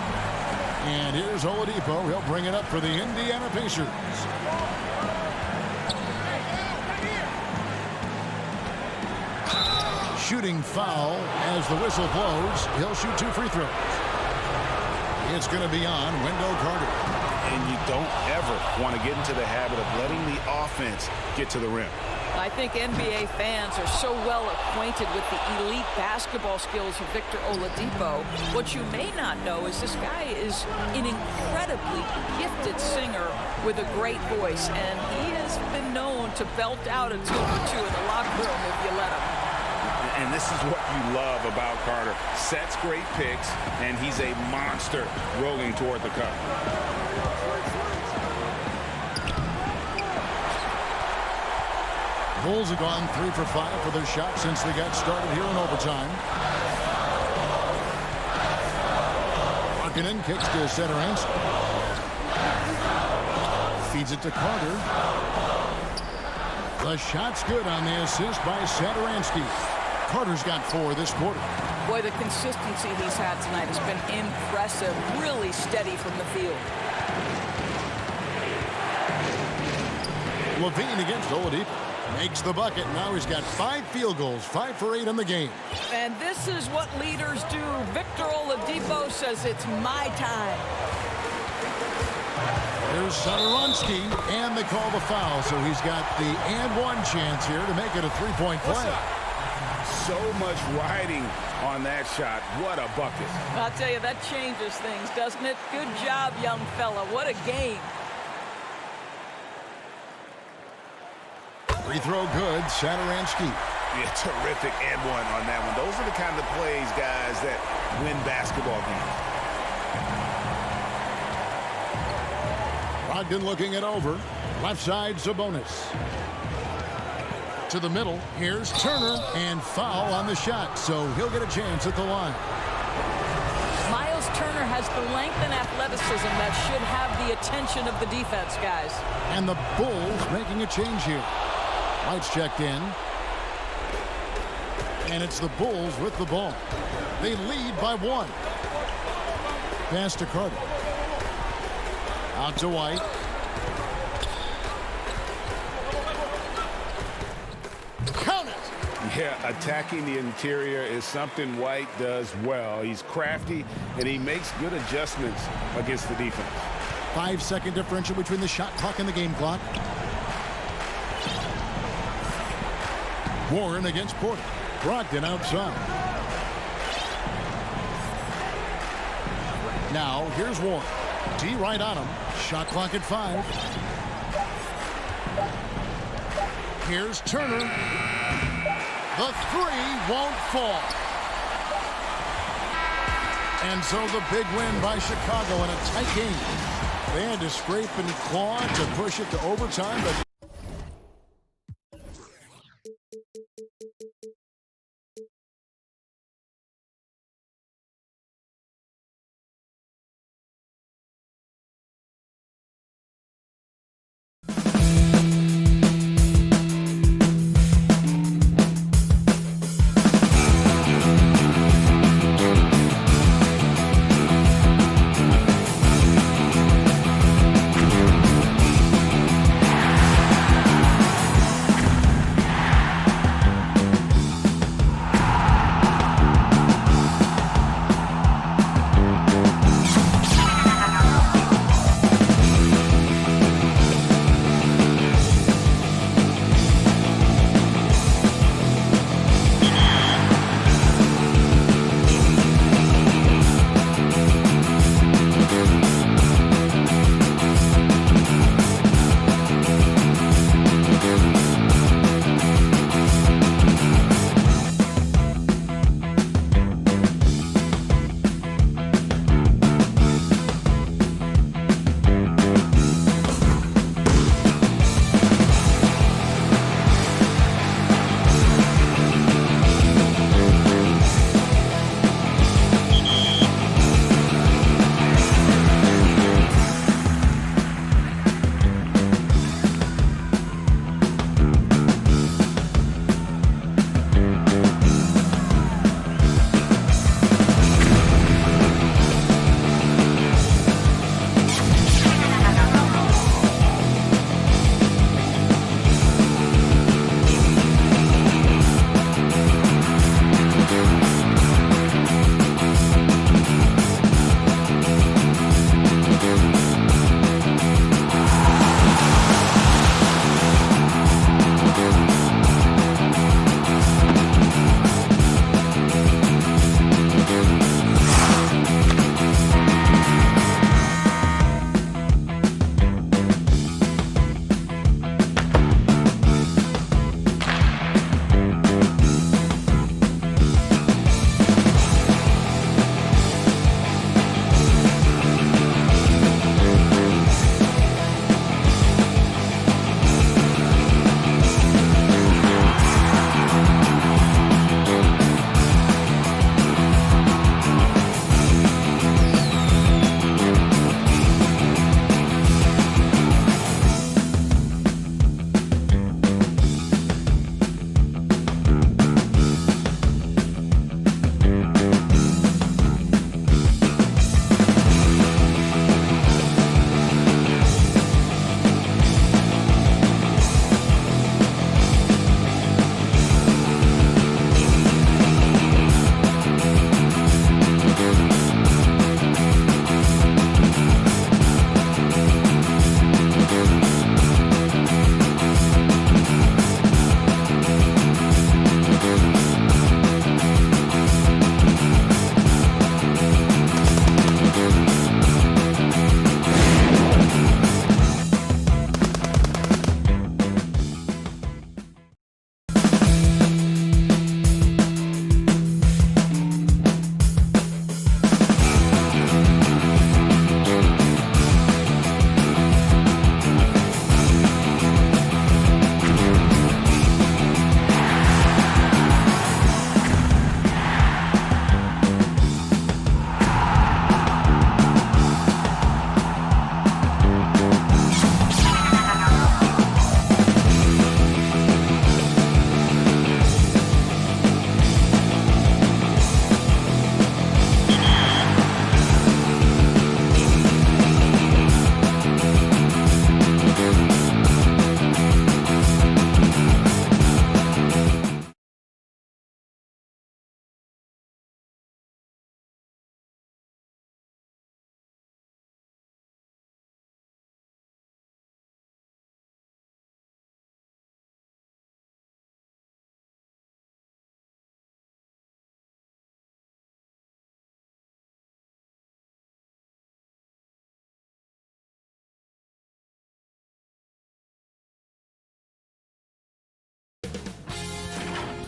And here's Oladipo. He'll bring it up for the Indiana Pacers. Shooting foul as the whistle blows. He'll shoot 2 free throws. It's going to be on Wendell Carter. And you don't ever want to get into the habit of letting the offense get to the rim. I think NBA fans are so well acquainted with the elite basketball skills of Victor Oladipo. What you may not know is this guy is an incredibly gifted singer with a great voice, and he has been known to belt out a tune or two in the locker room if you let him. And this is what you love about Carter. Sets great picks, and he's a monster rolling toward the cup. Bulls have gone 3 for 5 for their shots since they got started here in overtime. Markkanen kicks to Satoransky. Feeds it to Carter. The shot's good on the assist by Satoransky. Carter's got 4 this quarter. Boy, the consistency he's had tonight has been impressive. Really steady from the field. Levine against Oladipo. Makes the bucket. Now he's got 5 field goals, 5 for 8 in the game. And this is what leaders do. Victor Oladipo says it's my time. There's Satoransky, and they call the foul. So he's got the and 1 chance here to make it a 3-point play. So much riding on that shot. What a bucket. I'll tell you, that changes things, doesn't it? Good job, young fella. What a game. Free throw good, Satoransky. Yeah, terrific and 1 on that one. Those are the kind of plays, guys, that win basketball games. Brogdon looking it over. Left side, Sabonis. to the middle. Here's Turner, and foul on the shot, so he'll get a chance at the line. Miles Turner has the length and athleticism that should have the attention of the defense, guys. And the Bulls making a change here. White's checked in. And it's the Bulls with the ball. They lead by 1. Pass to Carter. Out to White. Count it! Yeah, attacking the interior is something White does well. He's crafty, and he makes good adjustments against the defense. 5-second differential between the shot clock and the game clock. Warren against Porter. Brogdon outside. Now, here's Warren. D right on him. Shot clock at 5. Here's Turner. The 3 won't fall. And so the big win by Chicago in a tight game. They had to scrape and claw to push it to overtime, but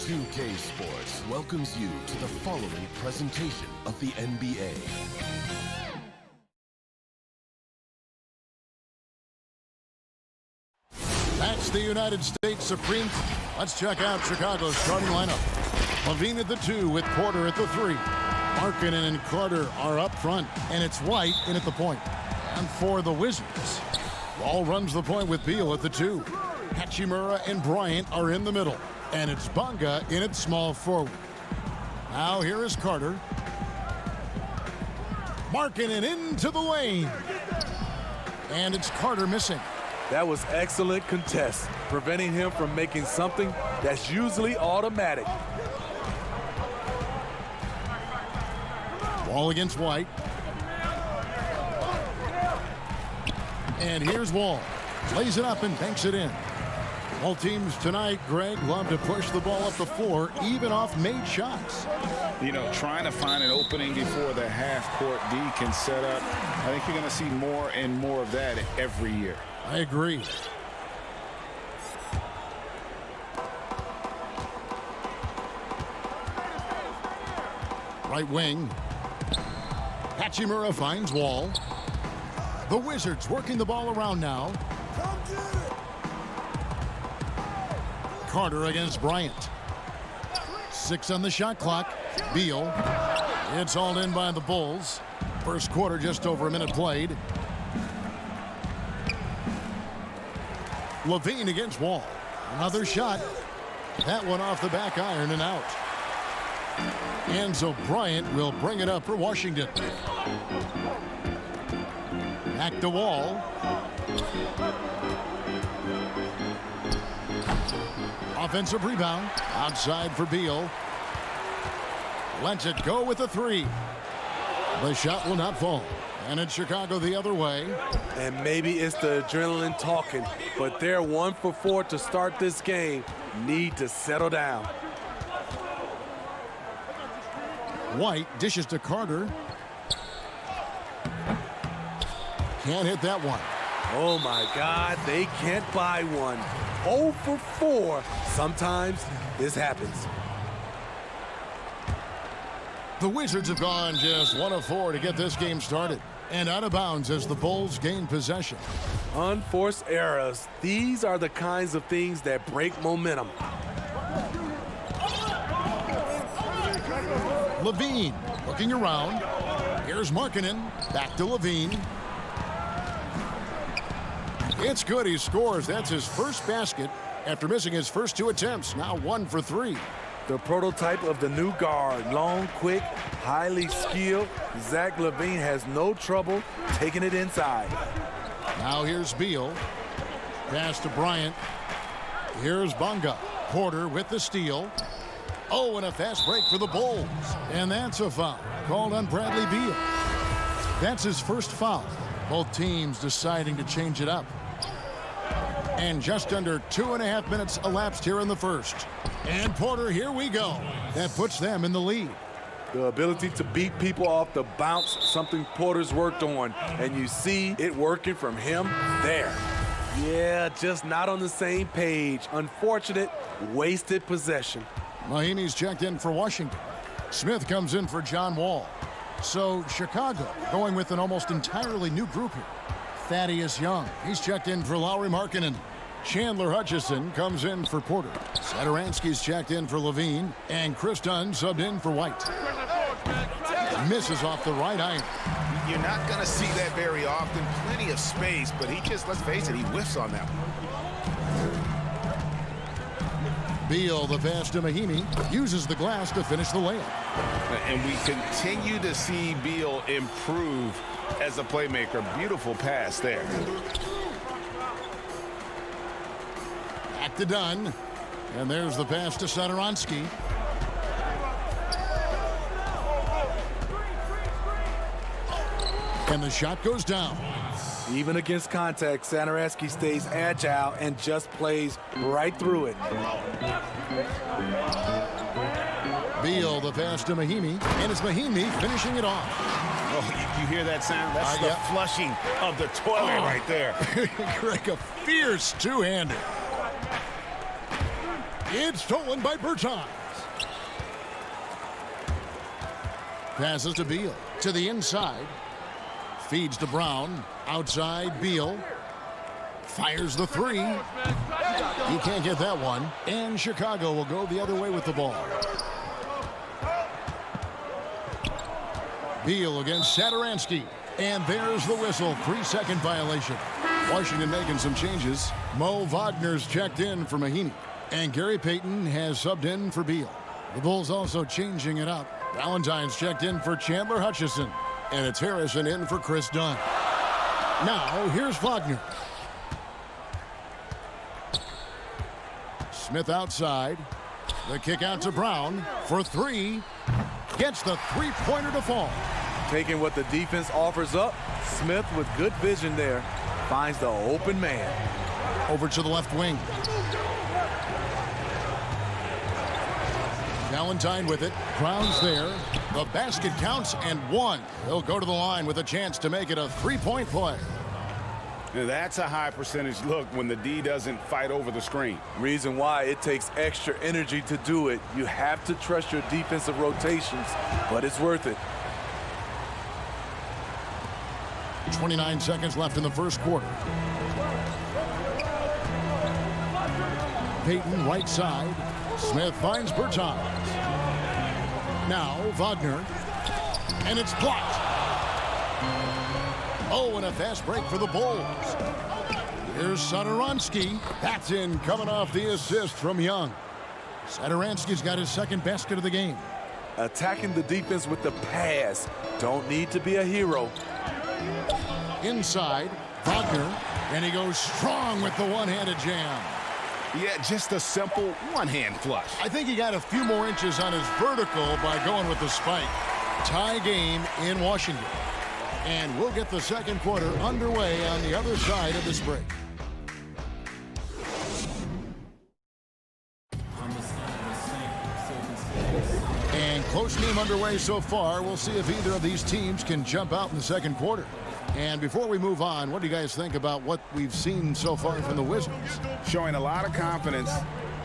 2K Sports welcomes you to the following presentation of the NBA. That's the United States Supreme. Let's check out Chicago's starting lineup. LaVine at the 2 with Porter at the 3. Markkanen and Carter are up front, and it's White in at the point. And for the Wizards, Wall runs the point with Beal at the 2. Hachimura and Bryant are in the middle, and it's Bonga in at small forward. Now here is Carter. Markkanen into the lane. And it's Carter missing. That was excellent contest, preventing him from making something that's usually automatic. Wall against White. And here's Wall. Lays it up and banks it in. All teams tonight, Greg, love to push the ball up the floor, even off made shots. You know, trying to find an opening before the half-court D can set up. I think you're going to see more and more of that every year. I agree. Right wing. Hachimura finds Wall. The Wizards working the ball around now. Carter against Bryant. 6 on the shot clock. Beal. It's hauled in by the Bulls. First quarter, just over a minute played. LaVine against Wall. Another shot. That one off the back iron and out. And so Bryant will bring it up for Washington. Back to Wall. Offensive rebound. Outside for Beal. Lets it go with a 3. The shot will not fall. And it's Chicago the other way. And maybe it's the adrenaline talking, but they're 1 for 4 to start this game. Need to settle down. White dishes to Carter. Can't hit that one. Oh my God, they can't buy one. 0 for 4. Sometimes this happens. The Wizards have gone just 1 of 4 to get this game started. And out of bounds as the Bulls gain possession. Unforced errors. These are the kinds of things that break momentum. LaVine looking around. Here's Markkanen. Back to LaVine. It's good. He scores. That's his first basket after missing his first 2 attempts. Now 1 for 3. The prototype of the new guard. Long, quick, highly skilled. Zach LaVine has no trouble taking it inside. Now here's Beal. Pass to Bryant. Here's Bonga. Porter with the steal. Oh, and a fast break for the Bulls. And that's a foul called on Bradley Beal. That's his first foul. Both teams deciding to change it up. And just under 2.5 minutes elapsed here in the first. And Porter, here we go. That puts them in the lead. The ability to beat people off the bounce, something Porter's worked on. And you see it working from him there. Yeah, just not on the same page. Unfortunate, wasted possession. Mahimi's checked in for Washington. Smith comes in for John Wall. So Chicago going with an almost entirely new group here. Thaddeus Young, he's checked in for Lauri Markkanen. Chandler Hutchison comes in for Porter. Satoransky's checked in for LaVine. And Chris Dunn subbed in for White. Misses off the right iron. You're not going to see that very often. Plenty of space, but he just, let's face it, he whiffs on that one. Beal, the pass to Mahimi, uses the glass to finish the layup. And we continue to see Beal improve as a playmaker. Beautiful pass there. Back to Dunn. And there's the pass to Satoransky. And the shot goes down. Even against contact, Satoransky stays agile and just plays right through it. Beal, the pass to Mahimi, and it's Mahimi finishing it off. Oh, you hear that sound? That's the flushing of the toilet right there. Greg, a fierce two-hander. It's stolen by Bertans. Passes to Beal. To the inside. Feeds to Brown. Outside, Beal. Fires the three. He can't get that one. And Chicago will go the other way with the ball. Beal against Satoransky. And there's the whistle. 3-second violation. Washington making some changes. Mo Wagner's checked in for Mahinmi. And Gary Payton has subbed in for Beal. The Bulls also changing it up. Valentine's checked in for Chandler Hutchison. And it's Harrison in for Chris Dunn. Now, here's Wagner. Smith outside. The kick out to Brown for three. Gets the three-pointer to fall. Taking what the defense offers up, Smith with good vision there finds the open man. Over to the left wing. Valentine with it. Brown's there. The basket counts and one. He'll go to the line with a chance to make it a three-point play. That's a high percentage look when the D doesn't fight over the screen. Reason why it takes extra energy to do it. You have to trust your defensive rotations, but it's worth it. 29 seconds left in the first quarter. Payton right side. Smith finds Bertans. Now Wagner. And it's blocked. Oh, and a fast break for the Bulls. Here's Satoransky. That's in, coming off the assist from Young. Satoransky's got his second basket of the game. Attacking the defense with the pass. Don't need to be a hero. Inside, Wagner, and he goes strong with the one-handed jam. Yeah, just a simple one-hand flush. I think he got a few more inches on his vertical by going with the spike. Tie game in Washington. And we'll get the second quarter underway on the other side of this break. And close game underway so far. We'll see if either of these teams can jump out in the second quarter. And before we move on, what do you guys think about what we've seen so far from the Wizards? Showing a lot of confidence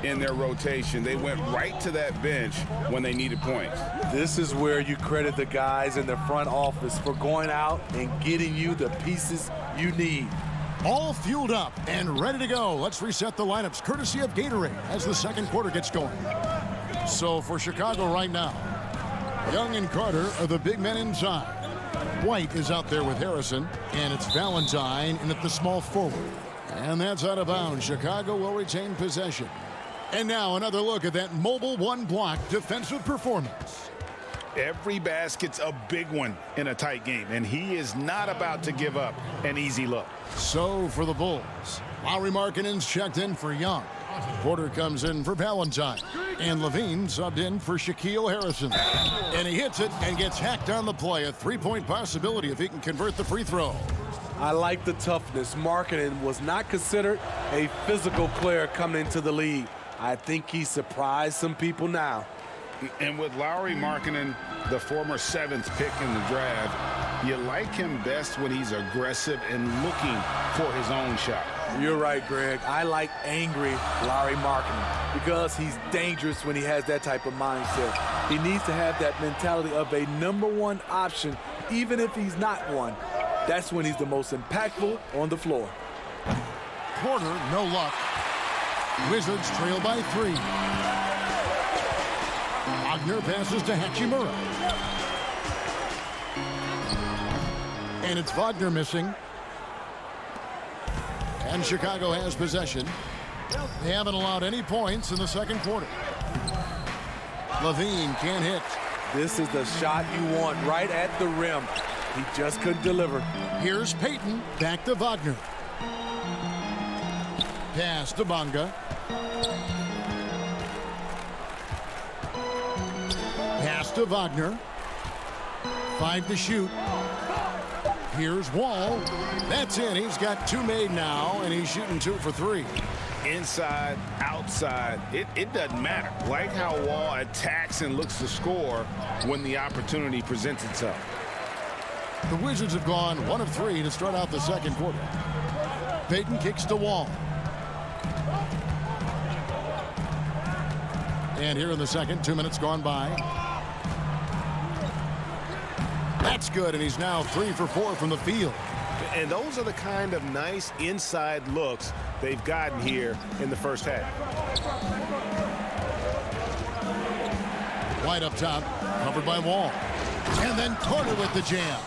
in their rotation. They went right to that bench when they needed points. This is where you credit the guys in the front office for going out and getting you the pieces you need. All fueled up and ready to go. Let's reset the lineups courtesy of Gatorade as the second quarter gets going. So for Chicago right now, Young and Carter are the big men inside. White is out there with Harrison, and it's Valentine in at the small forward. And that's out of bounds. Chicago will retain possession. And now another look at that mobile one-block defensive performance. Every basket's a big one in a tight game, and he is not about to give up an easy look. So for the Bulls, Lauri Markkanen's checked in for Young. Porter comes in for Valentine. And Levine subbed in for Shaquille Harrison. And he hits it and gets hacked on the play. A three-point possibility if he can convert the free throw. I like the toughness. Markkanen was not considered a physical player coming into the league. I think he surprised some people now. And with Lauri Markkanen, the former 7th pick in the draft, you like him best when he's aggressive and looking for his own shot. You're right, Greg. I like angry Lauri Markkanen because he's dangerous when he has that type of mindset. He needs to have that mentality of a #1 option, even if he's not one. That's when he's the most impactful on the floor. Porter, no luck. Wizards trail by 3. Wagner passes to Hachimura. And it's Wagner missing. And Chicago has possession. They haven't allowed any points in the second quarter. Levine can't hit. This is the shot you want right at the rim. He just couldn't deliver. Here's Payton. Back to Wagner. Pass to Bonga. Pass to Wagner. 5 to shoot. Here's Wall. That's in. He's got 2 made now, and he's shooting 2 for 3. Inside, outside, it doesn't matter. Like how Wall attacks and looks to score when the opportunity presents itself. The Wizards have gone 1 of 3 to start out the second quarter. Payton kicks to Wall. And here in the second, 2 minutes gone by. That's good, and he's now 3 for 4 from the field. And those are the kind of nice inside looks they've gotten here in the first half. White up top, covered by Wall. And then Carter with the jam.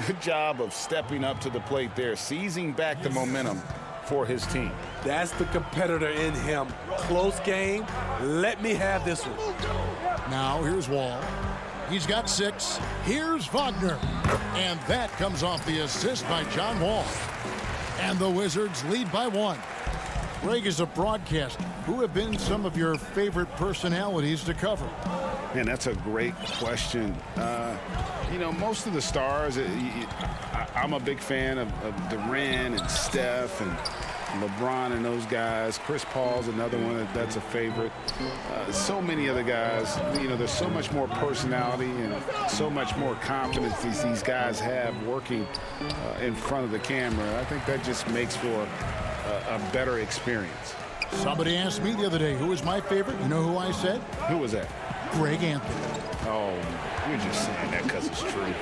Good job of stepping up to the plate there, seizing back the momentum for his team. That's the competitor in him. Close game. Let me have this one. Now here's Wall. He's got 6. Here's Wagner. And that comes off the assist by John Wall. And the Wizards lead by 1. Greg, is a broadcaster, who have been some of your favorite personalities to cover? Man, that's a great question. You know, most of the stars, I'm a big fan of Durant and Steph and LeBron and those guys. Chris Paul's another one that's a favorite. So many other guys, you know, there's so much more personality and so much more confidence these guys have working in front of the camera. I think that just makes for a better experience. Somebody asked me the other day, who was my favorite? You know who I said? Who was that? Greg Anthony. Oh, you're just saying that because it's true.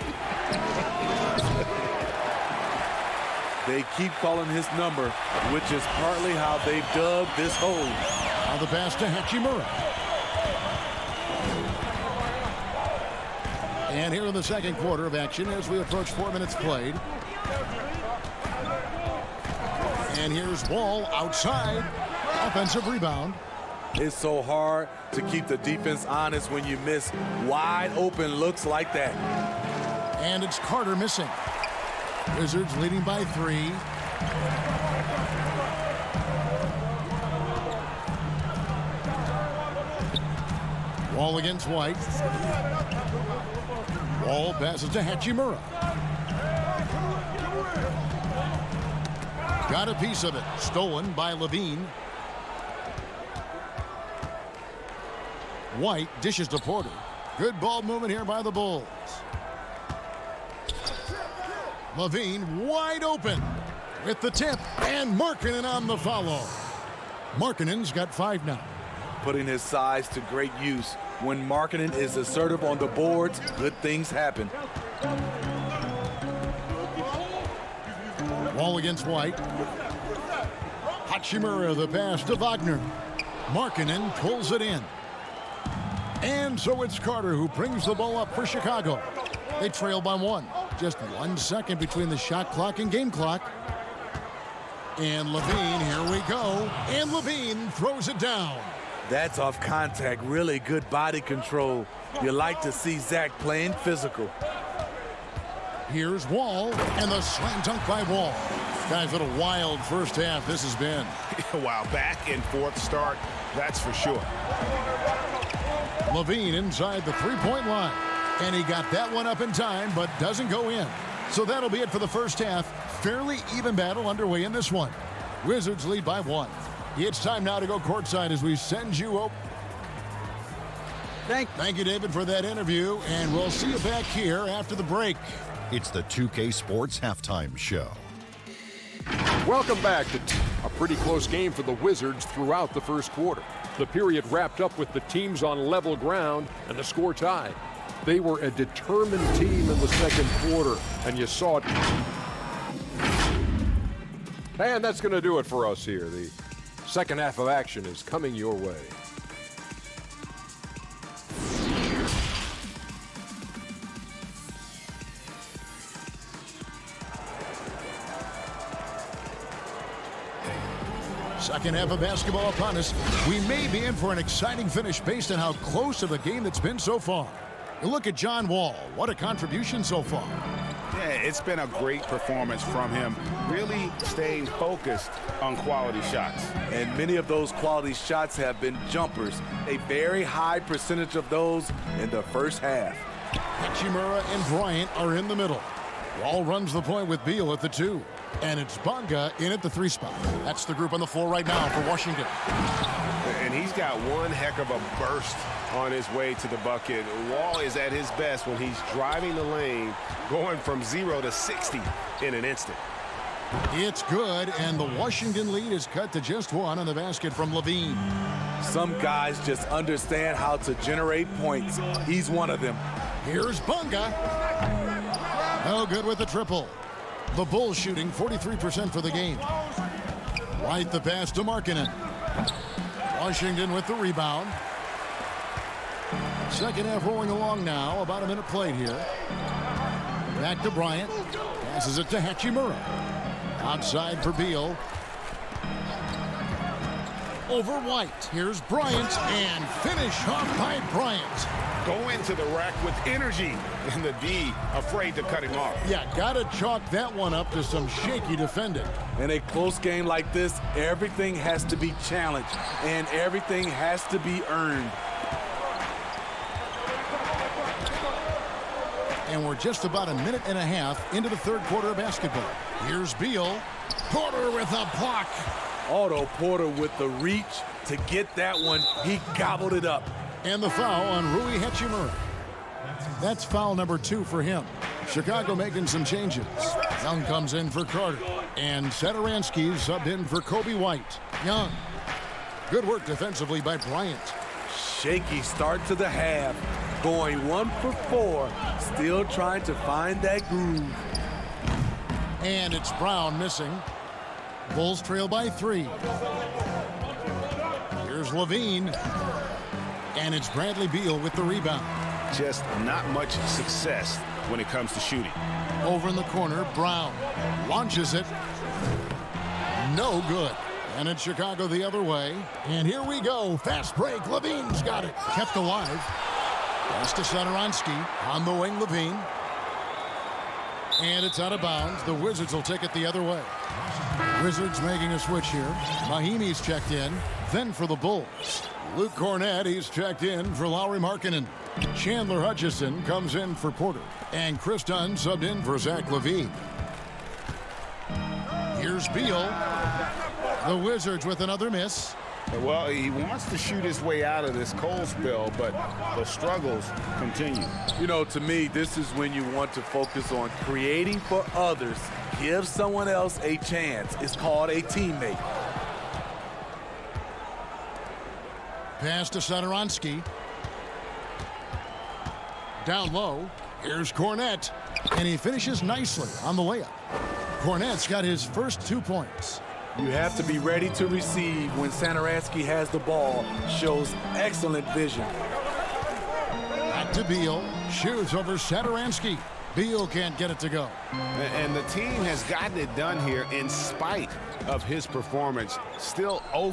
They keep calling his number, which is partly how they dug this hole. Now the pass to Hachimura. And here in the second quarter of action as we approach 4 minutes played. And here's Wall outside. Offensive rebound. It's so hard to keep the defense honest when you miss wide open looks like that. And it's Carter missing. Wizards leading by 3. Wall against White. Wall passes to Hachimura. Got a piece of it. Stolen by Levine. White dishes to Porter. Good ball movement here by the Bulls. Levine wide open with the tip, and Markkanen on the follow. Markkanen's got 5 now. Putting his size to great use. When Markkanen is assertive on the boards, good things happen. Wall against White. Hachimura the pass to Wagner. Markkanen pulls it in. And so it's Carter who brings the ball up for Chicago. They trail by 1. Just 1 second between the shot clock and game clock. And Levine, here we go. And Levine throws it down. That's off contact. Really good body control. You like to see Zach playing physical. Here's Wall, and the slam dunk by Wall. Guys, what a wild first half this has been. Wow, back and forth start, that's for sure. Levine inside the three-point line. And he got that one up in time, but doesn't go in. So that'll be it for the first half. Fairly even battle underway in this one. Wizards lead by 1. It's time now to go courtside as we send you up. Thank you, David, for that interview, and we'll see you back here after the break. It's the 2K Sports Halftime Show. Welcome back to a pretty close game for the Wizards throughout the first quarter. The period wrapped up with the teams on level ground and the score tied. They were a determined team in the second quarter, and you saw it. And that's going to do it for us here. The second half of action is coming your way. Second half of basketball upon us. We may be in for an exciting finish based on how close of a game that's been so far. You look at John Wall. What a contribution so far. Yeah, it's been a great performance from him. Really staying focused on quality shots. And many of those quality shots have been jumpers. A very high percentage of those in the first half. Hachimura and Bryant are in the middle. Wall runs the point with Beal at the 2. And it's Bonga in at the 3 spot. That's the group on the floor right now for Washington. And he's got one heck of a burst on his way to the bucket. Wall is at his best when he's driving the lane, going from 0 to 60 in an instant. It's good, and the Washington lead is cut to just 1 on the basket from Levine. Some guys just understand how to generate points. He's one of them. Here's Bunga. No good with the triple. The Bulls shooting 43% for the game. White the pass to Markkanen. Washington with the rebound. Second half rolling along now. About a minute played here. Back to Bryant. Passes it to Hachimura. Outside for Beal. Over White. Here's Bryant. And finish off by Bryant. Go into the rack with energy. And the D afraid to cut him off. Yeah, gotta chalk that one up to some shaky defending. In a close game like this, everything has to be challenged. And everything has to be earned. And we're just about a minute and a half into the third quarter of basketball. Here's Beal. Porter with a block. Otto Porter with the reach to get that one. He gobbled it up. And the foul on Rui Hachimura. That's foul number 2 for him. Chicago making some changes. Young comes in for Carter. And Satoransky subbed in for Kobe White. Young. Good work defensively by Bryant. Shaky start to the half. Going 1 for 4. Still trying to find that groove. And it's Brown missing. Bulls trail by 3. Here's Levine. And it's Bradley Beal with the rebound. Just not much success when it comes to shooting. Over in the corner, Brown launches it. No good. And it's Chicago the other way. And here we go. Fast break. Levine's got it. Kept alive. Pass to Satoransky. On the wing, Levine. And it's out of bounds. The Wizards will take it the other way. Wizards making a switch here. Mahimi's checked in. Then for the Bulls. Luke Cornett, he's checked in for Lauri Markkanen. Chandler Hutchison comes in for Porter. And Chris Dunn subbed in for Zach LaVine. Here's Beal. The Wizards with another miss. Well, he wants to shoot his way out of this cold spell, but the struggles continue. You know, to me, this is when you want to focus on creating for others. Give someone else a chance. It's called a teammate. Pass to Satoransky. Down low. Here's Cornett. And he finishes nicely on the layup. Cornett's got his first 2 points. You have to be ready to receive when Satoransky has the ball. Shows excellent vision. Back to Beal. Shoots over Satoransky. Beal can't get it to go. And the team has gotten it done here in spite of his performance. Still 0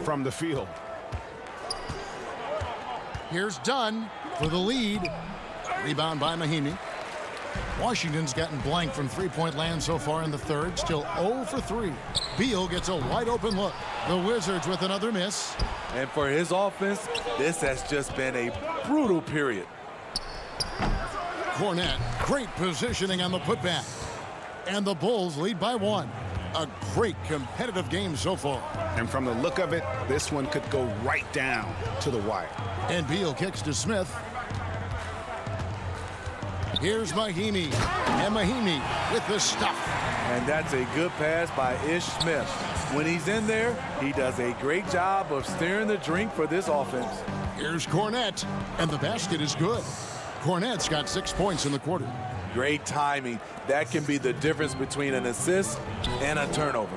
from the field. Here's Dunn for the lead. Rebound by Mahimi. Washington's gotten blank from three-point land so far in the third. Still 0 for 3. Beal gets a wide-open look. The Wizards with another miss. And for his offense, this has just been a brutal period. Cornett, great positioning on the putback. And the Bulls lead by 1. A great competitive game so far. And from the look of it, this one could go right down to the wire. And Beal kicks to Smith. Here's Mahimi. And Mahimi with the stuff. And that's a good pass by Ish Smith. When he's in there, he does a great job of steering the drink for this offense. Here's Cornett. And the basket is good. Cornett's got 6 points in the quarter. Great timing. That can be the difference between an assist and a turnover.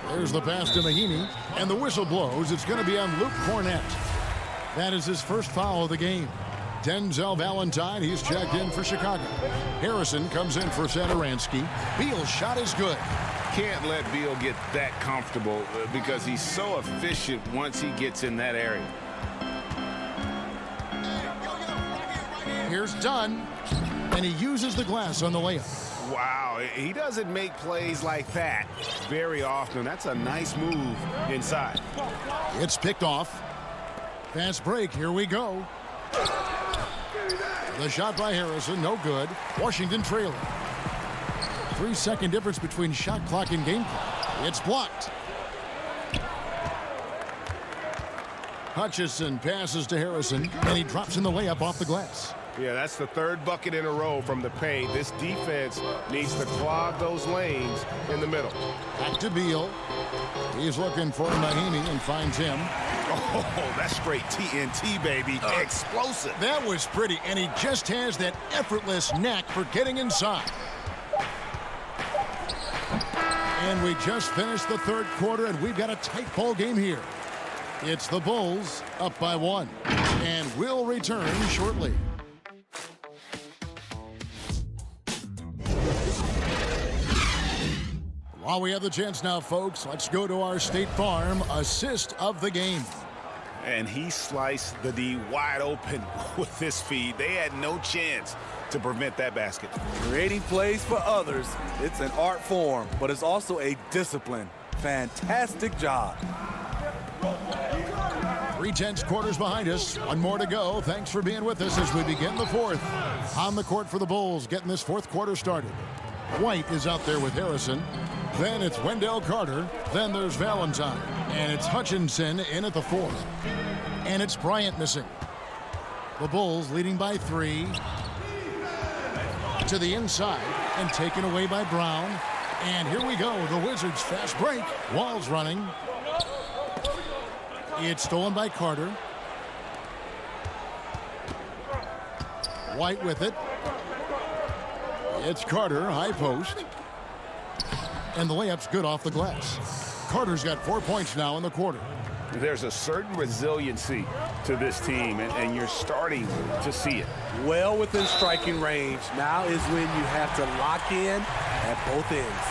There's the pass to Mahimi. And the whistle blows. It's going to be on Luke Cornett. That is his first foul of the game. Denzel Valentine, he's checked in for Chicago. Harrison comes in for Satoransky. Beal's shot is good. Can't let Beal get that comfortable because he's so efficient once he gets in that area. Here's Dunn, and he uses the glass on the layup. Wow, he doesn't make plays like that very often. That's a nice move inside. It's picked off. Fast break, here we go. The shot by Harrison, no good. Washington trailing. 3-second difference between shot clock and game clock. It's blocked. Hutchison passes to Harrison, and he drops in the layup off the glass. Yeah, that's the third bucket in a row from the paint. This defense needs to clog those lanes in the middle. Back to Beal. He's looking for Mahimi and finds him. Oh, that's straight TNT, baby. Explosive. That was pretty, and he just has that effortless knack for getting inside. And we just finished the third quarter, and we've got a tight ball game here. It's the Bulls up by 1, and we'll return shortly. While we have the chance now, folks, let's go to our State Farm assist of the game. And he sliced the D wide open with this feed. They had no chance to prevent that basket. Creating plays for others, it's an art form, but it's also a discipline. Fantastic job. 3/10 quarters behind us. One more to go. Thanks for being with us as we begin the fourth. On the court for the Bulls, getting this fourth quarter started. White is out there with Harrison. Then it's Wendell Carter. Then there's Valentine. And it's Hutchinson in at the 4. And it's Bryant missing. The Bulls leading by 3. To the inside and taken away by Brown. And here we go. The Wizards fast break. Wall's running. It's stolen by Carter. White with it. It's Carter, high post. And the layup's good off the glass. Carter's got 4 points now in the quarter. There's a certain resiliency to this team, and you're starting to see it. Well within striking range. Now is when you have to lock in at both ends.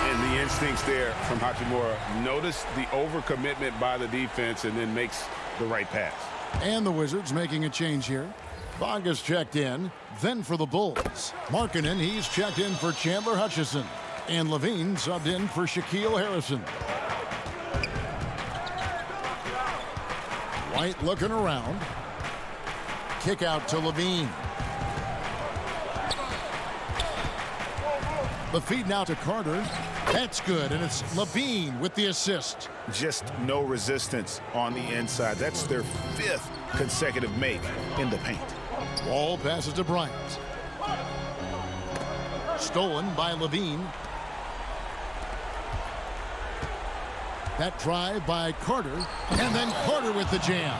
And the instincts there from Hachimura. Notice the overcommitment by the defense and then makes the right pass. And the Wizards making a change here. Bogus checked in. Then for the Bulls. Markkanen, he's checked in for Chandler Hutchison. And Levine subbed in for Shaquille Harrison. White looking around. Kick out to Levine. The feed now to Carter. That's good, and it's Levine with the assist. Just no resistance on the inside. That's their 5th consecutive make in the paint. Wall passes to Bryant. Stolen by Levine. That drive by Carter, and then Carter with the jam.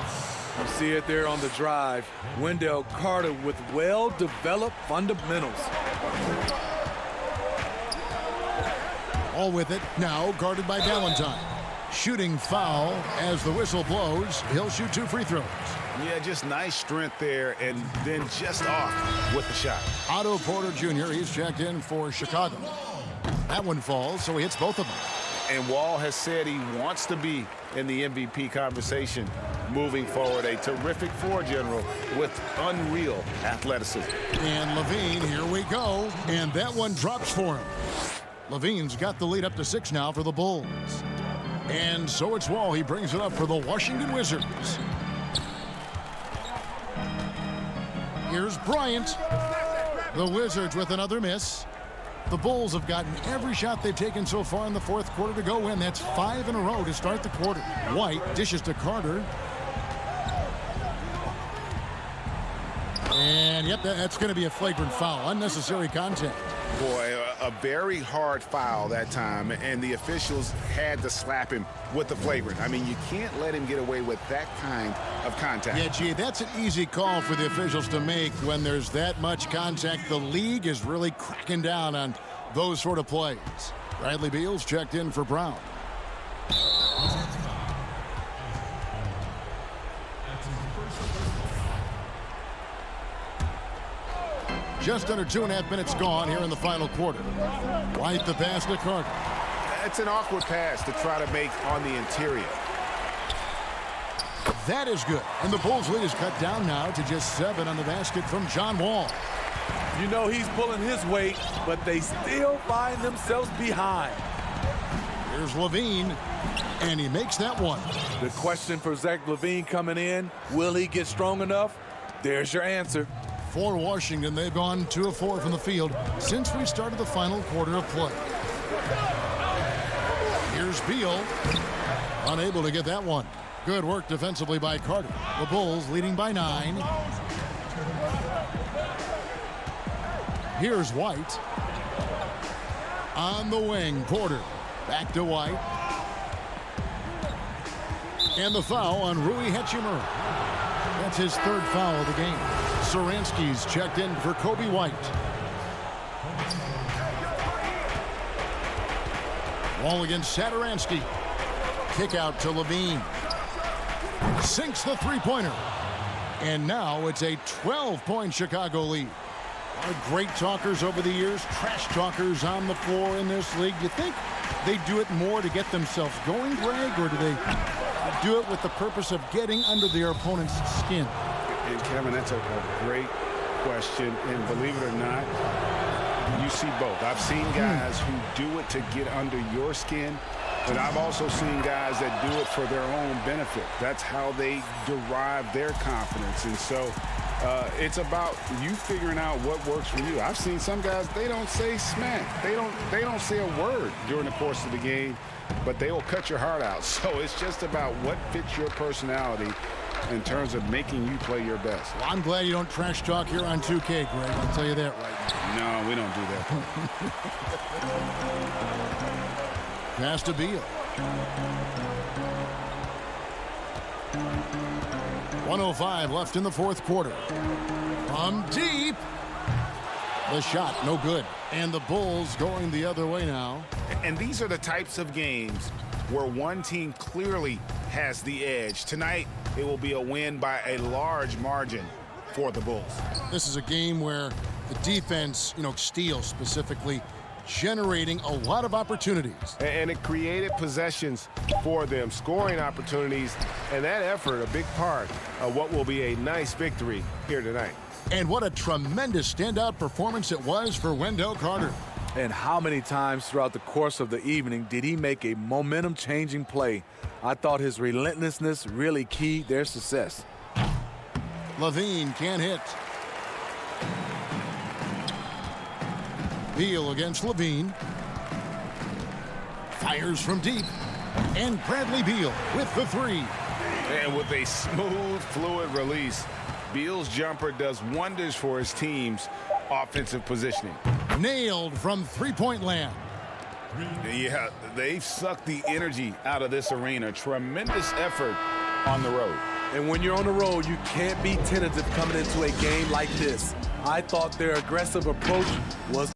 You see it there on the drive. Wendell Carter with well-developed fundamentals. All with it, now guarded by Valentine. Shooting foul as the whistle blows. He'll shoot 2 free throws. Yeah, just nice strength there, and then just off with the shot. Otto Porter Jr., he's checked in for Chicago. That one falls, so he hits both of them. And Wall has said he wants to be in the MVP conversation moving forward. A terrific floor general with unreal athleticism. And Levine, here we go. And that one drops for him. Levine's got the lead up to 6 now for the Bulls. And so it's Wall. He brings it up for the Washington Wizards. Here's Bryant. The Wizards with another miss. The Bulls have gotten every shot they've taken so far in the fourth quarter to go in. That's 5 in a row to start the quarter. White dishes to Carter. And, yep, that's going to be a flagrant foul. Unnecessary contact. Boy, a very hard foul that time, and the officials had to slap him with the flagrant. I mean, you can't let him get away with that kind of contact. Yeah, gee, that's an easy call for the officials to make when there's that much contact. The league is really cracking down on those sort of plays. Bradley Beal's checked in for Brown. Just under 2.5 minutes gone here in the final quarter. White the pass to Carter. It's an awkward pass to try to make on the interior. That is good. And the Bulls lead is cut down now to just 7 on the basket from John Wall. You know he's pulling his weight, but they still find themselves behind. Here's Levine, and he makes that one. The question for Zach LaVine coming in, will he get strong enough? There's your answer. For Washington, they've gone 2 of 4 from the field since we started the final quarter of play. Here's Beal, unable to get that one. Good work defensively by Carter. The Bulls leading by 9. Here's White. On the wing, Porter. Back to White. And the foul on Rui Hachimura. That's his third foul of the game. Saransky's checked in for Kobe White. Wall against Satoransky. Kick out to Levine. Sinks the three-pointer. And now it's a 12-point Chicago lead. A lot of great talkers over the years, trash talkers on the floor in this league. You think they do it more to get themselves going, Greg, or do they do it with the purpose of getting under their opponent's skin? And Kevin, that's a great question. And believe it or not, you see both. I've seen guys who do it to get under your skin, but I've also seen guys that do it for their own benefit. That's how they derive their confidence. And so it's about you figuring out what works for you. I've seen some guys, they don't say smack. They don't say a word during the course of the game, but they will cut your heart out. So it's just about what fits your personality in terms of making you play your best. Well, I'm glad you don't trash talk here on 2K, Greg. I'll tell you that right now. No, we don't do that. Pass to Beal. 1:05 left in the fourth quarter. From deep. The shot, no good. And the Bulls going the other way now. And these are the types of games where one team clearly has the edge. Tonight, it will be a win by a large margin for the Bulls. This is a game where the defense, steals specifically, generating a lot of opportunities. And it created possessions for them, scoring opportunities, and that effort, a big part of what will be a nice victory here tonight. And what a tremendous standout performance it was for Wendell Carter. And how many times throughout the course of the evening did he make a momentum-changing play? I thought his relentlessness really keyed their success. Levine can't hit. Beal against Levine. Fires from deep. And Bradley Beal with the three. And with a smooth, fluid release, Beal's jumper does wonders for his team's offensive positioning. Nailed from three-point land. Yeah, they've sucked the energy out of this arena. Tremendous effort on the road. And when you're on the road, you can't be tentative coming into a game like this. I thought their aggressive approach was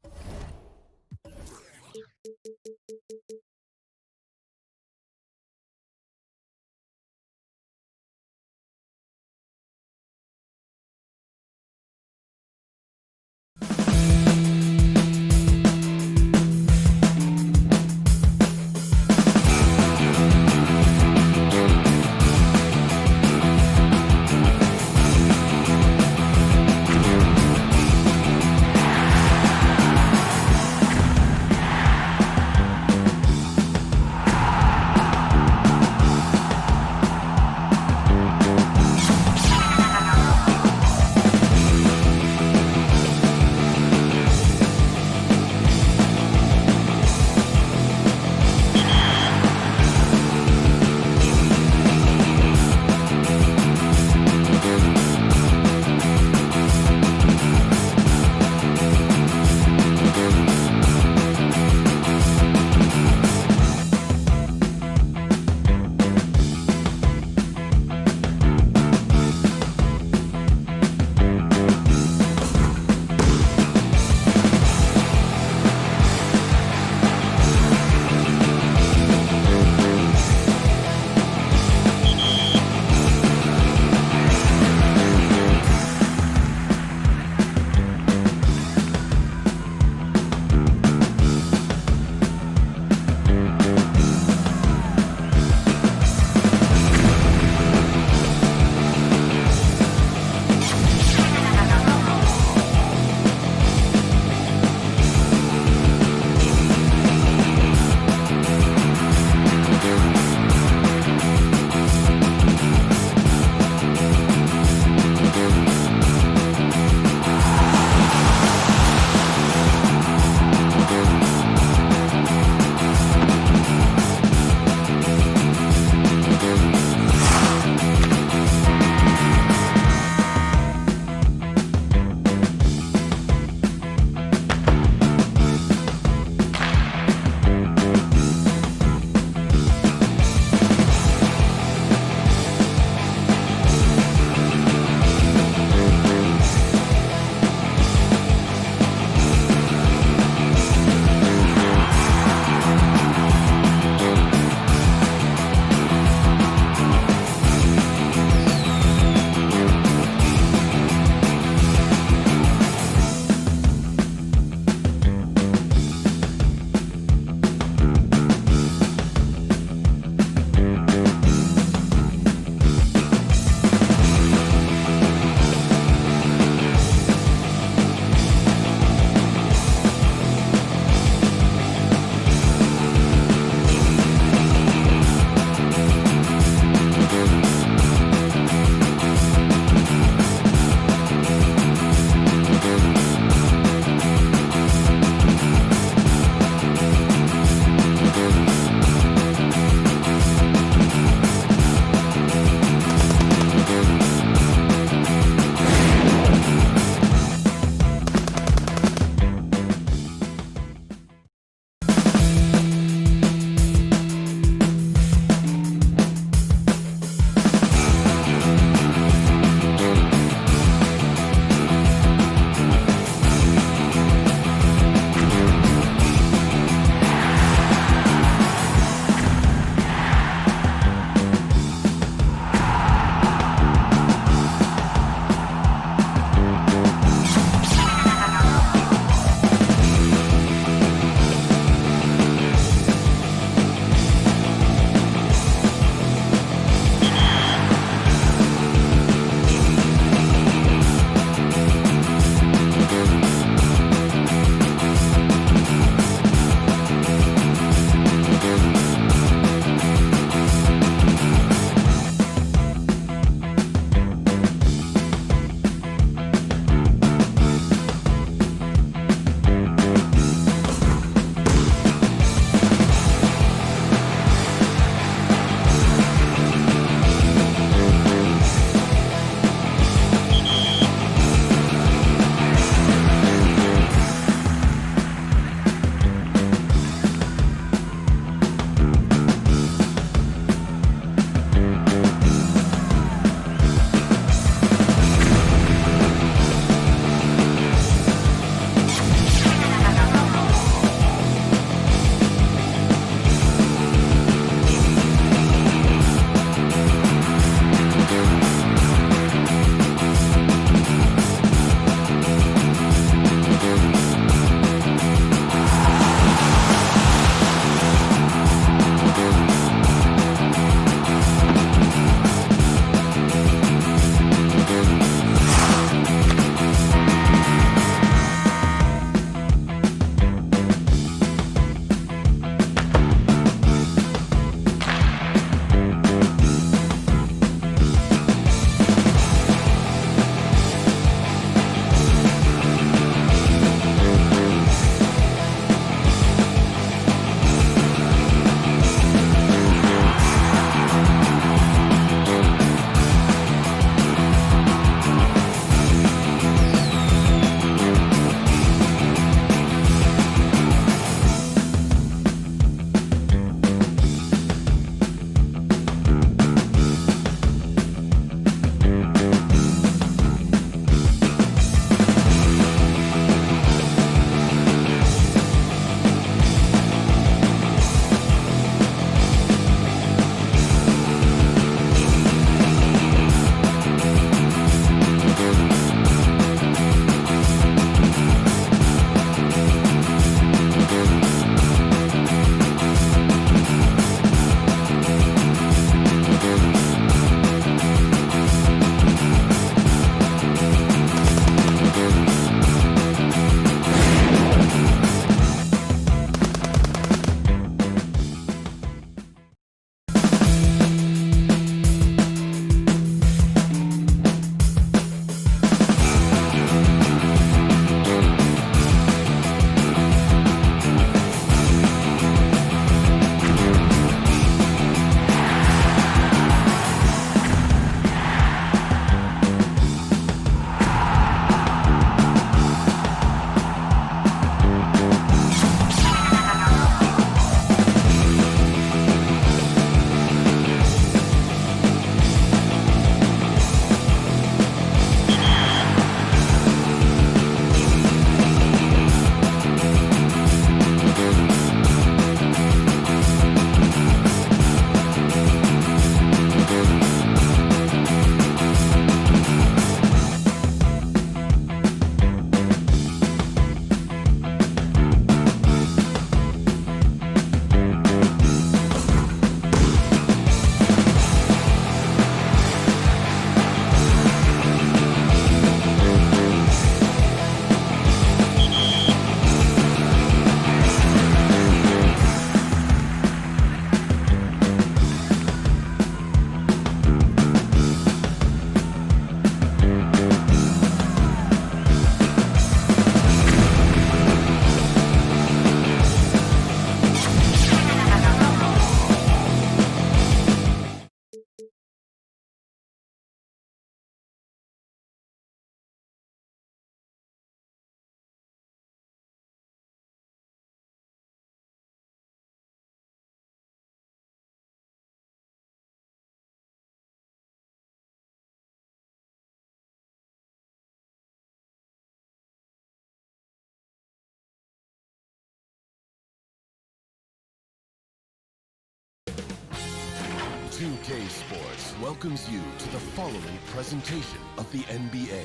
2K Sports welcomes you to the following presentation of the NBA.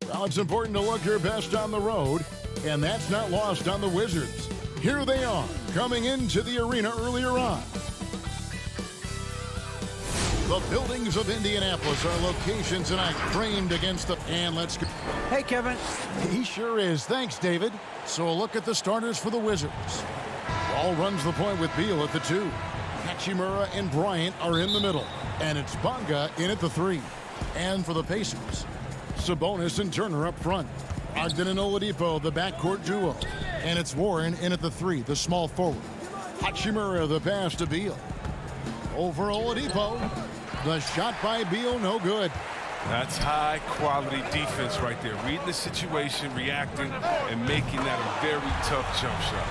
Well, it's important to look your best on the road, and that's not lost on the Wizards. Here they are, coming into the arena earlier on. The buildings of Indianapolis are locations tonight framed against the... And let's go. Hey, Kevin. He sure is. Thanks, David. So a look at the starters for the Wizards. Ball runs the point with Beal at the 2. Hachimura and Bryant are in the middle. And it's Bonga in at the 3. And for the Pacers, Sabonis and Turner up front. Ogden and Oladipo, the backcourt duo. And it's Warren in at the 3, the small forward. Hachimura, the pass to Beal. Over Oladipo. The shot by Beal, no good. That's high-quality defense right there. Reading the situation, reacting, and making that a very tough jump shot.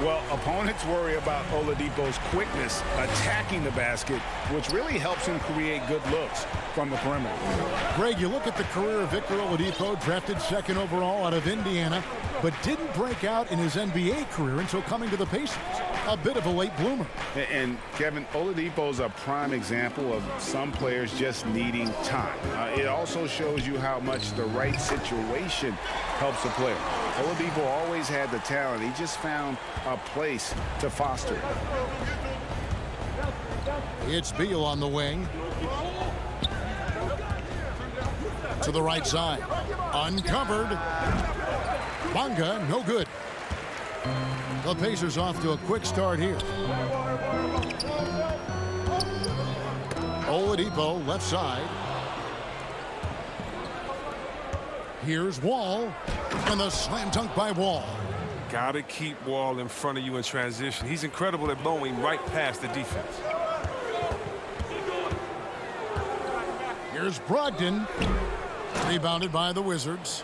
Well, opponents worry about Oladipo's quickness attacking the basket, which really helps him create good looks from the perimeter. Greg, you look at the career of Victor Oladipo, drafted 2nd overall out of Indiana, but didn't break out in his NBA career until coming to the Pacers. A bit of a late bloomer. And Kevin, Oladipo's a prime example of some players just needing time. It also shows you how much the right situation helps a player. Oladipo always had the talent. He just found a place to foster it. It's Beal on the wing. To the right side. Uncovered. Bonga, no good. The Pacers off to a quick start here. Oladipo, left side. Here's Wall. And the slam dunk by Wall. Got to keep Wall in front of you in transition. He's incredible at blowing right past the defense. Here's Brogdon. Rebounded by the Wizards.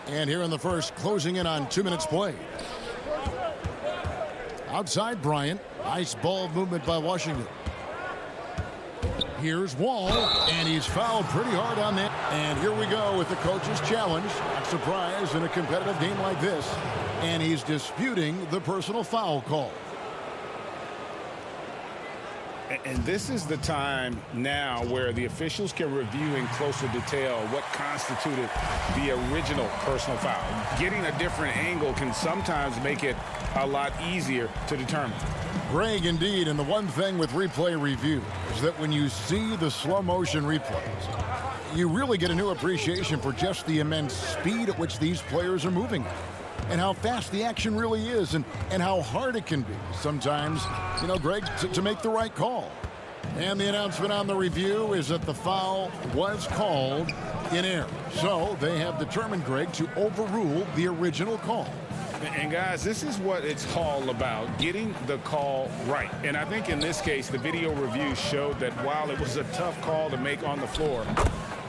And here in the first, closing in on 2 minutes played. Outside Bryant. Nice ball movement by Washington. Here's Wall, and he's fouled pretty hard on that. And here we go with the coach's challenge. Not surprise in a competitive game like this. And he's disputing the personal foul call. And this is the time now where the officials can review in closer detail what constituted the original personal foul. Getting a different angle can sometimes make it a lot easier to determine. Greg, indeed, and the one thing with replay review is that when you see the slow motion replays, you really get a new appreciation for just the immense speed at which these players are moving and how fast the action really is and how hard it can be sometimes, you know, Greg, to make the right call. And the announcement on the review is that the foul was called in error. So they have determined, Greg, to overrule the original call. And guys, this is what it's all about, getting the call right. And I think in this case, the video review showed that while it was a tough call to make on the floor,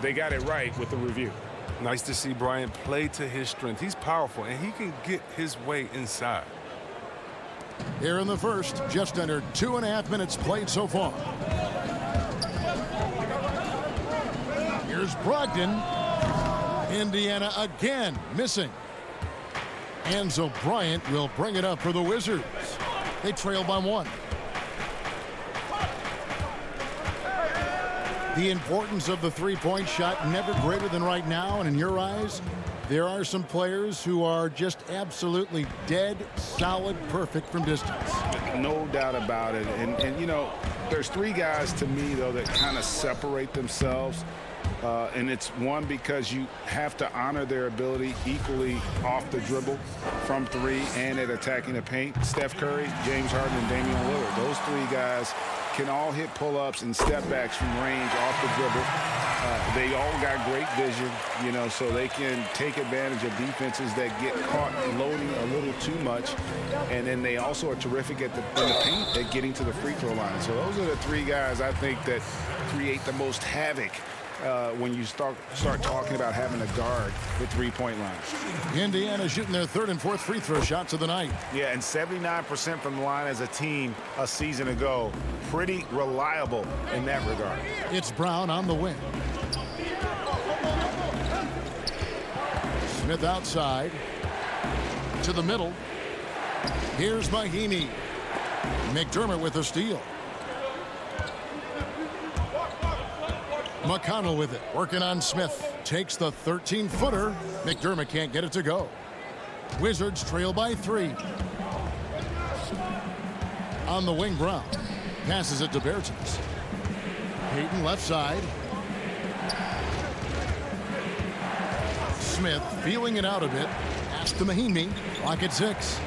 they got it right with the review. Nice to see Bryant play to his strength. He's powerful, and he can get his way inside. Here in the first, just under 2.5 minutes played so far. Here's Brogdon. Indiana again missing. And so Bryant will bring it up for the Wizards. They trail by 1. The importance of the three-point shot never greater than right now, and in your eyes, there are some players who are just absolutely dead, solid, perfect from distance. No doubt about it. And you know, there's 3 guys to me, though, that kind of separate themselves. And it's one, because you have to honor their ability equally off the dribble, from 3, and at attacking the paint. Steph Curry, James Harden, and Damian Lillard. Those 3 guys can all hit pull-ups and step-backs from range off the dribble. They all got great vision, you know, so they can take advantage of defenses that get caught loading a little too much. And then they also are terrific in the paint at getting to the free throw line. So those are the 3 guys I think that create the most havoc when you start talking about having a guard with 3-point lines. Indiana shooting their 3rd and 4th free throw shots of the night. Yeah, and 79% from the line as a team a season ago. Pretty reliable in that regard. It's Brown on the wing. Smith outside to the middle. Here's Mahimi. McDermott with a steal. McConnell with it. Working on Smith. Takes the 13-footer. McDermott can't get it to go. Wizards trail by 3. On the wing, Brown. Passes it to Bertens. Payton left side. Smith feeling it out a bit. Pass to Mahimi. Clock at 6.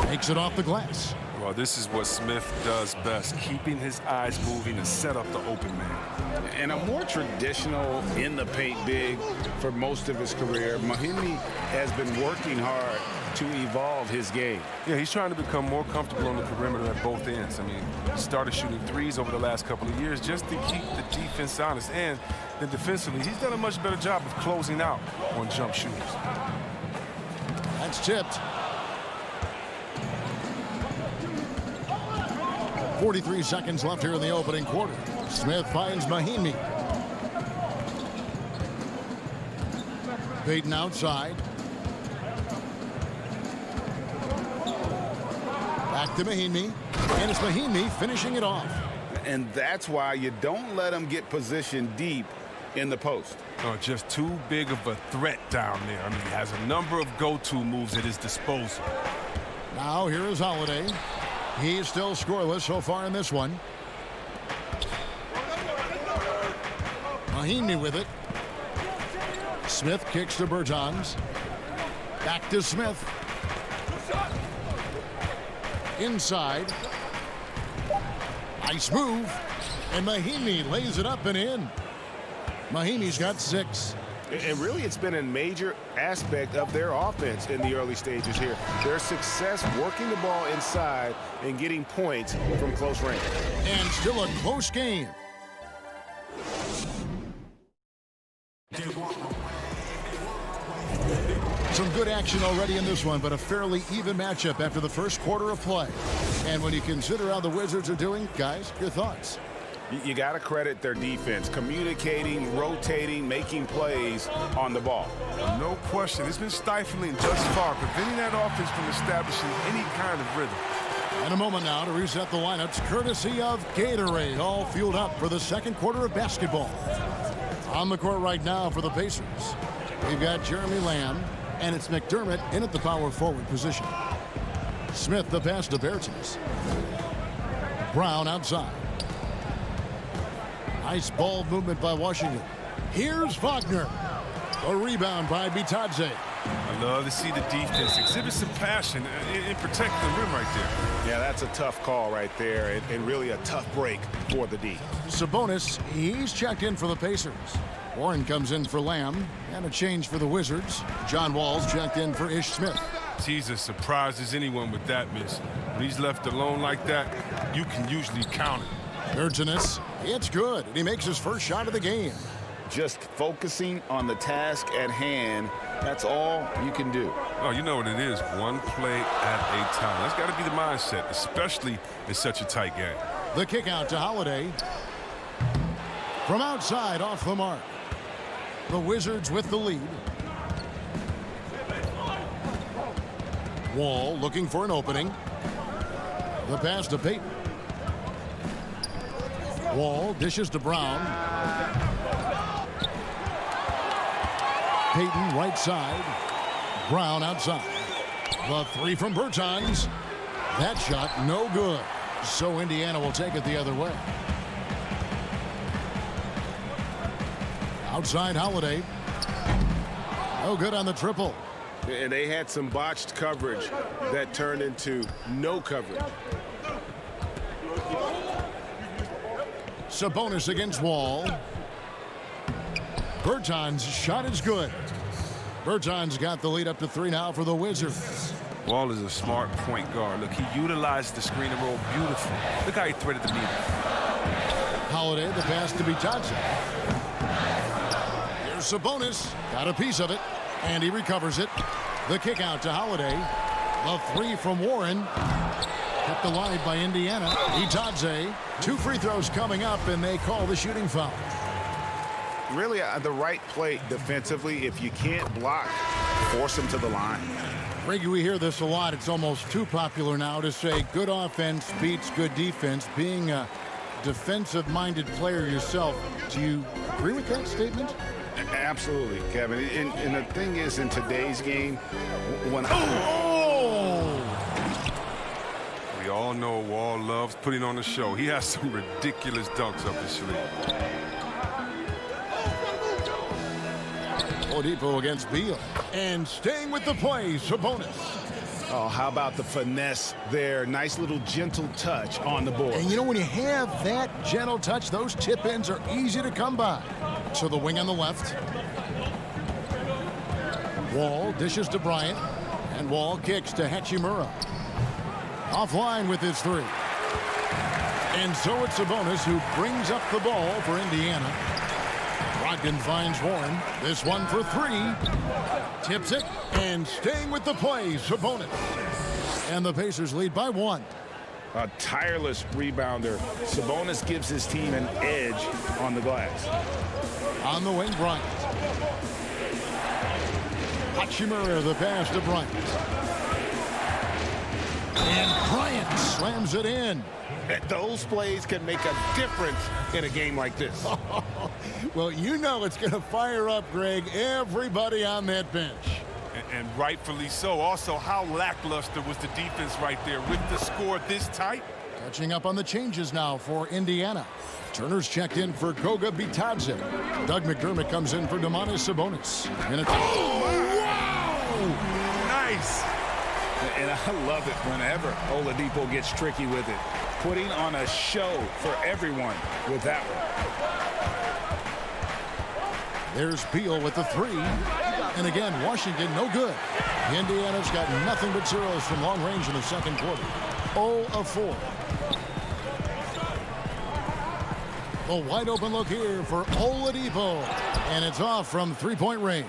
Takes it off the glass. Well, this is what Smith does best, keeping his eyes moving to set up the open man. And a more traditional in the paint big for most of his career. Mahimi has been working hard to evolve his game. Yeah, he's trying to become more comfortable on the perimeter at both ends. I mean, he started shooting threes over the last couple of years just to keep the defense honest. And then defensively, he's done a much better job of closing out on jump shooters. That's tipped. 43 seconds left here in the opening quarter. Smith finds Mahimi. Payton outside. Back to Mahimi. And it's Mahimi finishing it off. And that's why you don't let him get positioned deep in the post. Oh, just too big of a threat down there. I mean, he has a number of go-to moves at his disposal. Now here is Holiday. He's still scoreless so far in this one. Mahimi with it. Smith kicks to Bertans. Back to Smith. Inside. Nice move. And Mahimi lays it up and in. Mahimi's got 6. And really, it's been a major aspect of their offense in the early stages here. Their success working the ball inside and getting points from close range. And still a close game. Some good action already in this one, but a fairly even matchup after the first quarter of play. And when you consider how the Wizards are doing, guys, your thoughts? You got to credit their defense, communicating, rotating, making plays on the ball. No question. It's been stifling thus far, preventing that offense from establishing any kind of rhythm. And a moment now to reset the lineups, courtesy of Gatorade, all fueled up for the second quarter of basketball. On the court right now for the Pacers, we've got Jeremy Lamb, and it's McDermott in at the power forward position. Smith the pass to Bertens. Brown outside. Nice ball movement by Washington. Here's Wagner. A rebound by Bitadze. I love to see the defense exhibit some passion in protecting the rim right there. Yeah, that's a tough call right there, and really a tough break for the D. Sabonis, he's checked in for the Pacers. Warren comes in for Lamb, and a change for the Wizards. John Wall's checked in for Ish Smith. He's as surprised as anyone with that miss. When he's left alone like that, you can usually count it. Bertens, it's good, and he makes his first shot of the game. Just focusing on the task at hand, that's all you can do. Oh, you know what it is, one play at a time. That's got to be the mindset, especially in such a tight game. The kick out to Holiday. From outside, off the mark. The Wizards with the lead. Wall looking for an opening. The pass to Payton. Wall dishes to Brown. Payton right side. Brown outside. The three from Bertans. That shot no good. So Indiana will take it the other way. Outside Holiday. No good on the triple. And they had some botched coverage that turned into no coverage. Sabonis against Wall. Bertans' shot is good. Bertans got the lead up to 3 now for the Wizards. Wall is a smart point guard. Look, he utilized the screen and roll beautifully. Look how he threaded the needle. Holiday, the pass to Bitadze. Here's Sabonis. Got a piece of it. And he recovers it. The kick out to Holiday. The three from Warren. Kept alive by Indiana. Bitadze. 2 free throws coming up, and they call the shooting foul. Really, the right play defensively. If you can't block, force him to the line. Greg, we hear this a lot. It's almost too popular now to say good offense beats good defense. Being a defensive-minded player yourself, do you agree with that statement? Absolutely, Kevin. And the thing is, in today's game, when We all know Wall loves putting on a show. He has some ridiculous dunks up his sleeve. Oladipo against Beal. And staying with the play, Sabonis. Oh, how about the finesse there? Nice little gentle touch on the board. And you know, when you have that gentle touch, those tip-ins are easy to come by. So the wing on the left. Wall dishes to Bryant. And Wall kicks to Hachimura. Offline with his three. And so it's Sabonis who brings up the ball for Indiana. Brogdon finds Warren. This one for three. Tips it. And staying with the play, Sabonis. And the Pacers lead by 1. A tireless rebounder. Sabonis gives his team an edge on the glass. On the wing, Bryant. Hachimura, the pass to Bryant. And Bryant slams it in. Those plays can make a difference in a game like this. Well, you know it's going to fire up, Greg, everybody on that bench. And rightfully so. Also, how lackluster was the defense right there with the score this tight? Catching up on the changes now for Indiana. Turner's checked in for Goga Bitadze. Doug McDermott comes in for Domantas Sabonis. And Wow! Nice! And I love it whenever Oladipo gets tricky with it. Putting on a show for everyone with that one. There's Beal with the three. And again, Washington no good. Indiana's got nothing but zeros from long range in the second quarter. 0 of 4. A wide open look here for Oladipo. And it's off from three-point range.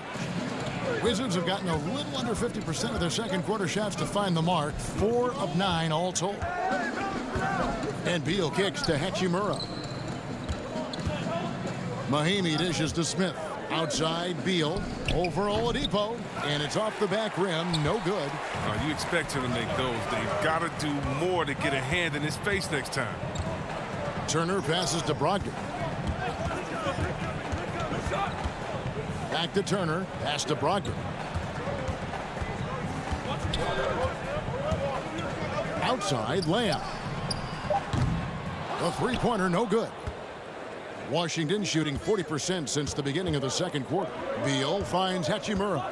Wizards have gotten a little under 50% of their second quarter shots to find the mark. 4 of 9 all told. And Beal kicks to Hachimura. Mahimi dishes to Smith. Outside, Beal over Oladipo. And it's off the back rim. No good. You expect him to make those. They've got to do more to get a hand in his face next time. Turner passes to Brogdon. Back to Turner. Pass to Brogdon. Outside layup. The three-pointer no good. Washington shooting 40% since the beginning of the second quarter. Beal finds Hachimura.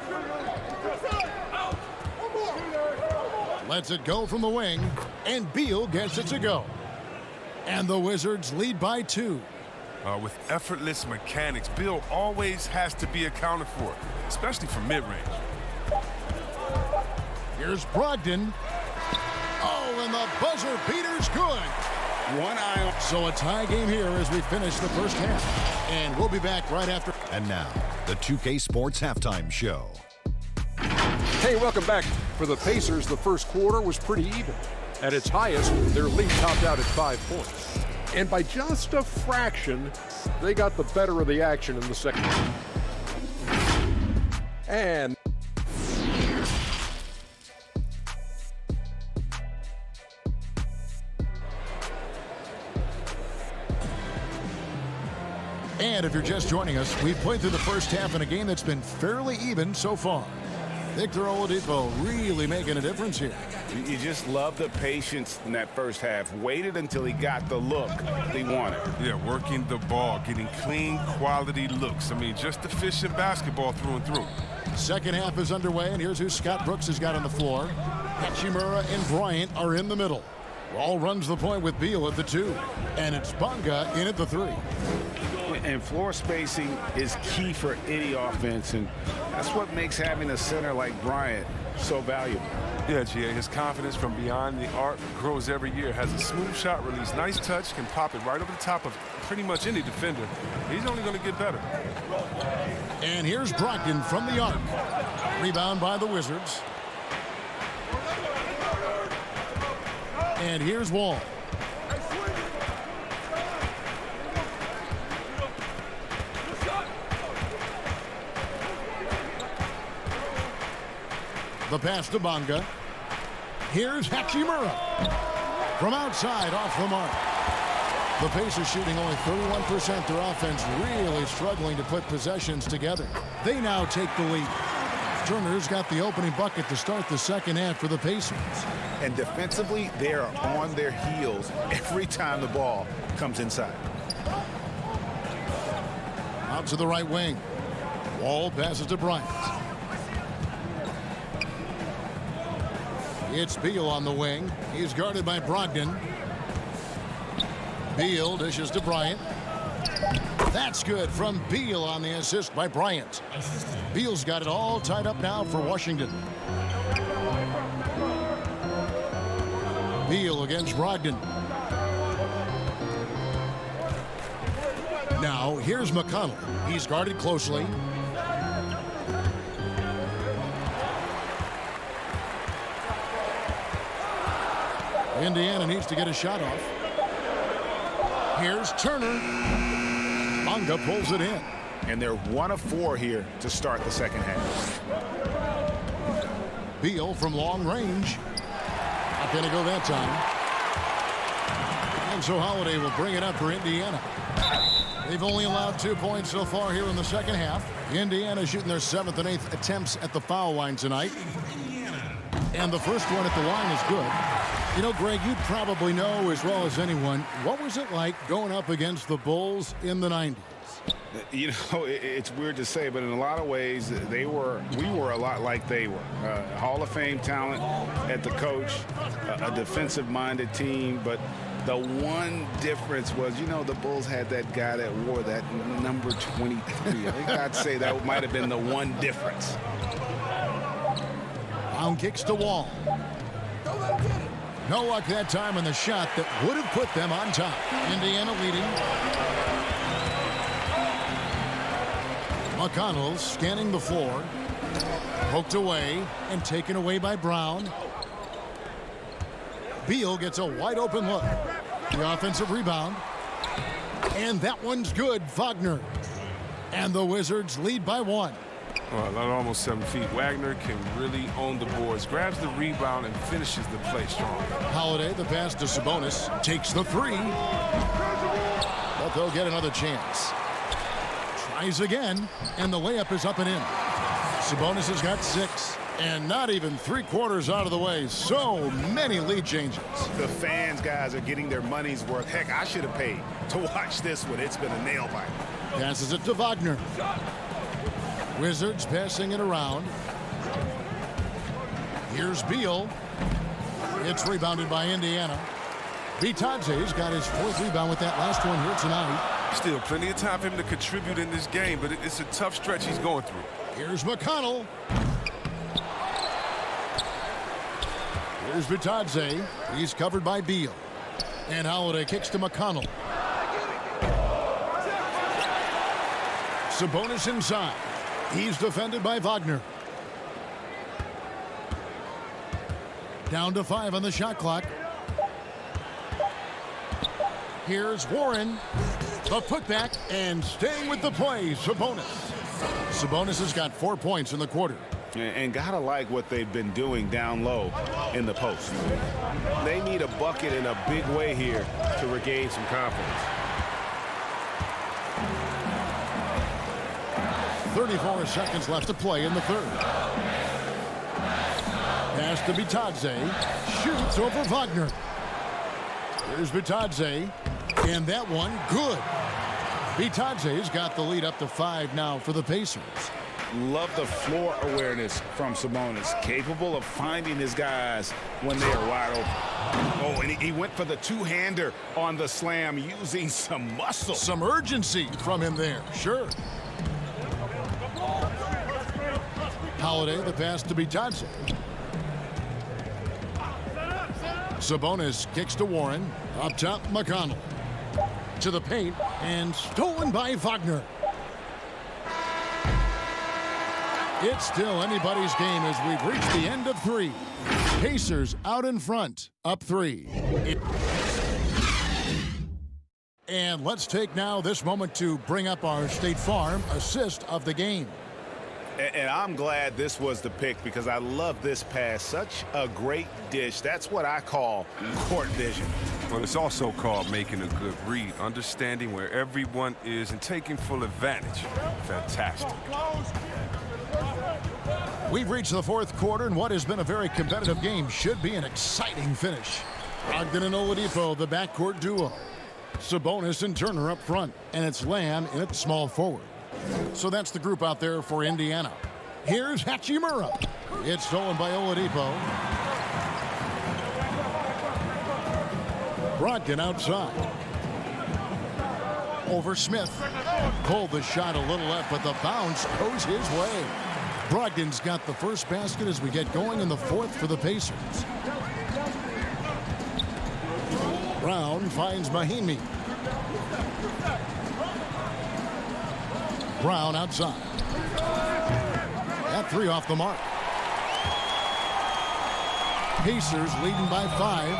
Lets it go from the wing. And Beal gets it to go. And the Wizards lead by 2. With effortless mechanics, Bill always has to be accounted for, especially from mid-range. Here's Brogdon. Oh, and the buzzer beater's good. One eye on. So a tie game here as we finish the first half. And we'll be back right after. And now, the 2K Sports Halftime Show. Hey, welcome back. For the Pacers, the first quarter was pretty even. At its highest, their lead topped out at 5 points. And by just a fraction, they got the better of the action in the second. And if you're just joining us, we've played through the first half in a game that's been fairly even so far. Victor Oladipo really making a difference here. You just love the patience in that first half. Waited until he got the look he wanted. Yeah, working the ball, getting clean, quality looks. I mean, just efficient basketball through and through. Second half is underway, and here's who Scott Brooks has got on the floor. Hachimura and Bryant are in the middle. Wall runs the point with Beal at the 2. And it's Bonga in at the 3. And floor spacing is key for any offense, and that's what makes having a center like Bryant so valuable. Yeah, GA, his confidence from beyond the arc grows every year. Has a smooth shot release, nice touch, can pop it right over the top of pretty much any defender. He's only going to get better. And here's Brogdon from the arc. Rebound by the Wizards. And here's Wall. The pass to Bonga. Here's Hachimura. From outside, off the mark. The Pacers shooting only 31%. Their offense really struggling to put possessions together. They now take the lead. Turner's got the opening bucket to start the second half for the Pacers. And defensively, they are on their heels every time the ball comes inside. Out to the right wing. Wall passes to Bryant. It's Beal on the wing. He's guarded by Brogdon. Beal dishes to Bryant. That's good from Beal on the assist by Bryant. Beal's got it all tied up now for Washington. Beal against Brogdon. Now here's McConnell. He's guarded closely. Indiana needs to get a shot off. Here's Turner. Bonga pulls it in. And they're 1 of 4 here to start the second half. Beal from long range. Not going to go that time. And so Holiday will bring it up for Indiana. They've only allowed 2 points so far here in the second half. Indiana shooting their 7th and 8th attempts at the foul line tonight. And the first one at the line is good. You know, Greg, you probably know as well as anyone, what was it like going up against the Bulls in the 90s? You know, it's weird to say, but in a lot of ways, we were a lot like they were. Hall of Fame talent at the coach, a defensive-minded team, but the one difference was, you know, the Bulls had that guy that wore that number 23. I think I'd say that might have been the one difference. Brown kicks to Wall. No luck that time on the shot that would have put them on top. Indiana leading. McConnell scanning the floor. Poked away and taken away by Brown. Beal gets a wide open look. The offensive rebound. And that one's good. Wagner. And the Wizards lead by 1. Well, almost 7 feet. Wagner can really own the boards. Grabs the rebound and finishes the play strong. Holiday, the pass to Sabonis. Takes the 3. But they'll get another chance. Tries again. And the layup is up and in. Sabonis has got 6. And not even 3/4 out of the way. So many lead changes. The fans, guys, are getting their money's worth. Heck, I should have paid to watch this one. It's been a nail biter. Passes it to Wagner. Wizards passing it around. Here's Beal. It's rebounded by Indiana. Bitadze's got his 4th rebound with that last one here tonight. Still plenty of time for him to contribute in this game, but it's a tough stretch he's going through. Here's McConnell. Here's Bitadze. He's covered by Beal. And Holiday kicks to McConnell. Sabonis inside. He's defended by Wagner. Down to 5 on the shot clock. Here's Warren. The putback and staying with the play, Sabonis. Sabonis has got 4 points in the quarter. And gotta like what they've been doing down low in the post. They need a bucket in a big way here to regain some confidence. 34 seconds left to play in the third. Pass to Bitadze. Shoots over Wagner. Here's Bitadze. And that one, good. Bitadze's got the lead up to 5 now for the Pacers. Love the floor awareness from Sabonis. Capable of finding his guys when they are wide open. Oh, and he went for the two-hander on the slam using some muscle. Some urgency from him there, sure. Holiday, the pass to Bitadze. Sabonis kicks to Warren. Up top, McConnell. To the paint, and stolen by Wagner. It's still anybody's game as we've reached the end of 3. Pacers out in front, up 3. And let's take now this moment to bring up our State Farm assist of the game. And I'm glad this was the pick because I love this pass. Such a great dish. That's what I call court vision. Well, it's also called making a good read, understanding where everyone is and taking full advantage. Fantastic. We've reached the fourth quarter, and what has been a very competitive game should be an exciting finish. Ogden and Oladipo, the backcourt duo. Sabonis and Turner up front, and it's Lamb in at small forward. So that's the group out there for Indiana. Here's Hachimura. It's stolen by Oladipo. Brogdon outside. Over Smith. Pulled the shot a little left, but the bounce goes his way. Brogdon's got the first basket as we get going in the fourth for the Pacers. Brown finds Mahimi. Brown outside. That three off the mark. Pacers leading by 5.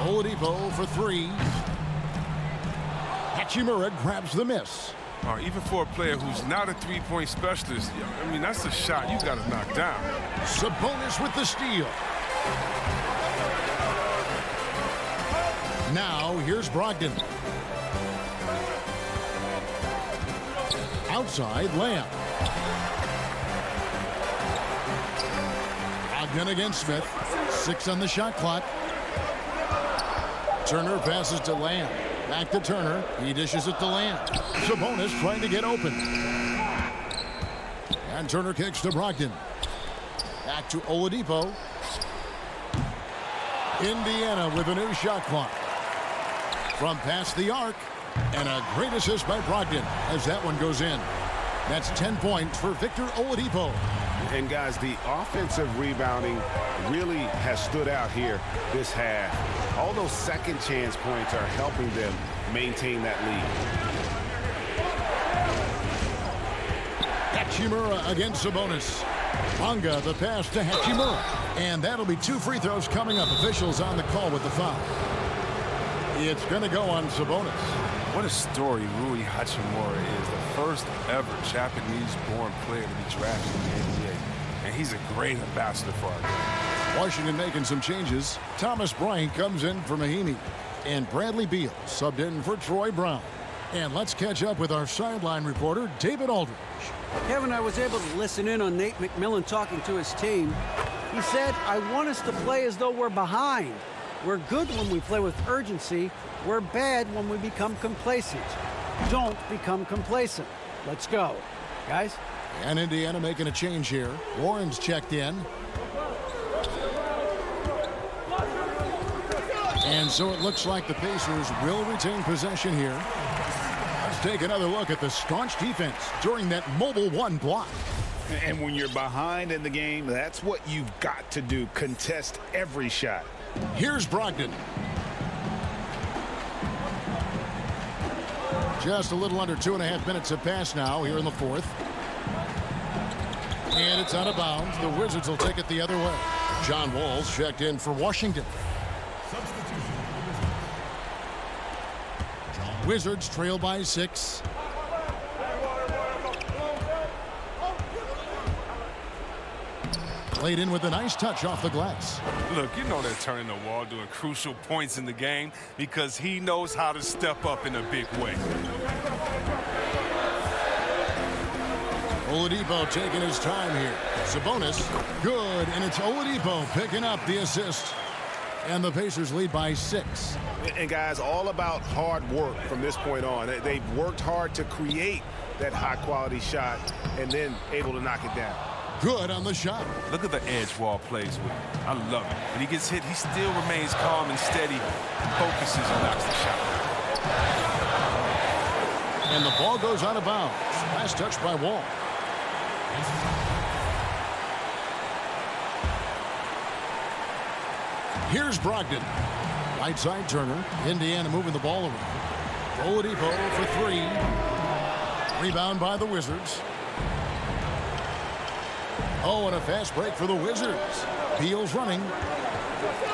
Oladipo for 3. Hachimura grabs the miss. Even for a player who's not a three-point specialist, I mean, that's a shot you got to knock down. Sabonis with the steal. Now, here's Brogdon. Outside, Lamb. Ogden against Smith. 6 on the shot clock. Turner passes to Lamb. Back to Turner. He dishes it to Lamb. Sabonis trying to get open. And Turner kicks to Brogdon. Back to Oladipo. Indiana with a new shot clock. From past the arc. And a great assist by Brogdon as that one goes in. That's 10 points for Victor Oladipo. And guys, the offensive rebounding really has stood out here this half. All those second chance points are helping them maintain that lead. Hachimura against Sabonis. Bonga the pass to Hachimura. And that'll be 2 free throws coming up. Officials on the call with the foul. It's going to go on Sabonis. What a story Rui Hachimura is. The first ever Japanese-born player to be drafted in the NBA. And he's a great ambassador for our game. Washington making some changes. Thomas Bryant comes in for Mahimi. And Bradley Beal subbed in for Troy Brown. And let's catch up with our sideline reporter, David Aldridge. Kevin, I was able to listen in on Nate McMillan talking to his team. He said, I want us to play as though we're behind. We're good when we play with urgency. We're bad when we become complacent. Don't become complacent. Let's go. Guys? And Indiana making a change here. Warren's checked in. And so it looks like the Pacers will retain possession here. Let's take another look at the staunch defense during that mobile 1 block. And when you're behind in the game, that's what you've got to do. Contest every shot. Here's Brogdon. Just a little under 2.5 minutes have passed now here in the fourth. And it's out of bounds. The Wizards will take it the other way. John Wall's checked in for Washington. Wizards trail by 6. Played in with a nice touch off the glass. Look, you know they're turning the wall during crucial points in the game because he knows how to step up in a big way. Oladipo taking his time here. Sabonis, good, and it's Oladipo picking up the assist. And the Pacers lead by 6. And guys, all about hard work from this point on. They've worked hard to create that high-quality shot and then able to knock it down. Good on the shot. Look at the edge Wall plays with. I love it. When he gets hit, he still remains calm and steady, focuses and knocks the shot down. And the ball goes out of bounds. Last touch by Wall. Here's Brogdon. Right side Turner. Indiana moving the ball around. Oladipo for 3. Rebound by the Wizards. Oh, and a fast break for the Wizards. Beal's running.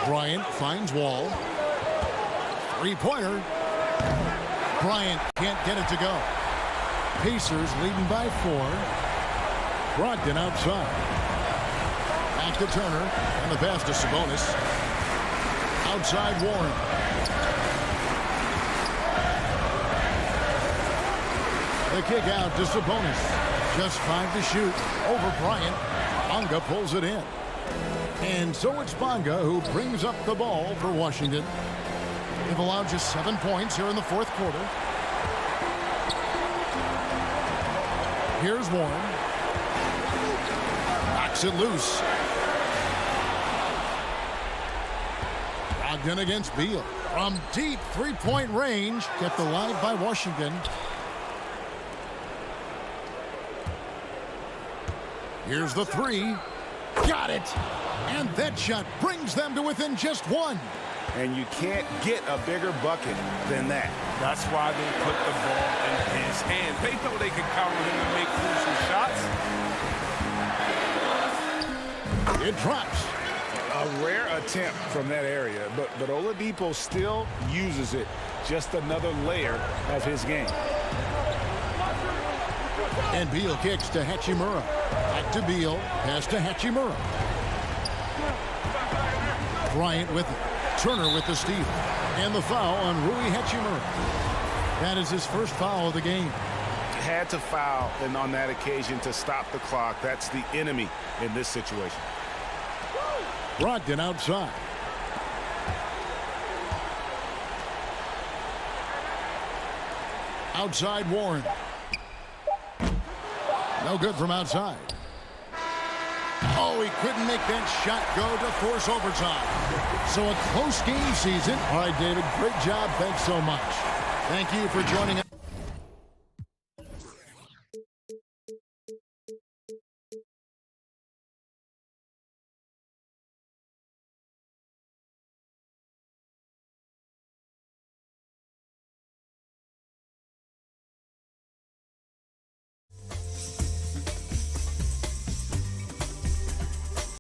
Bryant finds Wall. 3-pointer. Bryant can't get it to go. Pacers leading by 4. Brogdon outside. Back to Turner, and the pass to Sabonis. Outside Warren. The kick out to Sabonis. Just 5 to shoot. Over Bryant. Bonga pulls it in. And so it's Bonga who brings up the ball for Washington. They've allowed just 7 points here in the fourth quarter. Here's Warren. Knocks it loose. Brogdon against Beal. From deep three-point range. Kept alive by Washington. Here's the 3. Got it. And that shot brings them to within just 1. And you can't get a bigger bucket than that. That's why they put the ball in his hand. They know they can count on him to make crucial shots. It drops. A rare attempt from that area, but Oladipo still uses it. Just another layer of his game. And Beal kicks to Hachimura. Back to Beal. Pass to Hachimura. Bryant with it. Turner with the steal. And the foul on Rui Hachimura. That is his first foul of the game. Had to foul and on that occasion to stop the clock. That's the enemy in this situation. Brogdon outside. Outside Warren. No good from outside. Oh, he couldn't make that shot go to force overtime. So a close game season. All right, David, great job. Thanks so much. Thank you for joining us.